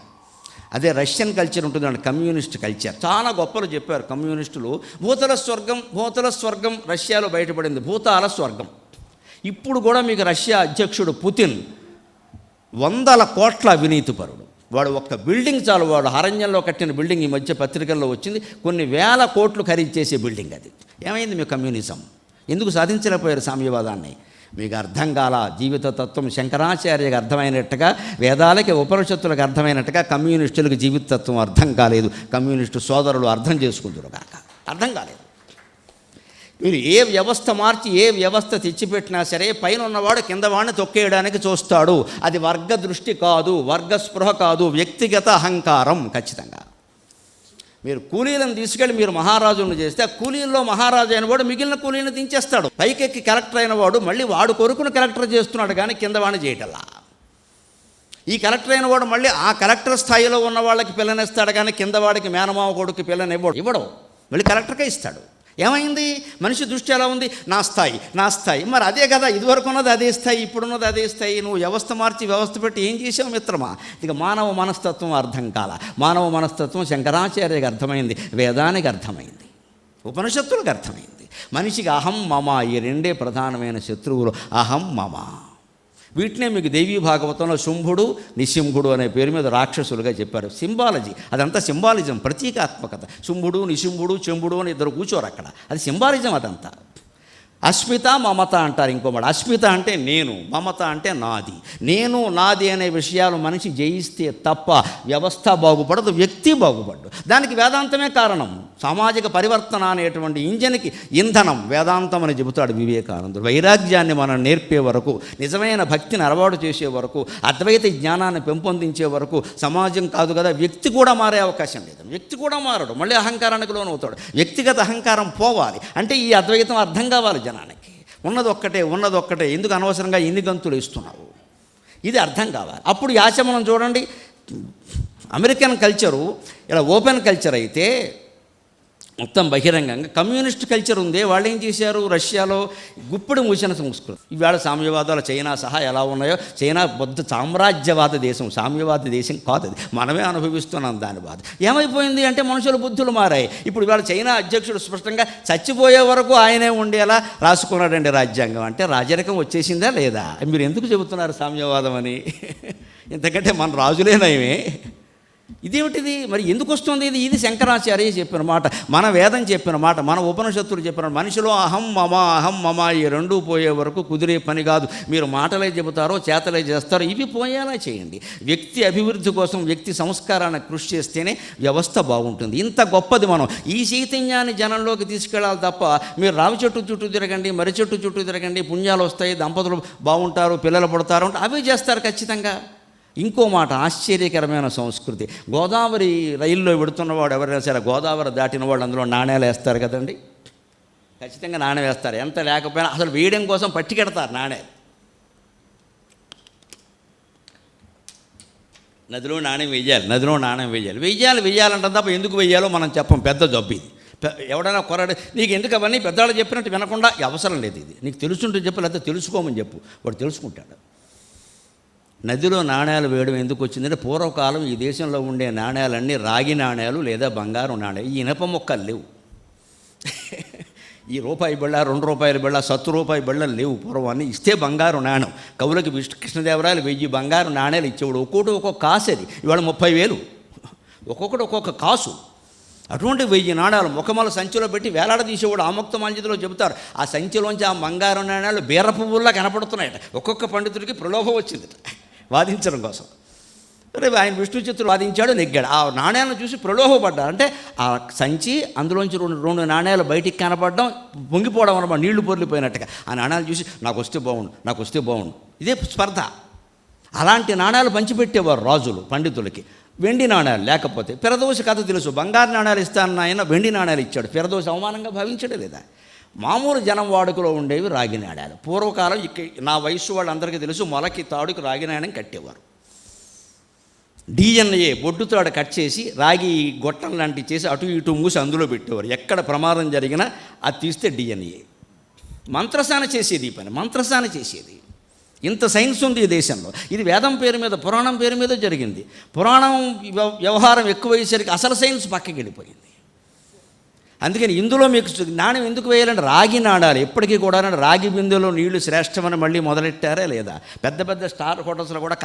A: అదే రష్యన్ కల్చర్ ఉంటుందండి, కమ్యూనిస్ట్ కల్చర్. చాలా గొప్పలు చెప్పారు కమ్యూనిస్టులు. భూతల స్వర్గం రష్యాలో బయటపడింది, భూతాల స్వర్గం. ఇప్పుడు కూడా మీకు రష్యా అధ్యక్షుడు పుతిన్ 100 కోట్ల అవినీతిపరుడు. వాడు ఒక్క బిల్డింగ్ చాలు, వాడు అరణ్యంలో కట్టిన బిల్డింగ్ ఈ మధ్య పత్రికల్లో వచ్చింది, కొన్ని వేల కోట్లు ఖరీదు చేసే బిల్డింగ్ అది. ఏమైంది మీ కమ్యూనిజం? ఎందుకు సాధించలేకపోయారు సామ్యవాదాన్ని? మీకు అర్థం కాల. జీవిత తత్వం శంకరాచార్యకి అర్థమైనట్టుగా, వేదాలకి ఉపనిషత్తులకు అర్థమైనట్టుగా కమ్యూనిస్టులకు జీవిత తత్వం అర్థం కాలేదు. కమ్యూనిస్టు సోదరులు అర్థం చేసుకుంటారు కాక, అర్థం కాలేదు. మీరు ఏ వ్యవస్థ మార్చి ఏ వ్యవస్థ తెచ్చిపెట్టినా సరే పైన ఉన్నవాడు కింద వాడిని తొక్కేయడానికి చూస్తాడు. అది వర్గ దృష్టి కాదు, వర్గ స్పృహ కాదు, వ్యక్తిగత అహంకారం. ఖచ్చితంగా మీరు కూలీలను తీసుకెళ్ళి మీరు మహారాజులను చేస్తే ఆ కూలీల్లో మహారాజు అయిన వాడు మిగిలిన కూలీలను దించేస్తాడు. పైకెక్కి కలెక్టర్ అయిన వాడు మళ్ళీ వాడు కొరుకును కలెక్టర్ చేస్తున్నాడు కానీ కింద వాడిని చేయటల్లా. ఈ కలెక్టర్ అయిన వాడు మళ్ళీ ఆ కలెక్టర్ స్థాయిలో ఉన్న వాళ్ళకి పిల్లనిస్తాడు కానీ కింద వాడికి మేనమావ కొడుకు ఇవ్వడం మళ్ళీ కలెక్టర్కే ఇస్తాడు. ఏమైంది? మనిషి దృష్టి ఎలా ఉంది? నా స్థాయి. మరి అదే కదా, ఇదివరకు ఉన్నది అదే స్థాయి, ఇప్పుడున్నది అదే స్థాయి. నువ్వు వ్యవస్థ మార్చి వ్యవస్థ పెట్టి ఏం చేసావు మిత్రమా? ఇక మానవ మనస్తత్వం అర్థం కాల. మానవ మనస్తత్వం శంకరాచార్యకి అర్థమైంది, వేదానికి అర్థమైంది, ఉపనిషత్తులకు అర్థమైంది. మనిషికి అహం మమ ఈ రెండే ప్రధానమైన శత్రువులు. అహం మమ. వీటినే మీకు దేవీ భాగవతంలో శుంభుడు నిశింభుడు అనే పేరు మీద రాక్షసులుగా చెప్పారు. సింబాలజీ, అదంతా సింబాలిజం, ప్రతీకాత్మకత. శుంభుడు నిశింభుడు చెంబుడు అని ఇద్దరు కూర్చోరు అక్కడ, అది సింబాలిజం అదంతా. అస్మిత మమత అంటారు ఇంకో మాట. అస్మిత అంటే నేను, మమత అంటే నాది. నేను నాది అనే విషయాలు మనిషి జయిస్తే తప్ప వ్యవస్థ బాగుపడదు, వ్యక్తి బాగుపడ్డు. దానికి వేదాంతమే కారణం. సామాజిక పరివర్తన అనేటువంటి ఇంజన్కి ఇంధనం వేదాంతం అని చెబుతాడు వివేకానందుడు. వైరాగ్యాన్ని మనం నేర్పే వరకు, నిజమైన భక్తిని అలవాటు చేసే వరకు, అద్వైత జ్ఞానాన్ని పెంపొందించే వరకు సమాజం కాదు కదా, వ్యక్తి కూడా మారే అవకాశం లేదు. వ్యక్తి కూడా మారడు, మళ్ళీ అహంకారానికి లోనవుతాడు. వ్యక్తిగత అహంకారం పోవాలి అంటే ఈ అద్వైతం అర్థం కావాలి జనానికి. ఉన్నదొక్కటే ఎందుకు అనవసరంగా ఇన్ని గంతులు ఇస్తున్నావు, ఇది అర్థం కావాలి. అప్పుడు ఈ ఆచమనం చూడండి. అమెరికన్ కల్చరు ఇలా ఓపెన్ కల్చర్ అయితే మొత్తం బహిరంగంగా కమ్యూనిస్ట్ కల్చర్ ఉంది. వాళ్ళు ఏం చేశారు? రష్యాలో గుప్పిడి మూసిన సంస్కృతి. ఇవాళ సామ్యవాదాలు చైనా సహా ఎలా ఉన్నాయో, చైనా బౌద్ధ సామ్రాజ్యవాద దేశం, సామ్యవాద దేశం కాదు అది. మనమే అనుభవిస్తున్నాం దాని బాధ. ఏమైపోయింది అంటే మనుషుల బుద్ధులు మారాయి. ఇప్పుడు ఇవాళ చైనా అధ్యక్షుడు స్పష్టంగా చచ్చిపోయే వరకు ఆయనే ఉండేలా రాసుకున్నాడండి రాజ్యాంగం. అంటే రాజరికం వచ్చేసిందా లేదా? మీరు ఎందుకు చెబుతున్నారు సామ్యవాదం అని? ఎందుకంటే మన రాజులేనయమే. ఇదేమిటిది మరి? ఎందుకు వస్తుంది ఇది శంకరాచార్య చెప్పిన మాట, మన వేదం చెప్పిన మాట, మన ఉపనిషత్తులు చెప్పిన మనిషిలో అహం మమ ఈ రెండూ పోయే వరకు కుదిరే పని కాదు. మీరు మాటలే చెబుతారో చేతలే చేస్తారో, ఇవి పోయేలా చేయండి. వ్యక్తి అభివృద్ధి కోసం, వ్యక్తి సంస్కారాన్ని కృషి చేస్తేనే వ్యవస్థ బాగుంటుంది. ఇంత గొప్పది మనం ఈ చైతన్యాన్ని జనంలోకి తీసుకెళ్ళాలి తప్ప మీరు రావి చెట్టు చుట్టూ తిరగండి, మర్రి చెట్టు చుట్టూ తిరగండి, పుణ్యాలు వస్తాయి, దంపతులు బాగుంటారు, పిల్లలు పుడతారు అంటే అవే చేస్తారు ఖచ్చితంగా. ఇంకో మాట, ఆశ్చర్యకరమైన సంస్కృతి. గోదావరి రైల్లో పెడుతున్నవాడు ఎవరైనా సరే, గోదావరి దాటిన వాళ్ళు అందులో నాణ్యాలు వేస్తారు కదండి, ఖచ్చితంగా నాణ్యం వేస్తారు. ఎంత లేకపోయినా అసలు వేయడం కోసం పట్టుకెడతారు నాణ్యాలు. నదిలో నాణ్యం వెయ్యాలంటే తప్ప ఎందుకు వెయ్యాలో మనం చెప్పం. పెద్ద జబ్బు ఇది. ఎవడైనా కొరడు నీకు ఎందుకు అవన్నీ పెద్దవాళ్ళు చెప్పినట్టు వినకుండా అవసరం లేదు. ఇది నీకు తెలుసుంటే చెప్పు, లేకపోతే తెలుసుకోమని చెప్పు, వాడు తెలుసుకుంటాడు. నదిలో నాణ్యాలు వేయడం ఎందుకు వచ్చిందంటే పూర్వకాలం ఈ దేశంలో ఉండే నాణ్యాలన్నీ రాగి నాణ్యాలు లేదా బంగారు నాణ్యాలు. ఈ ఇనప మొక్కలు లేవు. ఈ రూపాయి బిళ్ళ, 2 రూపాయల బిళ్ళ, 100 రూపాయల బిళ్ళలు లేవు. పూర్వాన్ని ఇస్తే బంగారు నాణ్యం. కవులకి కృష్ణదేవరాయలు 1000 బంగారు నాణ్యాలు ఇచ్చేవాడు. ఒక్కొక్క కాసు అది. ఇవాళ 30,000 ఒక్కొక్కటి ఒక్కొక్క కాసు. అటువంటి 1000 నాణ్యాలు ముఖమల సంచిలో పెట్టి వేలాడదీసేవాడు. ఆముక్త మాంజిలో చెబుతారు ఆ సంచిలోంచి ఆ బంగారు నాణ్యాలు బీర పువ్వుల్లా కనపడుతున్నాయట. ఒక్కొక్క పండితుడికి ప్రలోభం వచ్చింది వాదించడం కోసం. రేపు ఆయన విష్ణు చిత్రుడు వాదించాడు, నెగ్గాడు. ఆ నాణ్యాలను చూసి ప్రలోభపడ్డారు. అంటే ఆ సంచి అందులోంచి రెండు నాణ్యాలు బయటికి కనపడడం, పొంగిపోవడం అనమాట, నీళ్లు పొర్లిపోయినట్టుగా. ఆ నాణ్యాలు చూసి నాకు వస్తే బాగుండు. ఇదే స్పర్ధ. అలాంటి నాణ్యాలు పంచిపెట్టేవారు రాజులు పండితులకి. వెండి నాణ్యాలు లేకపోతే ఫిరదోసి కథ తెలుసు. బంగారు నాణ్యాలు ఇస్తానన్న ఆయన వెండి నాణ్యాలు ఇచ్చాడు. ఫిరదోసి అవమానంగా భావించడే లేదా? మామూలు జనం వాడుకలో ఉండేవి రాగి నాణ్యాలు. పూర్వకాలం నా వయస్సు వాళ్ళందరికీ తెలుసు, మొలకి తాడుకు రాగి నాణ్యం కట్టేవారు. DNA బొడ్డుతాడు కట్ చేసి రాగి గొట్టం లాంటివి చేసి అటు ఇటు మూసి అందులో పెట్టేవారు. ఎక్కడ ప్రమాదం జరిగినా అది తీస్తే DNA. మంత్రసాన చేసేది ఈ పని, మంత్రసాన చేసేది. ఇంత సైన్స్ ఉంది ఈ దేశంలో. ఇది వేదం పేరు మీద, పురాణం పేరు మీద జరిగింది. పురాణం వ్యవహారం ఎక్కువయ్యేసరికి అసలు సైన్స్ పక్కకి వెళ్ళిపోయింది. అందుకని ఇందులో మీకు నాణ్యం ఎందుకు వేయాలంటే రాగి నాణాలు ఎప్పటికీ కూడా రాగి బిందెలో నీళ్లు శ్రేష్టమని మళ్ళీ మొదలెట్టారా లేదా? పెద్ద పెద్ద స్టార్ హోటల్స్లో కూడా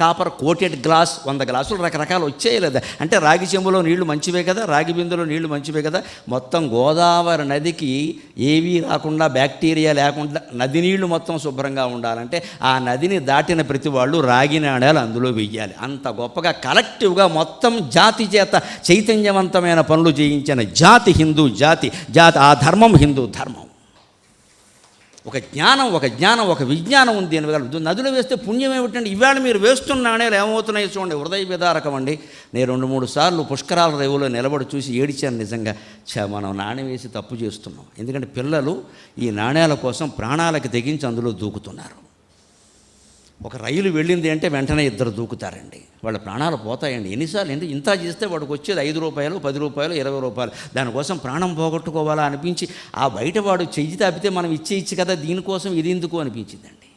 A: కాపర్ కోటెడ్ గ్లాస్ 100 గ్లాసులు రకరకాలు వచ్చాయి లేదా? అంటే రాగి చెంబులో నీళ్లు మంచివే కదా, రాగి బిందులో నీళ్లు మంచివే కదా. మొత్తం గోదావరి నదికి ఏవీ రాకుండా, బ్యాక్టీరియా లేకుండా నది నీళ్లు మొత్తం శుభ్రంగా ఉండాలంటే ఆ నదిని దాటిన ప్రతి వాళ్ళు రాగి నాణ్యాలు అందులో వెయ్యాలి. అంత గొప్పగా కలెక్టివ్గా మొత్తం జాతి చేత చైతన్యవంతమైన పనులు చేయించిన జాతి హిందూ జాతి. ఆ ధర్మం హిందూ ధర్మం. ఒక జ్ఞానం ఒక విజ్ఞానం ఉంది అని నదులు వేస్తే పుణ్యం ఏమిటండి? ఇవాళ మీరు వేస్తున్న నాణేలు ఏమవుతున్నాయి చూడండి, హృదయ విదారకం అండి. నేను 2-3 సార్లు పుష్కరాల రేవులో నిలబడి చూసి ఏడిచాను నిజంగా. మనం నాణ్యం వేసి తప్పు చేస్తున్నాం. ఎందుకంటే పిల్లలు ఈ నాణ్యాల కోసం ప్రాణాలకు తెగించి అందులో దూకుతున్నారు. ఒక రైలు వెళ్ళింది అంటే వెంటనే 2 దూకుతారండి, వాళ్ళ ప్రాణాలు పోతాయండి. ఎన్నిసార్లు ఏంటి ఇంత చేస్తే వాడికి వచ్చేది 5 రూపాయలు, 10 రూపాయలు, 20 రూపాయలు. దానికోసం ప్రాణం పోగొట్టుకోవాలా అనిపించి ఆ బయటవాడు చెయ్యి తాపితే మనం ఇచ్చేయచ్చు కదా, దీనికోసం ఇది ఎందుకు అనిపించిందండి.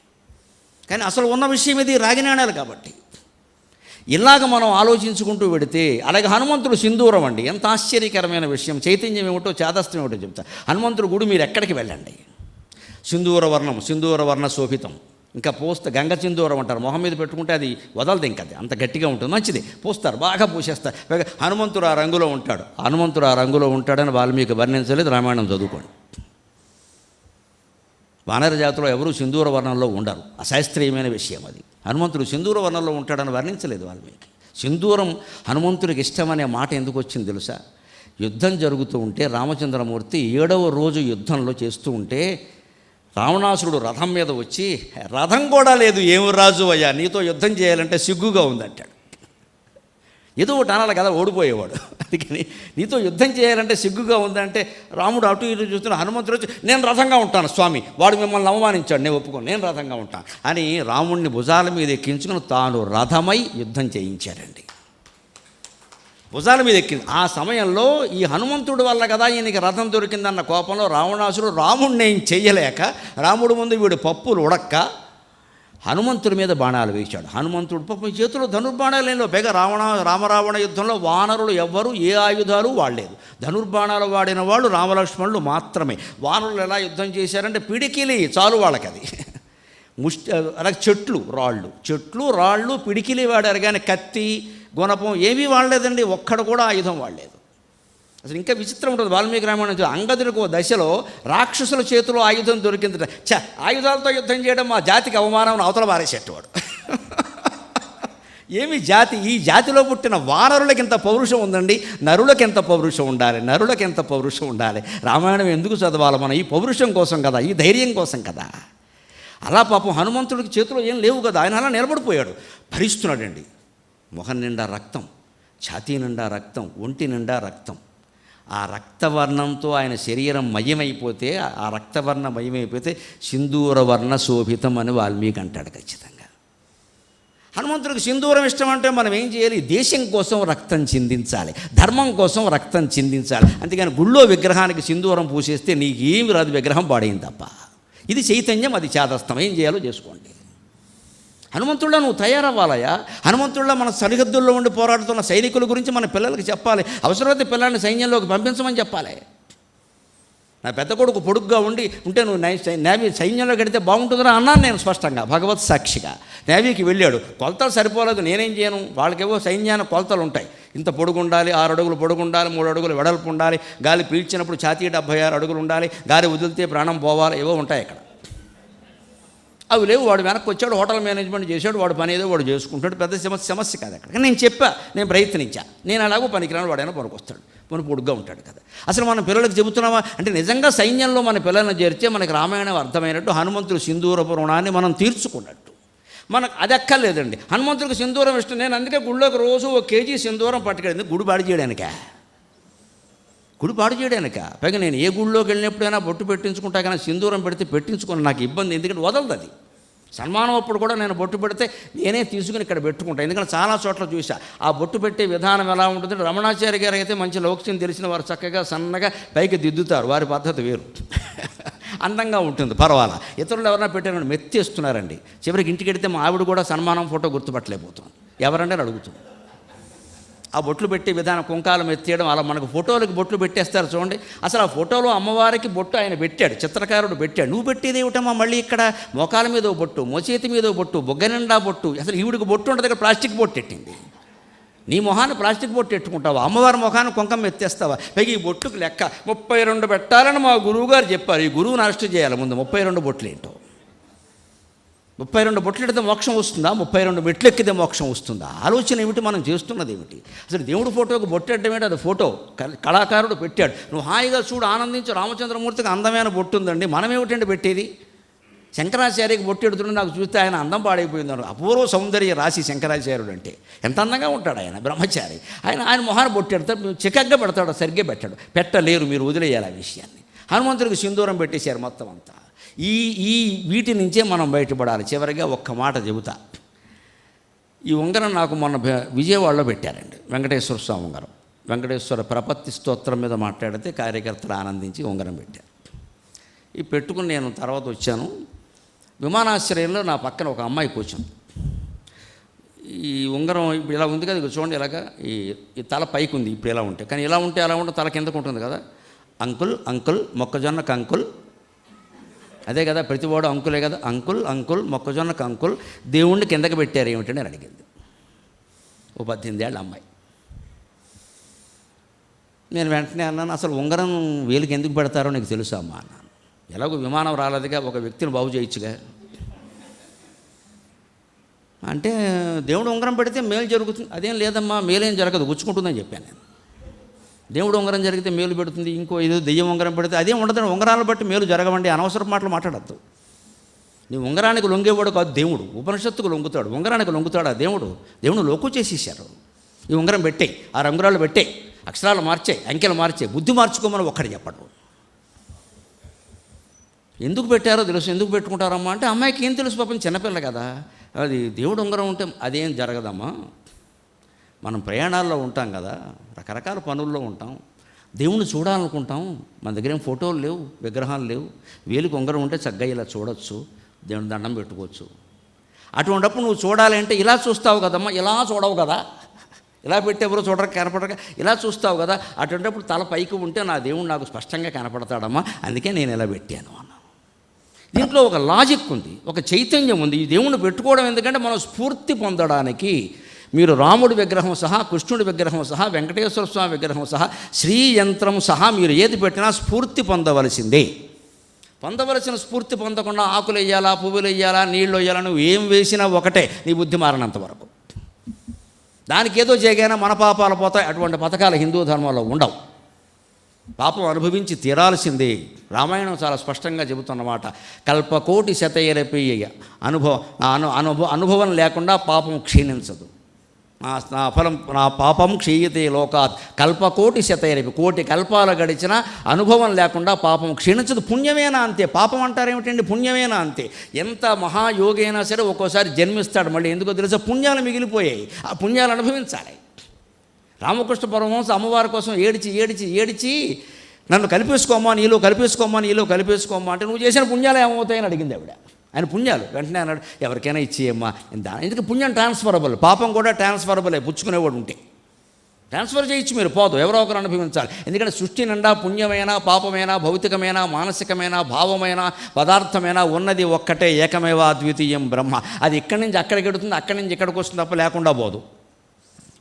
A: కానీ అసలు ఉన్న విషయం ఇది రాగి నాణ్యాలు కాబట్టి. ఇలాగ మనం ఆలోచించుకుంటూ పెడితే, అలాగే హనుమంతుడు సింధూరం అండి, ఎంత ఆశ్చర్యకరమైన విషయం. చైతన్యం ఏమిటో చాదస్తం ఏమిటో చెప్తా. హనుమంతుడు గుడి మీరు ఎక్కడికి వెళ్ళండి, సింధూర వర్ణ శోభితం, ఇంకా పోస్తే గంగ సింధూరం అంటారు, మొహం మీద పెట్టుకుంటే అది వదలదు, ఇంకా అది అంత గట్టిగా ఉంటుంది, మంచిది, పూస్తారు, బాగా పూసేస్తారు. హనుమంతుడు ఆ రంగులో ఉంటాడని వాల్మీకి వర్ణించలేదు, రామాయణం చదువుకోండి. వానర జాతిలో ఎవరూ సింధూర వర్ణంలో ఉండరు, అశాస్త్రీయమైన విషయం అది. హనుమంతుడు సింధూర వర్ణంలో ఉంటాడని వర్ణించలేదు వాల్మీకి. సింధూరం హనుమంతుడికి ఇష్టమనే మాట ఎందుకు వచ్చింది తెలుసా? యుద్ధం జరుగుతూ ఉంటే రామచంద్రమూర్తి 7వ రోజు యుద్ధంలో చేస్తూ ఉంటే రావణాసురుడు రథం మీద వచ్చి, రథం కూడా లేదు, ఏమి రాజు అయ్యా, నీతో యుద్ధం చేయాలంటే సిగ్గుగా ఉందంటాడు. ఏదో ఒకటి అనాలి కదా, ఓడిపోయేవాడు. అందుకని నీతో యుద్ధం చేయాలంటే సిగ్గుగా ఉందంటే రాముడు అటు ఇటు చూస్తున్న, హనుమంతుడు వచ్చి నేను రథంగా ఉంటాను స్వామి, వాడు మిమ్మల్ని అవమానించాడు, నేను ఒప్పుకోను, నేను రథంగా ఉంటాను అని రాముడిని భుజాల మీద ఎక్కించుకుని తాను రథమై యుద్ధం చేయించాడండి. భుజాల మీద ఎక్కింది. ఆ సమయంలో ఈ హనుమంతుడి వల్ల కదా ఈయనకి రథం దొరికిందన్న కోపంలో రావణాసుడు రాముడిని ఏం చెయ్యలేక, రాముడు ముందు వీడు పప్పులు ఉడక్క హనుమంతుడి మీద బాణాలు వేశాడు. హనుమంతుడు పాపం చేతిలో ధనుర్బాణాలు ఏలో, పైగా రామరావణ యుద్ధంలో వానరులు ఎవ్వరూ ఏ ఆయుధాలు వాడలేదు, ధనుర్బాణాలు వాడిన వాళ్ళు రామలక్ష్మణులు మాత్రమే. వానరులు ఎలా యుద్ధం చేశారంటే పిడికిలి చాలు వాళ్ళకి, అది అలాగే చెట్లు రాళ్ళు పిడికిలి వాడారు, కానీ కత్తి గుణపం ఏమీ వాడలేదండి, ఒక్కడు కూడా ఆయుధం వాడలేదు. అసలు ఇంకా విచిత్రం ఉంటుంది వాల్మీకి రామాయణం. అంగదునికి ఓ దశలో రాక్షసుల చేతిలో ఆయుధం దొరికింది. ఆయుధాలతో యుద్ధం చేయడం మా జాతికి అవమానం, అవతల పారేసేటవాడు. ఏమి జాతి, ఈ జాతిలో పుట్టిన వానరులకి ఎంత పౌరుషం ఉందండి, నరులకి ఎంత పౌరుషం ఉండాలి. రామాయణం ఎందుకు చదవాలి మనం? ఈ పౌరుషం కోసం కదా, ఈ ధైర్యం కోసం కదా. అలా పాపం హనుమంతుడికి చేతిలో ఏం లేవు కదా, ఆయన అలా నిలబడిపోయాడు, భరిస్తున్నాడండి. మొహం నిండా రక్తం, ఛాతీ నిండా రక్తం, ఒంటి నిండా రక్తం. ఆ రక్తవర్ణంతో ఆయన శరీరం మయమైపోతే, ఆ రక్తవర్ణ మయమైపోతే సింధూర వర్ణ శోభితం అని వాల్మీకి అంటాడు ఖచ్చితంగా. హనుమంతుడికి సింధూరం ఇష్టం అంటే మనం ఏం చేయాలి? దేశం కోసం రక్తం చిందించాలి, ధర్మం కోసం రక్తం చిందించాలి. అంతేగాని గుళ్ళో విగ్రహానికి సింధూరం పూసేస్తే నీకేమి రాదు, విగ్రహం పాడైంది తప్ప. ఇది చైతన్యం, అది చాదస్తం. ఏం చేయాలో చేసుకోండి. హనుమంతుడిలో నువ్వు తయారవ్వాలయా. హనుమంతుడిలో మన సరిహద్దుల్లో ఉండి పోరాడుతున్న సైనికుల గురించి మన పిల్లలకి చెప్పాలి. అవసరమైతే పిల్లల్ని సైన్యంలోకి పంపించమని చెప్పాలి. నా పెద్ద కొడుకు పొడుగ్గా ఉంటే నువ్వు నేవీ సైన్యంలో గడితే బాగుంటుందని అన్నాను నేను స్పష్టంగా, భగవత్ సాక్షిగా. నేవీకి వెళ్ళాడు, కొలతలు సరిపోలేదు, నేనేం చేయను, వాళ్ళకేవో సైన్యానికి కొలతలు ఉంటాయి. ఇంత పొడుగు ఉండాలి, 6 అడుగులు పొడుగు ఉండాలి, 3 అడుగులు వెడల్పు ఉండాలి, గాలి పీల్చినప్పుడు ఛాతీ 76 అడుగులు ఉండాలి, గాలి వదిలితే ప్రాణం పోవాలి, ఏవో ఉంటాయి అక్కడ. అవి లేవు. వాడు వెనక్కి వచ్చాడు, హోటల్ మేనేజ్మెంట్ చేశాడు, వాడు పని ఏదో వాడు చేసుకుంటాడు, పెద్ద సమస్య కాదు అక్కడ. నేను ప్రయత్నించా, నేను అలాగో పనికిరాను, వాడైనా పనికొస్తాడు, పొడుగ్గా ఉంటాడు కదా. అసలు మనం పిల్లలకు చెబుతున్నామా అంటే నిజంగా సైన్యంలో మన పిల్లల్ని చేర్చే మనకి రామాయణం అర్థమైనట్టు, హనుమంతుడు సింధూరపు రుణాన్ని మనం తీర్చుకున్నట్టు. మనకు అది అక్కర్లేదండి. హనుమంతుడికి సింధూరం ఇష్టం. నేను అందుకే గుళ్ళోకి రోజు 1 కేజీ సింధూరం పట్టుకెళ్ళింది, గుడి పాడు చేయడానిక. పైగా నేను ఏ గుళ్ళోకి వెళ్ళినప్పుడైనా బొట్టు పెట్టించుకుంటా, కానీ సింధూరం పెడితే పెట్టించుకుని నాకు ఇబ్బంది, ఎందుకంటే వదలదు అది. సన్మానం అప్పుడు కూడా నేను బొట్టు పెడితే నేనే తీసుకుని ఇక్కడ పెట్టుకుంటాను, ఎందుకంటే చాలా చోట్ల చూసా ఆ బొట్టు పెట్టే విధానం ఎలా ఉంటుంది. రమణాచార్య గారు అయితే మంచి లౌక్యం తెలిసిన వారు, చక్కగా సన్నగా పైకి దిద్దుతారు, వారి పద్ధతి వేరు, అందంగా ఉంటుంది, పర్వాలా. ఇతరులు ఎవరైనా పెట్టారని మెత్తేస్తున్నారండి. చివరికి ఇంటికి వెడితే మా ఆవిడ కూడా సన్మానం ఫోటో గుర్తుపట్టలేకపోతుంది, ఎవరంటే అడుగుతుంది. ఆ బొట్లు పెట్టే విధానం, కుంకాలం ఎత్తేయడం, అలా మనకు ఫోటోలకు బొట్లు పెట్టేస్తారు చూడండి. అసలు ఆ ఫోటోలో అమ్మవారికి బొట్టు ఆయన పెట్టాడు, చిత్రకారుడు పెట్టాడు. నువ్వు పెట్టేది ఏమిటమ్మా మళ్ళీ ఇక్కడ? మోకాల మీద బొట్టు, మోచేతి మీద బొట్టు, బొగ్గ నిండా బొట్టు. అసలు ఈవిడికి బొట్టు ఉంటుంది, ఇక్కడ ప్లాస్టిక్ బొట్టు ఎట్టింది. నీ మొహాన్ని ప్లాస్టిక్ బొట్టు ఎట్టుకుంటావా? అమ్మవారి మొహాన్ని కుంకం ఎత్తేస్తావా? పైగా ఈ బొట్టుకు లెక్క 32 పెట్టాలని మా గురువుగారు చెప్పారు. ఈ గురువుని అరెస్ట్ చేయాలి ముందు. 32 బొట్లు ఏంటో? 32 బొట్లు ఎడితే మోక్షం వస్తుందా? 32 మెట్లు ఎక్కితే మోక్షం వస్తుందా? ఆలోచన ఏమిటి? మనం చేస్తున్నది ఏమిటి? అసలు దేవుడి ఫోటోకి బొట్టెట్టడం ఏంటి? అది ఫోటో కళాకారుడు పెట్టాడు, నువ్వు హాయిగా చూడు, ఆనందించు. రామచంద్రమూర్తికి అందమైన బొట్టు ఉందండి, మనం ఏమిటండి పెట్టేది? శంకరాచార్యకి బొట్టెడుతుంటే నాకు చూస్తే ఆయన అందం పాడైపోయింది. అపూర్వ సౌందర్య రాశి శంకరాచార్యుడు అంటే ఎంత అందంగా ఉంటాడు ఆయన, బ్రహ్మచారి. ఆయన మొహాన్ని బొట్టెడతాడు, చికగ్గా పెడతాడు, సరిగ్గా పెట్టలేరు, మీరు వదిలేయాలి ఆ విషయాన్ని. హనుమంతుడికి సింధూరం పెట్టేశారు మొత్తం అంతా. ఈ వీటి నుంచే మనం బయటపడాలి. చివరిగా ఒక్క మాట చెబుతా. ఈ ఉంగరం నాకు మొన్న విజయవాడలో పెట్టారండి, వెంకటేశ్వర స్వామి ఉంగరం. వెంకటేశ్వర ప్రపత్తి స్తోత్రం మీద మాట్లాడితే కార్యకర్తలు ఆనందించి ఉంగరం పెట్టారు. ఈ పెట్టుకుని నేను తర్వాత వచ్చాను. విమానాశ్రయంలో నా పక్కన ఒక అమ్మాయి కూర్చుంది. ఈ ఉంగరం ఇప్పుడు ఇలా ఉంది కదా, చూడండి ఇలాగా ఈ తల పైకి ఉంది ఇప్పుడు ఇలా ఉంటే, కానీ ఇలా ఉంటే అలా ఉంటే తల కిందకు ఉంటుంది కదా. అంకుల్ మొక్కజొన్నకు అంకుల్, అదే కదా ప్రతివాడు అంకులే కదా. అంకుల్ మొక్కజొన్నకు అంకుల్, దేవుణ్ణి కిందకి పెట్టారు ఏమిటని అని అడిగింది. ఓ 18 ఏళ్ళ అమ్మాయి. నేను వెంటనే అన్నాను, అసలు ఉంగరం వేలికి ఎందుకు పెడతారో నీకు తెలుసా అమ్మా అన్నాను. ఎలాగో విమానం రాలేదుగా, ఒక వ్యక్తిని బాగు చేయొచ్చుగా అంటే, దేవుడు ఉంగరం పెడితే మేలు జరుగుతుంది. అదేం లేదమ్మా, మేలేం జరగదు, గుచ్చుకుంటుందని చెప్పాను నేను. దేవుడు ఉంగరం జరిగితే మేలు పెడుతుంది, ఇంకో ఏదో దెయ్యం ఉంగరం పెడితే అదేం ఉండదు. ఉంగరాలను బట్టి మేలు జరగవండి, అనవసరం మాటలు మాట్లాడద్దు. నీ ఉంగరానికి లొంగేవాడు కాదు దేవుడు, ఉపనిషత్తుకు లొంగుతాడు, ఉంగరానికి లొంగుతాడు ఆ దేవుడు లోకు చేసేసారు. ఈ ఉంగరం పెట్టే, ఆ రంగురాలు పెట్టే, అక్షరాలు మార్చే, అంకెలు మార్చే, బుద్ధి మార్చుకోమని ఒక్కడి చెప్పడు. ఎందుకు పెట్టారో తెలుసు, ఎందుకు పెట్టుకుంటారమ్మా అంటే, అమ్మాయికి ఏం తెలుసు పాపం, చిన్నపిల్ల కదా. అది దేవుడు ఉంగరం ఉంటే అదేం జరగదమ్మా. మనం ప్రయాణాల్లో ఉంటాం కదా, రకరకాల పనుల్లో ఉంటాం, దేవుణ్ణి చూడాలనుకుంటాం, మన దగ్గర ఏం ఫోటోలు లేవు, విగ్రహాలు లేవు. వేలికి ఉంగరం ఉంటే చక్కగా ఇలా చూడొచ్చు, దేవుని దండం పెట్టుకోవచ్చు. అటువంటిప్పుడు నువ్వు చూడాలి అంటే ఇలా చూస్తావు కదమ్మా, ఇలా చూడవు కదా, ఇలా పెట్టి ఎవరో చూడక కనపడక ఇలా చూస్తావు కదా. అటువంటిప్పుడు తల పైకి ఉంటే నా దేవుడు నాకు స్పష్టంగా కనపడతాడమ్మా, అందుకే నేను ఇలా పెట్టాను అన్నాను. దీంట్లో ఒక లాజిక్ ఉంది, ఒక చైతన్యం ఉంది. ఈ దేవుణ్ణి పెట్టుకోవడం ఎందుకంటే మనం స్ఫూర్తి పొందడానికి. మీరు రాముడి విగ్రహం సహా, కృష్ణుడి విగ్రహం సహా, వెంకటేశ్వర స్వామి విగ్రహం సహా, శ్రీ యంత్రం సహా మీరు ఏది పెట్టినా స్ఫూర్తి పొందవలసిందే. పొందవలసిన స్ఫూర్తి పొందకుండా ఆకులు వేయాలా, పువ్వులు వేయాలా, నీళ్ళు వేయాలా, నువ్వు ఏం వేసినా ఒకటే, నీ బుద్ధి మారినంత వరకు. దానికి ఏదో చేయగానే మన పాపాలు పోతాయి, అటువంటి పథకాలు హిందూ ధర్మంలో ఉండవు. పాపం అనుభవించి తీరాల్సిందే. రామాయణం చాలా స్పష్టంగా చెబుతున్నమాట. కల్పకోటి శతైరపేయ అనుభవం లేకుండా పాపం క్షీణించదు. నా పాపం క్షీయతే లోకాత్ కల్పకోటి శతైరపి, కోటి కల్పాలు గడిచిన అనుభవం లేకుండా పాపం క్షీణించదు. పుణ్యమేనా అంతే. పాపం అంటారేమిటండి, పుణ్యమేనా అంతే. ఎంత మహాయోగి అయినా సరే ఒక్కోసారి జన్మిస్తాడు మళ్ళీ, ఎందుకో తెలుసా, పుణ్యాలు మిగిలిపోయాయి, ఆ పుణ్యాలు అనుభవించాలి. రామకృష్ణ పరమహంస అమ్మవారి కోసం ఏడిచి నన్ను కలిపేసుకోమ్మా, నీలో కలిపేసుకోమ్మా అంటే, నువ్వు చేసిన పుణ్యాలు ఏమవుతాయని అడిగింది ఆవిడ. ఆయన పుణ్యాలు వెంటనే అన్నాడు, ఎవరికైనా ఇచ్చేయమ్మా. ఎందుకు పుణ్యం ట్రాన్స్ఫరబుల్, పాపం కూడా ట్రాన్స్ఫరబుల్. పుచ్చుకునేవాడు ఉంటే ట్రాన్స్ఫర్ చేయొచ్చు, మీరు పోదు, ఎవరో ఒకరు అనుభవించాలి. ఎందుకంటే సృష్టి నిండా పుణ్యమైన పాపమైన భౌతికమైన మానసికమైన భావమైన పదార్థమైన ఉన్నది ఒక్కటే, ఏకమేవ అద్వితీయం బ్రహ్మ. అది ఇక్కడి నుంచి అక్కడికి వెడుతుంది, అక్కడి నుంచి ఇక్కడికి వస్తుంది తప్ప లేకుండా పోదు.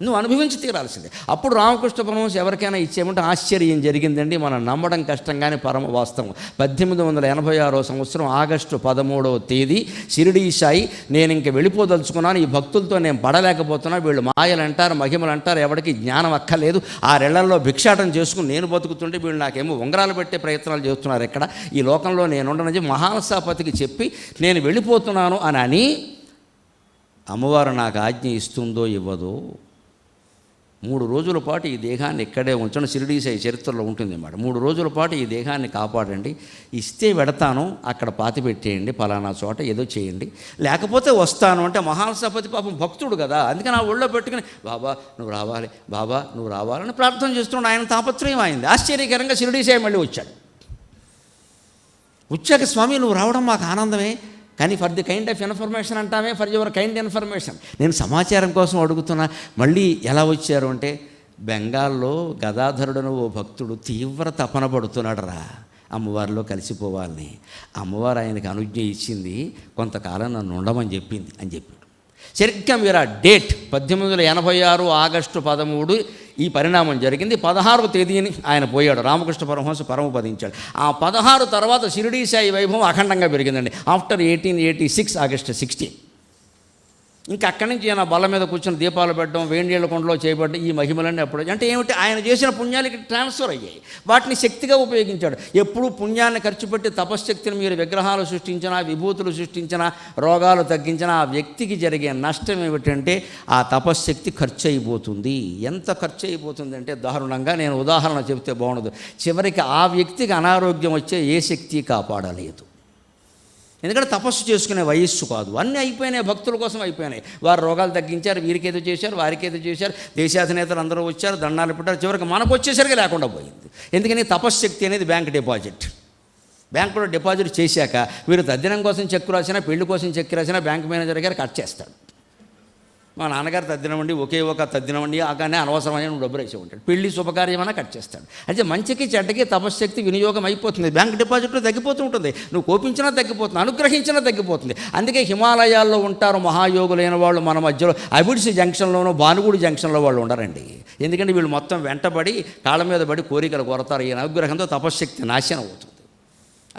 A: నువ్వు అనుభవించి తీరాల్సిందే. అప్పుడు రామకృష్ణ పరమహంస ఎవరికైనా ఇచ్చేయమంటే ఆశ్చర్యం జరిగిందండి. మనం నమ్మడం కష్టంగానే పరమ వాస్తవం. 1886 సంవత్సరం ఆగస్టు 13వ తేదీ షిరిడీ సాయి, నేను ఇంక వెళ్ళిపోదలుచుకున్నాను, ఈ భక్తులతో నేను పడలేకపోతున్నా, వీళ్ళు మాయలు అంటారు, మహిమలు అంటారు, ఎవరికి జ్ఞానం అక్కర్లేదు, ఆ రెళ్లల్లో భిక్షాటం చేసుకుని నేను బతుకుతుంటే వీళ్ళు నాకేమో ఉంగరాలు పెట్టే ప్రయత్నాలు చేస్తున్నారు, ఇక్కడ ఈ లోకంలో నేనుండనని మహాలసాపతికి చెప్పి నేను వెళ్ళిపోతున్నాను అని అమ్మవారు నాకు ఆజ్ఞ ఇస్తుందో ఇవ్వదో 3 రోజుల పాటు ఈ దేహాన్ని ఇక్కడే ఉంచండి. షిరిడీ సాయి చరిత్రలో ఉంటుంది అన్నమాట. 3 రోజుల పాటు ఈ దేహాన్ని కాపాడండి, ఇస్తే వెడతాను, అక్కడ పాతి పెట్టేయండి, పలానా చోట ఏదో చేయండి, లేకపోతే వస్తాను అంటే, మహాలసాపతి పాపం భక్తుడు కదా, అందుకని ఆ ఒళ్ళో పెట్టుకుని బాబా నువ్వు రావాలని ప్రార్థన చేస్తున్నాడు. ఆయన తాపత్రయం అయింది. ఆశ్చర్యకరంగా షిరిడీ సాయి మళ్ళీ వచ్చాక స్వామి నువ్వు రావడం మాకు ఆనందమే, కానీ for the kind of information అంటామే, ఫర్ యువర్ కైండ్ ఇన్ఫర్మేషన్, నేను సమాచారం కోసం అడుగుతున్నా. మళ్ళీ ఎలా వచ్చారు అంటే, బెంగాల్లో గదాధరుడను ఓ భక్తుడు తీవ్ర తపన పడుతున్నాడు రా అమ్మవారిలో కలిసిపోవాలని. అమ్మవారు ఆయనకి అనుజ్ఞ ఇచ్చింది, కొంతకాలం నన్ను ఉండమని చెప్పింది అని చెప్పాడు. సరిగ్గా మీరు ఆ డేట్ 1886 ఆగస్టు 13 ఈ పరిణామం జరిగింది. 16వ తేదీని ఆయన పోయాడు, రామకృష్ణ పరమహంస పరమపదించాడు. ఆ 16 తర్వాత షిరిడీ సాయి వైభవం అఖండంగా పెరిగిందండి. ఆఫ్టర్ 1886 ఆగస్టు 16 ఇంకా అక్కడి నుంచి ఆయన బల్ల మీద కూర్చొని దీపాలు పెట్టడం, వేడి నీళ్ళ కుండలో చేయబడ్డం, ఈ మహిమలన్నీ అప్పుడు అంటే ఏమిటి, ఆయన చేసిన పుణ్యాలకి ట్రాన్స్ఫర్ అయ్యాయి, వాటిని శక్తిగా ఉపయోగించాడు. ఎప్పుడు పుణ్యాన్ని ఖర్చు పెట్టి తపశ్శక్తిని మీరు విగ్రహాలు సృష్టించినా, విభూతులు సృష్టించినా, రోగాలు తగ్గించినా, ఆ వ్యక్తికి జరిగే నష్టం ఏమిటంటే ఆ తపశ్శక్తి ఖర్చు అయిపోతుంది. ఎంత ఖర్చు అయిపోతుంది అంటే దారుణంగా, నేను ఉదాహరణ చెబితే బాగుండదు, చివరికి ఆ వ్యక్తికి అనారోగ్యం వచ్చే ఏ శక్తి కాపాడలేదు. ఎందుకంటే తపస్సు చేసుకునే వయస్సు కాదు, అన్నీ అయిపోయినాయి, భక్తుల కోసం అయిపోయినాయి. వారు రోగాలు తగ్గించారు, వీరికేదో చేశారు, వారికేదో చేశారు, దేశాధినేతలు అందరూ వచ్చారు, దండాలు పెట్టారు, చివరికి మనకు వచ్చేసరికి లేకుండా పోయింది. ఎందుకని తపశ్శక్తి అనేది బ్యాంక్ డిపాజిట్. బ్యాంకులో డిపాజిట్ చేశాక వీరు తద్దినం కోసం చెక్కు రాసినా, పెళ్లి కోసం చెక్కు రాసినా బ్యాంక్ మేనేజర్ గారు కట్ చేస్తాడు. మా నాన్నగారు తద్దినమండి, ఒకే ఒక తద్దినమండి, కానీ అనవసరమైన నువ్వు డబ్బులు వేసే ఉంటాడు. పెళ్లి శుభకార్యమైనా కట్ చేస్తాడు. అయితే మంచికి చెడ్డకి తపశ్శక్తి వినియోగం అయిపోతుంది, బ్యాంక్ డిపాజిట్లో తగ్గిపోతూ ఉంటుంది. నువ్వు కోపించినా తగ్గిపోతుంది, అనుగ్రహించినా తగ్గిపోతుంది. అందుకే హిమాలయాల్లో ఉంటారు మహాయోగులైన వాళ్ళు, మన మధ్యలో అబిడ్స్ జంక్షన్లోనూ భానుగుడి జంక్షన్లో వాళ్ళు ఉండరండి. ఎందుకంటే వీళ్ళు మొత్తం వెంటబడి కాళ్ళ మీద పడి కోరికలు కొరతారు. ఈ అనుగ్రహంతో తపశ్శక్తి నాశనం అవుతుంది.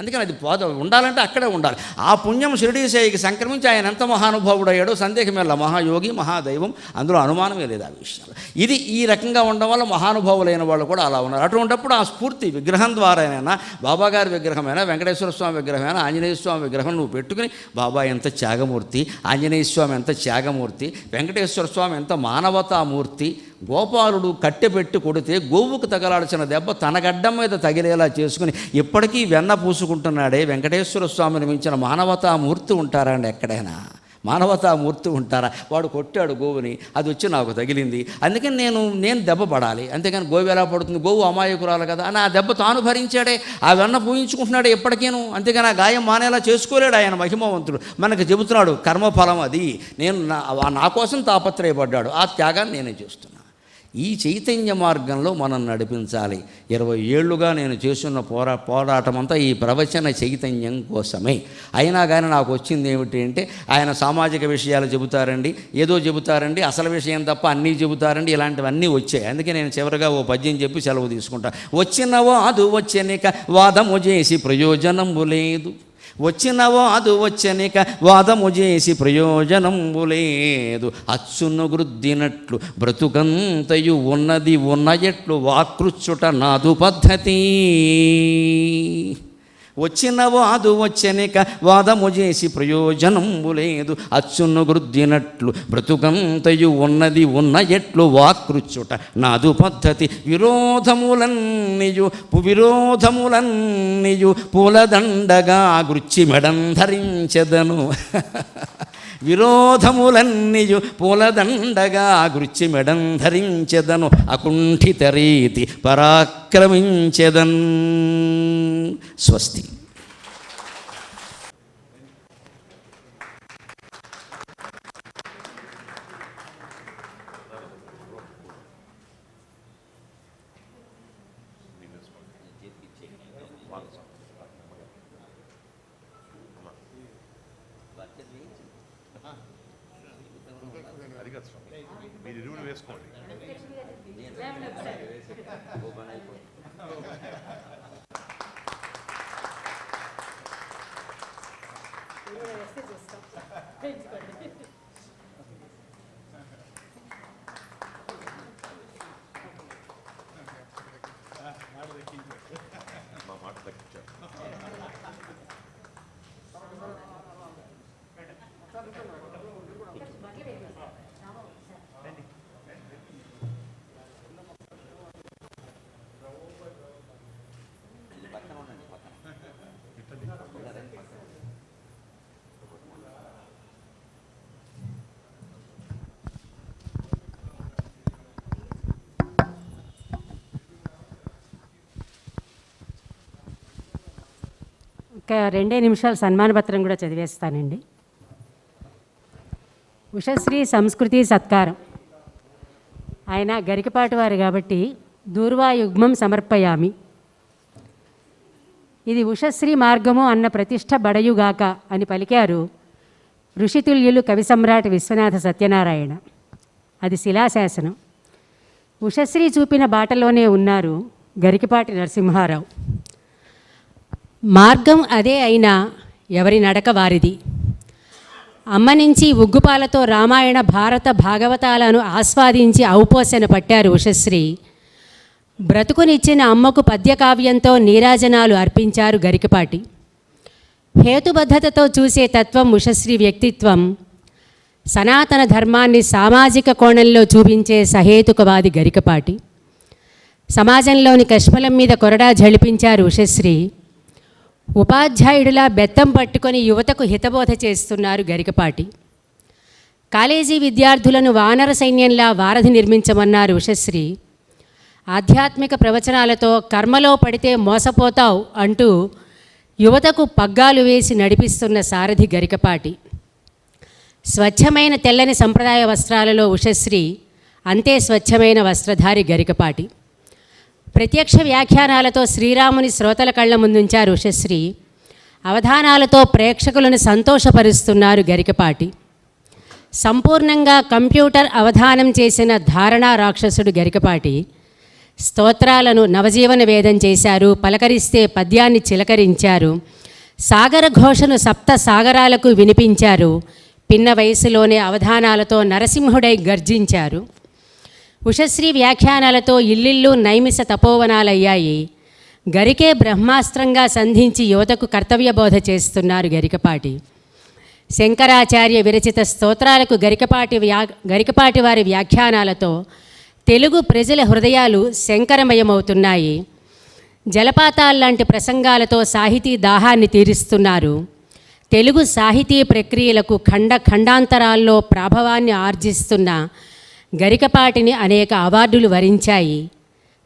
A: అందుకని అది ఉండాలంటే అక్కడే ఉండాలి. ఆ పుణ్యం షిరిడీసాయికి సంక్రమించి ఆయన ఎంత మహానుభావుడు అయ్యాడో సందేహమేలా, మహాయోగి, మహాదైవం, అందులో అనుమానమే లేదు ఆ విషయంలో. ఇది ఈ రకంగా ఉండడం వల్ల మహానుభావులైన వాళ్ళు కూడా అలా ఉన్నారు. అటువంటిప్పుడు ఆ స్ఫూర్తి విగ్రహం ద్వారానైనా, బాబాగారి విగ్రహమైనా, వెంకటేశ్వర స్వామి విగ్రహమైనా, ఆంజనేయ స్వామి విగ్రహం నువ్వు పెట్టుకుని, బాబా ఎంత త్యాగమూర్తి, ఆంజనేయ స్వామి ఎంత త్యాగమూర్తి, వెంకటేశ్వర స్వామి ఎంత మానవతామూర్తి, గోపాలుడు కట్టెపెట్టి కొడితే గోవుకు తగలాల్సిన దెబ్బ తన గడ్డం మీద తగిలేలా చేసుకుని ఇప్పటికీ వెన్న పూసుకుంటున్నాడే, వెంకటేశ్వర స్వామిని మించిన మానవతామూర్తి ఉంటారా అండి? ఎక్కడైనా మానవతామూర్తి ఉంటారా? వాడు కొట్టాడు గోవుని, అది వచ్చి నాకు తగిలింది, అందుకని నేను దెబ్బ పడాలి, అంతేకాని గోవు ఎలా పడుతుంది, గోవు అమాయకురాలు కదా అని ఆ దెబ్బ తాను భరించాడే, ఆ వెన్న పూయించుకుంటున్నాడు ఎప్పటికేను, అంతేగాని ఆ గాయం మానేలా చేసుకోలేడు. ఆయన మహిమవంతుడు, మనకు చెబుతున్నాడు కర్మఫలం అది, నా కోసం తాపత్రయపడ్డాడు, ఆ త్యాగాన్ని నేనే చేస్తున్నాను. ఈ చైతన్య మార్గంలో మనం నడిపించాలి. 20 ఏళ్లుగా నేను చేస్తున్న పోరాటం అంతా ఈ ప్రవచన చైతన్యం కోసమే. అయినా కానీ నాకు వచ్చింది ఏమిటి అంటే, ఆయన సామాజిక విషయాలు చెబుతారండి, ఏదో చెబుతారండి, అసలు విషయం తప్ప అన్నీ చెబుతారండి, ఇలాంటివన్నీ వచ్చాయి. అందుకే నేను చివరిగా ఓ పద్యం చెప్పి సెలవు తీసుకుంటా. వచ్చినవో అది వచ్చనిక వాదము చేసి ప్రయోజనము లేదు, వచ్చినవో అది వచ్చనిక వాదము చేసి ప్రయోజనంబు లేదు, అచ్చును గృద్దినట్లు బ్రతుకంతయు ఉన్నది ఉన్నయట్లు వాకృచ్చుట నాదు పద్ధతి. వచ్చినవో అది వచ్చనిక వాదము చేసి ప్రయోజనంబు లేదు, అచ్చును గృద్దినట్లు బ్రతుకంతయు ఉన్నది ఉన్నయట్లు వాకృచ్చుట నాదు పద్ధతి. విరోధములన్నీయు పూలదండగా గృచ్చి మెడం ధరించెదను. విరోధములన్నీయు పూలదండగా గృచ్చి మెడం ధరించెదను, అకుంఠిత రీతి పరాక్రమించెదన్. స్వస్తి.
B: మీరు ఇరువురు వేసుకోండి. మా మాట దక్కించారు.
C: ఒక 2 నిమిషాలు సన్మాన పత్రం కూడా చదివేస్తానండి. ఉషశ్రీ సంస్కృతి సత్కారం. ఆయన గరికపాటి వారు కాబట్టి దూర్వాయుగ్మం సమర్పయామి. ఇది ఉషశ్రీ మార్గము అన్న ప్రతిష్ట బడయుగాక అని పలికారు ఋషితుల్యులు కవి సమ్రాట్ విశ్వనాథ సత్యనారాయణ. అది శిలాశాసనం. ఉషశ్రీ చూపిన బాటలోనే ఉన్నారు గరికపాటి నరసింహారావు. మార్గం అదే అయినా ఎవరి నడక వారిది. అమ్మ నుంచి ఉగ్గుపాలతో రామాయణ భారత భాగవతాలను ఆస్వాదించి ఔపోసన పట్టారు ఉషశ్రీ. బ్రతుకునిచ్చిన అమ్మకు పద్యకావ్యంతో నీరాజనాలు అర్పించారు గరికపాటి. హేతుబద్ధతతో చూసే తత్వం ఉషశ్రీ వ్యక్తిత్వం. సనాతన ధర్మాన్ని సామాజిక కోణంలో చూపించే సహేతుకవాది గరికపాటి. సమాజంలోని కష్మలం మీద కొరడా జళిపించారు ఉషశ్రీ. ఉపాధ్యాయుడిలా బెత్తం పట్టుకొని యువతకు హితబోధ చేస్తున్నారు గరికపాటి. కాలేజీ విద్యార్థులను వానర సైన్యంలా వారధి నిర్మించమన్నారు ఉషశ్రీ. ఆధ్యాత్మిక ప్రవచనాలతో కర్మలో పడితే మోసపోతావు అంటూ యువతకు పగ్గాలు వేసి నడిపిస్తున్న సారథి గరికపాటి. స్వచ్ఛమైన తెల్లని సంప్రదాయ వస్త్రాలలో ఉషశ్రీ, అంతే స్వచ్ఛమైన వస్త్రధారి గరికపాటి. ప్రత్యక్ష వ్యాఖ్యానాలతో శ్రీరాముని శ్రోతల కళ్ళ ముందుంచారు ఉషశ్రీ. అవధానాలతో ప్రేక్షకులను సంతోషపరుస్తున్నారు గరికపాటి. సంపూర్ణంగా కంప్యూటర్ అవధానం చేసిన ధారణా రాక్షసుడు గరికపాటి. స్తోత్రాలను నవజీవన వేదం చేశారు. పలకరిస్తే పద్యాన్ని చిలకరించారు. సాగర ఘోషను సప్త సాగరాలకు వినిపించారు. పిన్న వయసులోనే అవధానాలతో నరసింహుడై గర్జించారు. ఉషశ్రీ వ్యాఖ్యానాలతో ఇల్లిల్లు నైమిష తపోవనాలయ్యాయి. గరికే బ్రహ్మాస్త్రంగా సంధించి యువతకు కర్తవ్యబోధ చేస్తున్నారు గరికపాటి. శంకరాచార్య విరచిత స్తోత్రాలకు గరికపాటి వారి వ్యాఖ్యానాలతో తెలుగు ప్రజల హృదయాలు శంకరమయమవుతున్నాయి. జలపాతాల్లాంటి ప్రసంగాలతో సాహితీ దాహాన్ని తీరుస్తున్నారు. తెలుగు సాహితీ ప్రక్రియలకు ఖండాంతరాల్లో ప్రాభవాన్ని ఆర్జిస్తున్న గరికపాటిని అనేక అవార్డులు వరించాయి.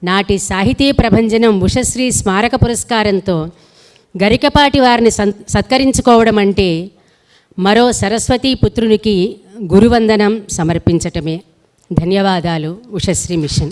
C: నాటి సాహితీ ప్రభంజనం ఉషశ్రీ స్మారక పురస్కారంతో గరికపాటి వారిని సత్కరించుకోవడం అంటే మరో సరస్వతీ పుత్రునికి గురువందనం సమర్పించటమే. ధన్యవాదాలు. ఉషశ్రీ మిషన్.